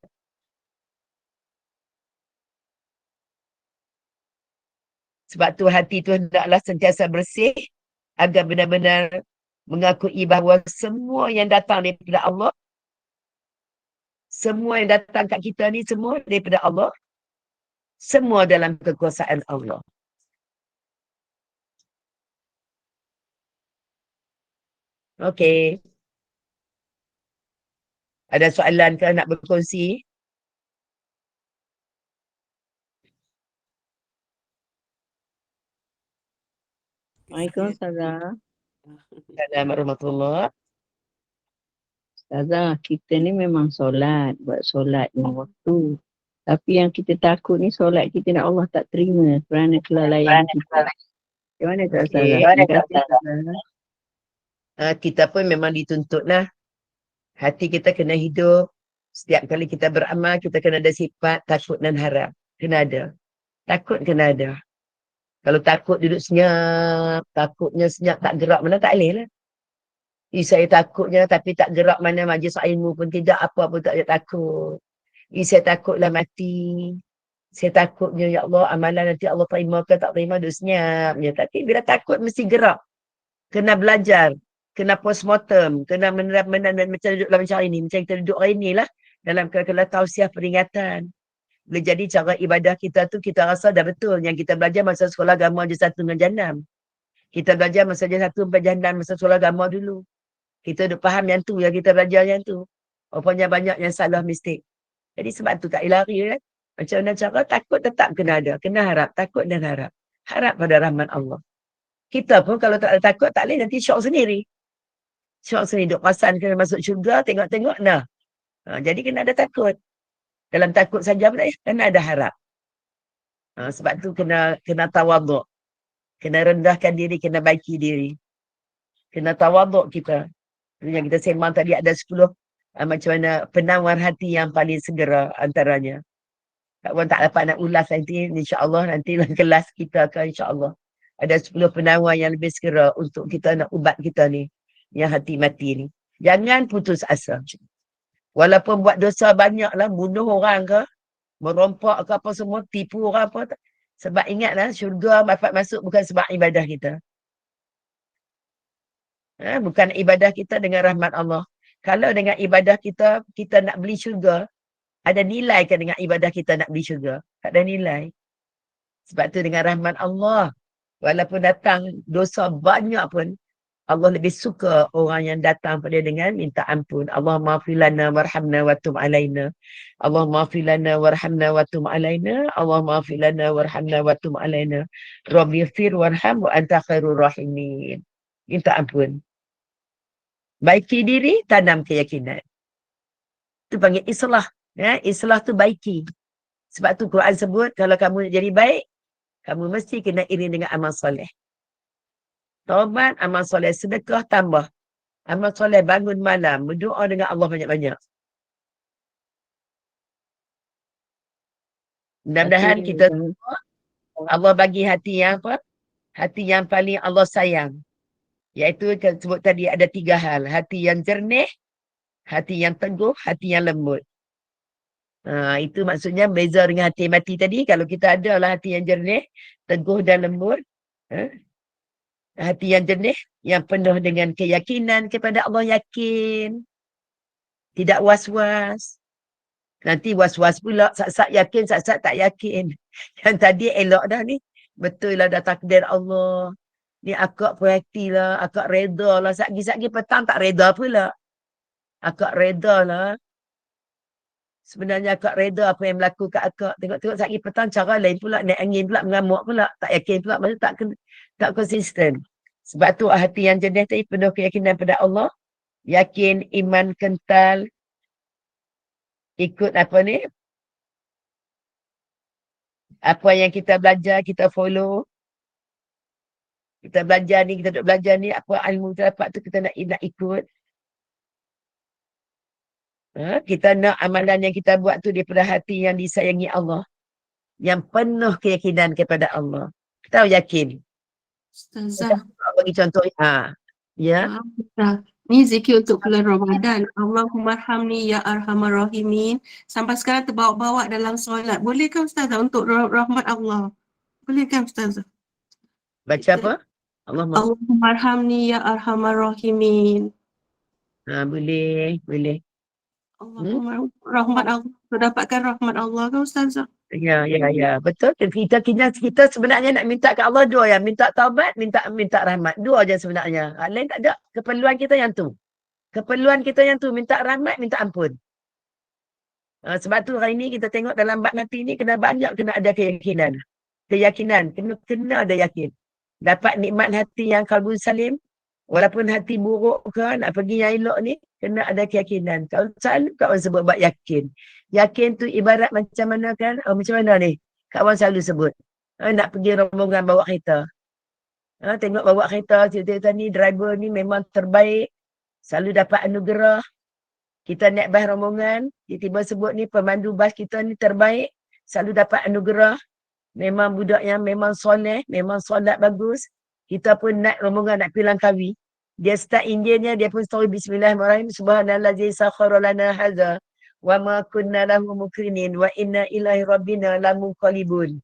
A: Sebab tu hati tu hendaklah sentiasa bersih agar benar-benar mengakui bahawa semua yang datang daripada Allah, semua yang datang kat kita ni semua daripada Allah, semua dalam kekuasaan Allah. Okey. Ada soalan ke nak berkongsi?
D: Waalaikumsalam Ustazah.
A: Assalamualaikum warahmatullahi.
D: Ustazah, kita ni memang solat, buat solat lima waktu. Tapi yang kita takut ni solat kita nak Allah tak terima kerana kelalaian kita. Macam mana tak Ustazah?
A: Okey.
D: Terima kasih Ustazah.
A: Kita pun memang dituntut lah. Hati kita kena hidup. Setiap kali kita beramal, kita kena ada sifat takut dan harap. Kena ada. Takut kena ada. Kalau takut duduk senyap, takutnya senyap tak gerak mana tak boleh lah. Saya takutnya tapi tak gerak mana majlis ilmu pun tidak, apa pun tak ada takut. Saya takutlah mati. Saya takutnya ya Allah amalan nanti Allah terima ke tak terima duduk senyap. Tapi bila takut mesti gerak. Kena belajar. Kena postmortem, kena menerap macam duduk dalam cara ini, macam kita duduk hari ni lah, dalam kalau tausiah peringatan. Boleh jadi cara ibadah kita tu kita rasa dah betul, yang kita belajar masa sekolah agama je 1 dengan jannam. Kita belajar masa je 1 sampai jannam masa sekolah agama dulu. Kita duk faham yang tu, yang kita belajar yang tu. Rupanya banyak yang salah mistik. Jadi sebab tu tak lari kan. Macam mana cara takut tetap kena ada, kena harap, takut dan harap. Harap pada rahmat Allah. Kita pun kalau tak ada takut tak boleh nanti syok sendiri. Syok sendiri, duk perasan kena masuk syurga, tengok-tengok nah. Jadi kena ada takut. Dalam takut saja pun kena ada harap. Sebab tu kena tawaduk. Kena rendahkan diri, kena baiki diri. Kena tawaduk kita. Yang kita sembang tadi ada 10 macam mana penawar hati yang paling segera antaranya. Kak Wan tak dapat nak ulas nanti, insya-Allah nanti dalam kelas kita akan insya-Allah ada 10 penawar yang lebih segera untuk kita nak ubat kita ni. Yang hati mati ni. Jangan putus asa. Walaupun buat dosa banyak lah, bunuh orang ke, merompak ke apa semua, tipu orang apa. Sebab ingatlah, syurga dapat masuk bukan sebab ibadah kita. Bukan ibadah kita dengan rahmat Allah. Kalau dengan ibadah kita, kita nak beli syurga, ada nilai ke dengan ibadah kita nak beli syurga? Tak ada nilai. Sebab tu dengan rahmat Allah, walaupun datang dosa banyak pun, Allah lebih suka orang yang datang pada dengan minta ampun. Allahumma maghfir lana warhamna wa tub alaina. Allahumma maghfir lana warhamna wa tub alaina. Allahumma maghfir lana warhamna wa tub alaina. Rabbi ighfir warham wa anta khairur rahimin. Minta ampun. Baiki diri, tanam keyakinan. Itu panggil islah. Ya, islah tu baiki. Sebab tu Quran sebut kalau kamu nak jadi baik, kamu mesti kena iring dengan amal soleh. Taubat, amal soleh, sedekah tambah. Amal soleh, bangun malam, berdoa dengan Allah banyak-banyak. Mudah-mudahan kita Allah bagi hati yang apa? Hati yang paling Allah sayang. Iaitu sebut tadi ada 3 hal. Hati yang jernih, hati yang teguh, hati yang lembut. Itu maksudnya beza dengan hati mati tadi. Kalau kita ada lah hati yang jernih, teguh dan lembut. Hati yang jernih, yang penuh dengan keyakinan kepada Allah, yakin. Tidak was-was. Nanti was-was pula, sat-sat yakin, sat-sat tak yakin. Yang tadi elok dah ni. Betul lah dah takdir Allah. Ni akak perhati lah, akak reda lah. Satgi-satgi petang tak reda pula. Akak reda lah. Sebenarnya akak reda apa yang berlaku kat akak. Tengok-tengok satgi petang cara lain pula. Naik angin pula, mengamuk pula. Tak yakin pula, maksudnya tak konsisten. Sebab tu hati yang jernih tadi penuh keyakinan pada Allah. Yakin, iman kental. Ikut apa ni? Apa yang kita belajar, kita follow. Kita belajar ni, kita duduk belajar ni, apa ilmu kita dapat tu kita nak ikut. Kita nak amalan yang kita buat tu daripada hati yang disayangi Allah. Yang penuh keyakinan kepada Allah. Kita yakin.
B: Ustazah.
A: Bagi contoh. Ya.
B: Ustazah. Ni zikir untuk bulan Ramadan. Allahumma arhamni ya arhamar rahimin. Sampai sekarang terbawa-bawa dalam solat. Boleh kan Ustazah untuk rahmat Allah? Boleh kan Ustazah?
A: Baca apa?
B: Allahumma arhamni ya arhamar rahimin.
A: Boleh.
B: Allahumma rahmat Allah. Dapatkan rahmat Allah kan Ustazah?
A: Ya. Betul. Kita sebenarnya nak minta ke Allah dua yang minta taubat, minta rahmat. Dua je sebenarnya. Lain tak ada. Keperluan kita yang tu. Minta rahmat, minta ampun. Sebab tu hari ni kita tengok dalam bab mati ni kena ada keyakinan. Kena ada yakin. Dapat nikmat hati yang kalbu salim. Walaupun hati buruk ke, nak pergi yang elok ni, kena ada keyakinan. Kalau selalu kawan sebut bab yakin. Yakin tu ibarat macam mana kan? Macam mana ni? Kawan selalu sebut. Nak pergi rombongan bawa kereta. Tengok bawa kereta, cerita ni driver ni memang terbaik. Selalu dapat anugerah. Kita naik bas rombongan, tiba-tiba sebut ni pemandu bas kita ni terbaik. Selalu dapat anugerah. Memang budak yang memang soleh, memang solat bagus. Kita pun naik rombongan nak pergi Langkawi. Dia start enjinnya, dia pun story Bismillahirrahmanirrahim. Subhanallazi sakhkhara lana hadza wa ma kunna lahu mukrinin wa inna ilaihi rabbina lamunqalibun.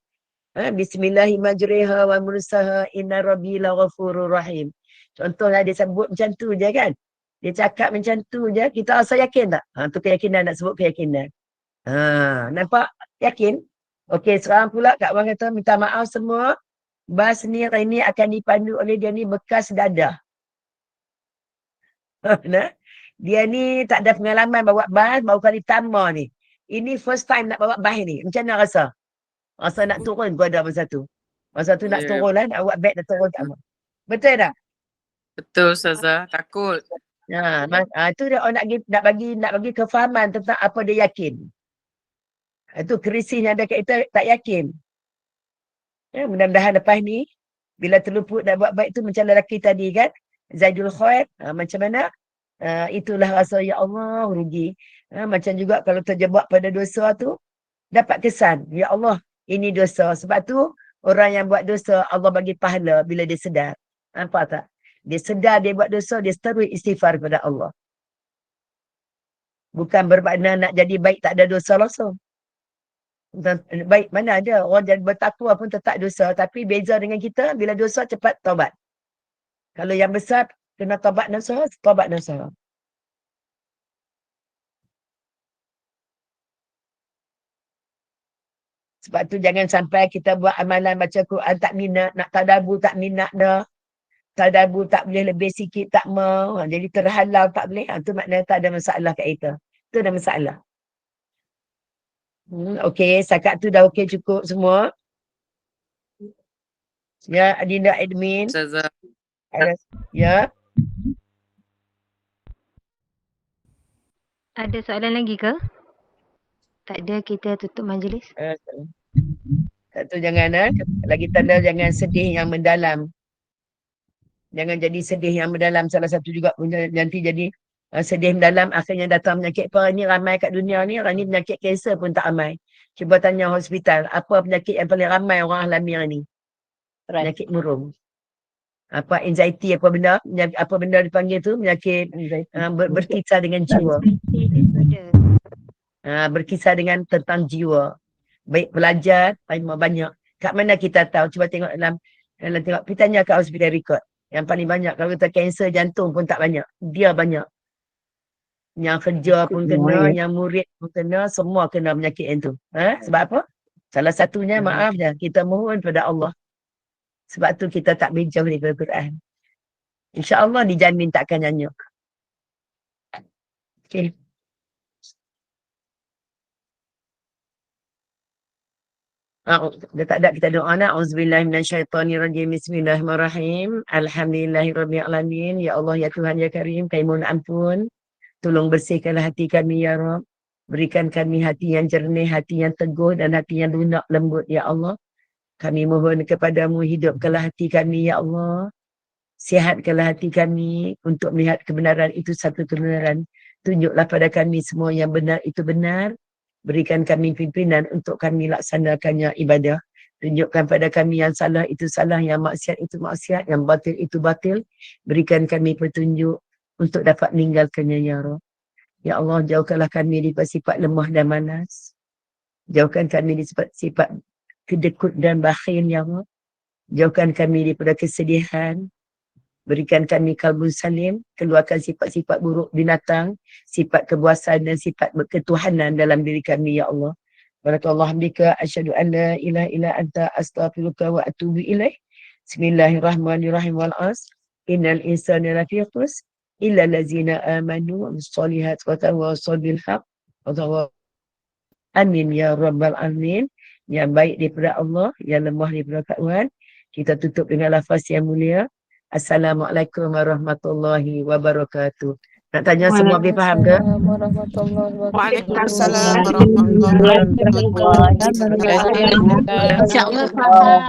A: Bismillahirrahmanirrahim wa mursaha inna rabbi laghafurur rahim. Contohnya dia sebut macam tu je kan. Dia cakap macam tu je, kita rasa yakin tak? Tu keyakinan, nak sebut keyakinan. Nampak? Yakin? Okey, sekarang pula Kak Wan kata minta maaf semua. Bas ni hari ni akan dipandu oleh dia ni bekas dadah. Dia ni tak ada pengalaman bawa bas, baru kali pertama ni. Ini first time nak bawa bas ni. Macam mana rasa? Rasa nak turun pun ada masa tu. Masa tu nak turun lah, nak buat beg nak turun tak mau. Betul tak?
I: Betul Ustazah, takut.
A: Itu dia orang nak bagi kefahaman tentang apa dia yakin. Itu krisis yang ada kat kita tak yakin. Mudah-mudahan lepas ni, bila terluput nak buat baik tu macam lelaki tadi kan, Zaidul Khair, macam mana? Itulah rasa, ya Allah, rugi. Macam juga kalau terjebak pada dosa tu, dapat kesan, ya Allah, ini dosa. Sebab tu, orang yang buat dosa, Allah bagi pahala bila dia sedar. Nampak tak? Dia sedar dia buat dosa, dia terus istighfar kepada Allah. Bukan bermakna nak jadi baik tak ada dosa langsung. Baik, mana ada orang jadi bertakwa pun tetap dosa, tapi beza dengan kita bila dosa cepat taubat. Kalau yang besar kena taubat nasuha. Sebab tu jangan sampai kita buat amalan baca Quran tak minat, nak tadabbur tak minat dah. tadabbur tak boleh lebih sikit tak mau. Jadi terhalau tak boleh. Tu maknanya tak ada masalah kat kita. Tu ada masalah. Okey, setakat tu dah okey cukup semua. Ya, Adinda admin.
I: Ustazah.
A: Ya.
J: Ada soalan lagi ke? Tak ada, kita tutup majlis.
A: Tu jangan lagi tanda jangan sedih yang mendalam. Jangan jadi sedih yang mendalam. Salah satu juga nanti jadi sedih mendalam akhirnya datang penyakit apa ni ramai kat dunia ni. Orang ni penyakit kanser pun tak ramai. Cuba tanya hospital, apa penyakit yang paling ramai orang alami hari ni? Penyakit murung. Apa anxiety apa benda dipanggil tu penyakit berkisar dengan jiwa. Berkisar dengan tentang jiwa. Baik pelajar, banyak. Kat mana kita tahu? Cuba tengok dalam tengok. Kita tanya kat hospital record. Yang paling banyak, kalau kita kanser jantung pun tak banyak. Dia banyak. Yang kerja pun kena, yang murid pun kena, semua kena penyakit yang tu. Sebab apa? Salah satunya maaf je, kita mohon pada Allah. Sebab tu kita tak berjauh daripada Quran. InsyaAllah dijamin takkan nyanyuk. Okay. Dah tak ada, kita doa nak. Auzubillahi minasyaitonirrajim. Bismillahirrahmanirrahim. Alhamdulillahirabbil alamin. Ya Allah, ya Tuhan, ya Karim, kami mohon ampun. Tolong bersihkanlah hati kami ya Rabb. Berikan kami hati yang jernih, hati yang teguh dan hati yang lunak lembut ya Allah. Kami mohon kepadamu, hidupkanlah hati kami ya Allah. Sihatkanlah hati kami untuk melihat kebenaran itu satu kebenaran. Tunjuklah pada kami semua yang benar itu benar. Berikan kami pimpinan untuk kami laksanakannya ibadah. Tunjukkan pada kami yang salah itu salah, yang maksiat itu maksiat, yang batil itu batil. Berikan kami petunjuk untuk dapat meninggalkannya ya Rabb. Ya Allah, jauhkanlah kami daripada sifat lemah dan malas. Jauhkan kami daripada sifat kedekut dan bakhil ya Allah. Jauhkan kami daripada kesedihan. Berikan kami kalbun salim, keluarkan sifat-sifat buruk binatang, sifat kebuasan dan sifat ketuhanan dalam diri kami ya Allah. Barakallahu hamdika, asyhadu an la ilaha illa anta, astaghfiruka wa atubu ilaih. Bismillahirrahmanirrahim wal asr. Innal insana lafi khusr illa allazina amanu wa sholihat wa tawassaw bil haqq wa tawassaw. Amin ya rabbal alamin. Yang baik daripada Allah, yang lemah daripada Tuhan. Kita tutup dengan lafaz yang mulia. Assalamualaikum warahmatullahi wabarakatuh. Nak tanya semua boleh faham ke?
E: Waalaikumsalam warahmatullahi wabarakatuh.
B: InsyaAllah faham.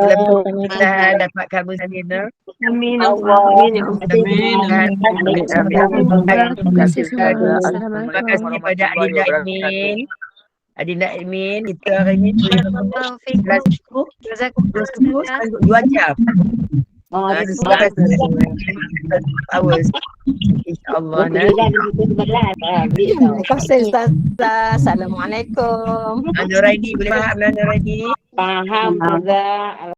A: Mudah-mudahan dapat kamu Salina.
B: Amin.
A: Terima kasih pada Adinda admin. Adinda admin, kita hari ni 2 jam. Terima kasih. Hours. InsyaAllah.
C: Terima kasih Ustazah. Assalamualaikum.
A: Nuraini boleh faham Nuraini?
F: Faham, Ustazah.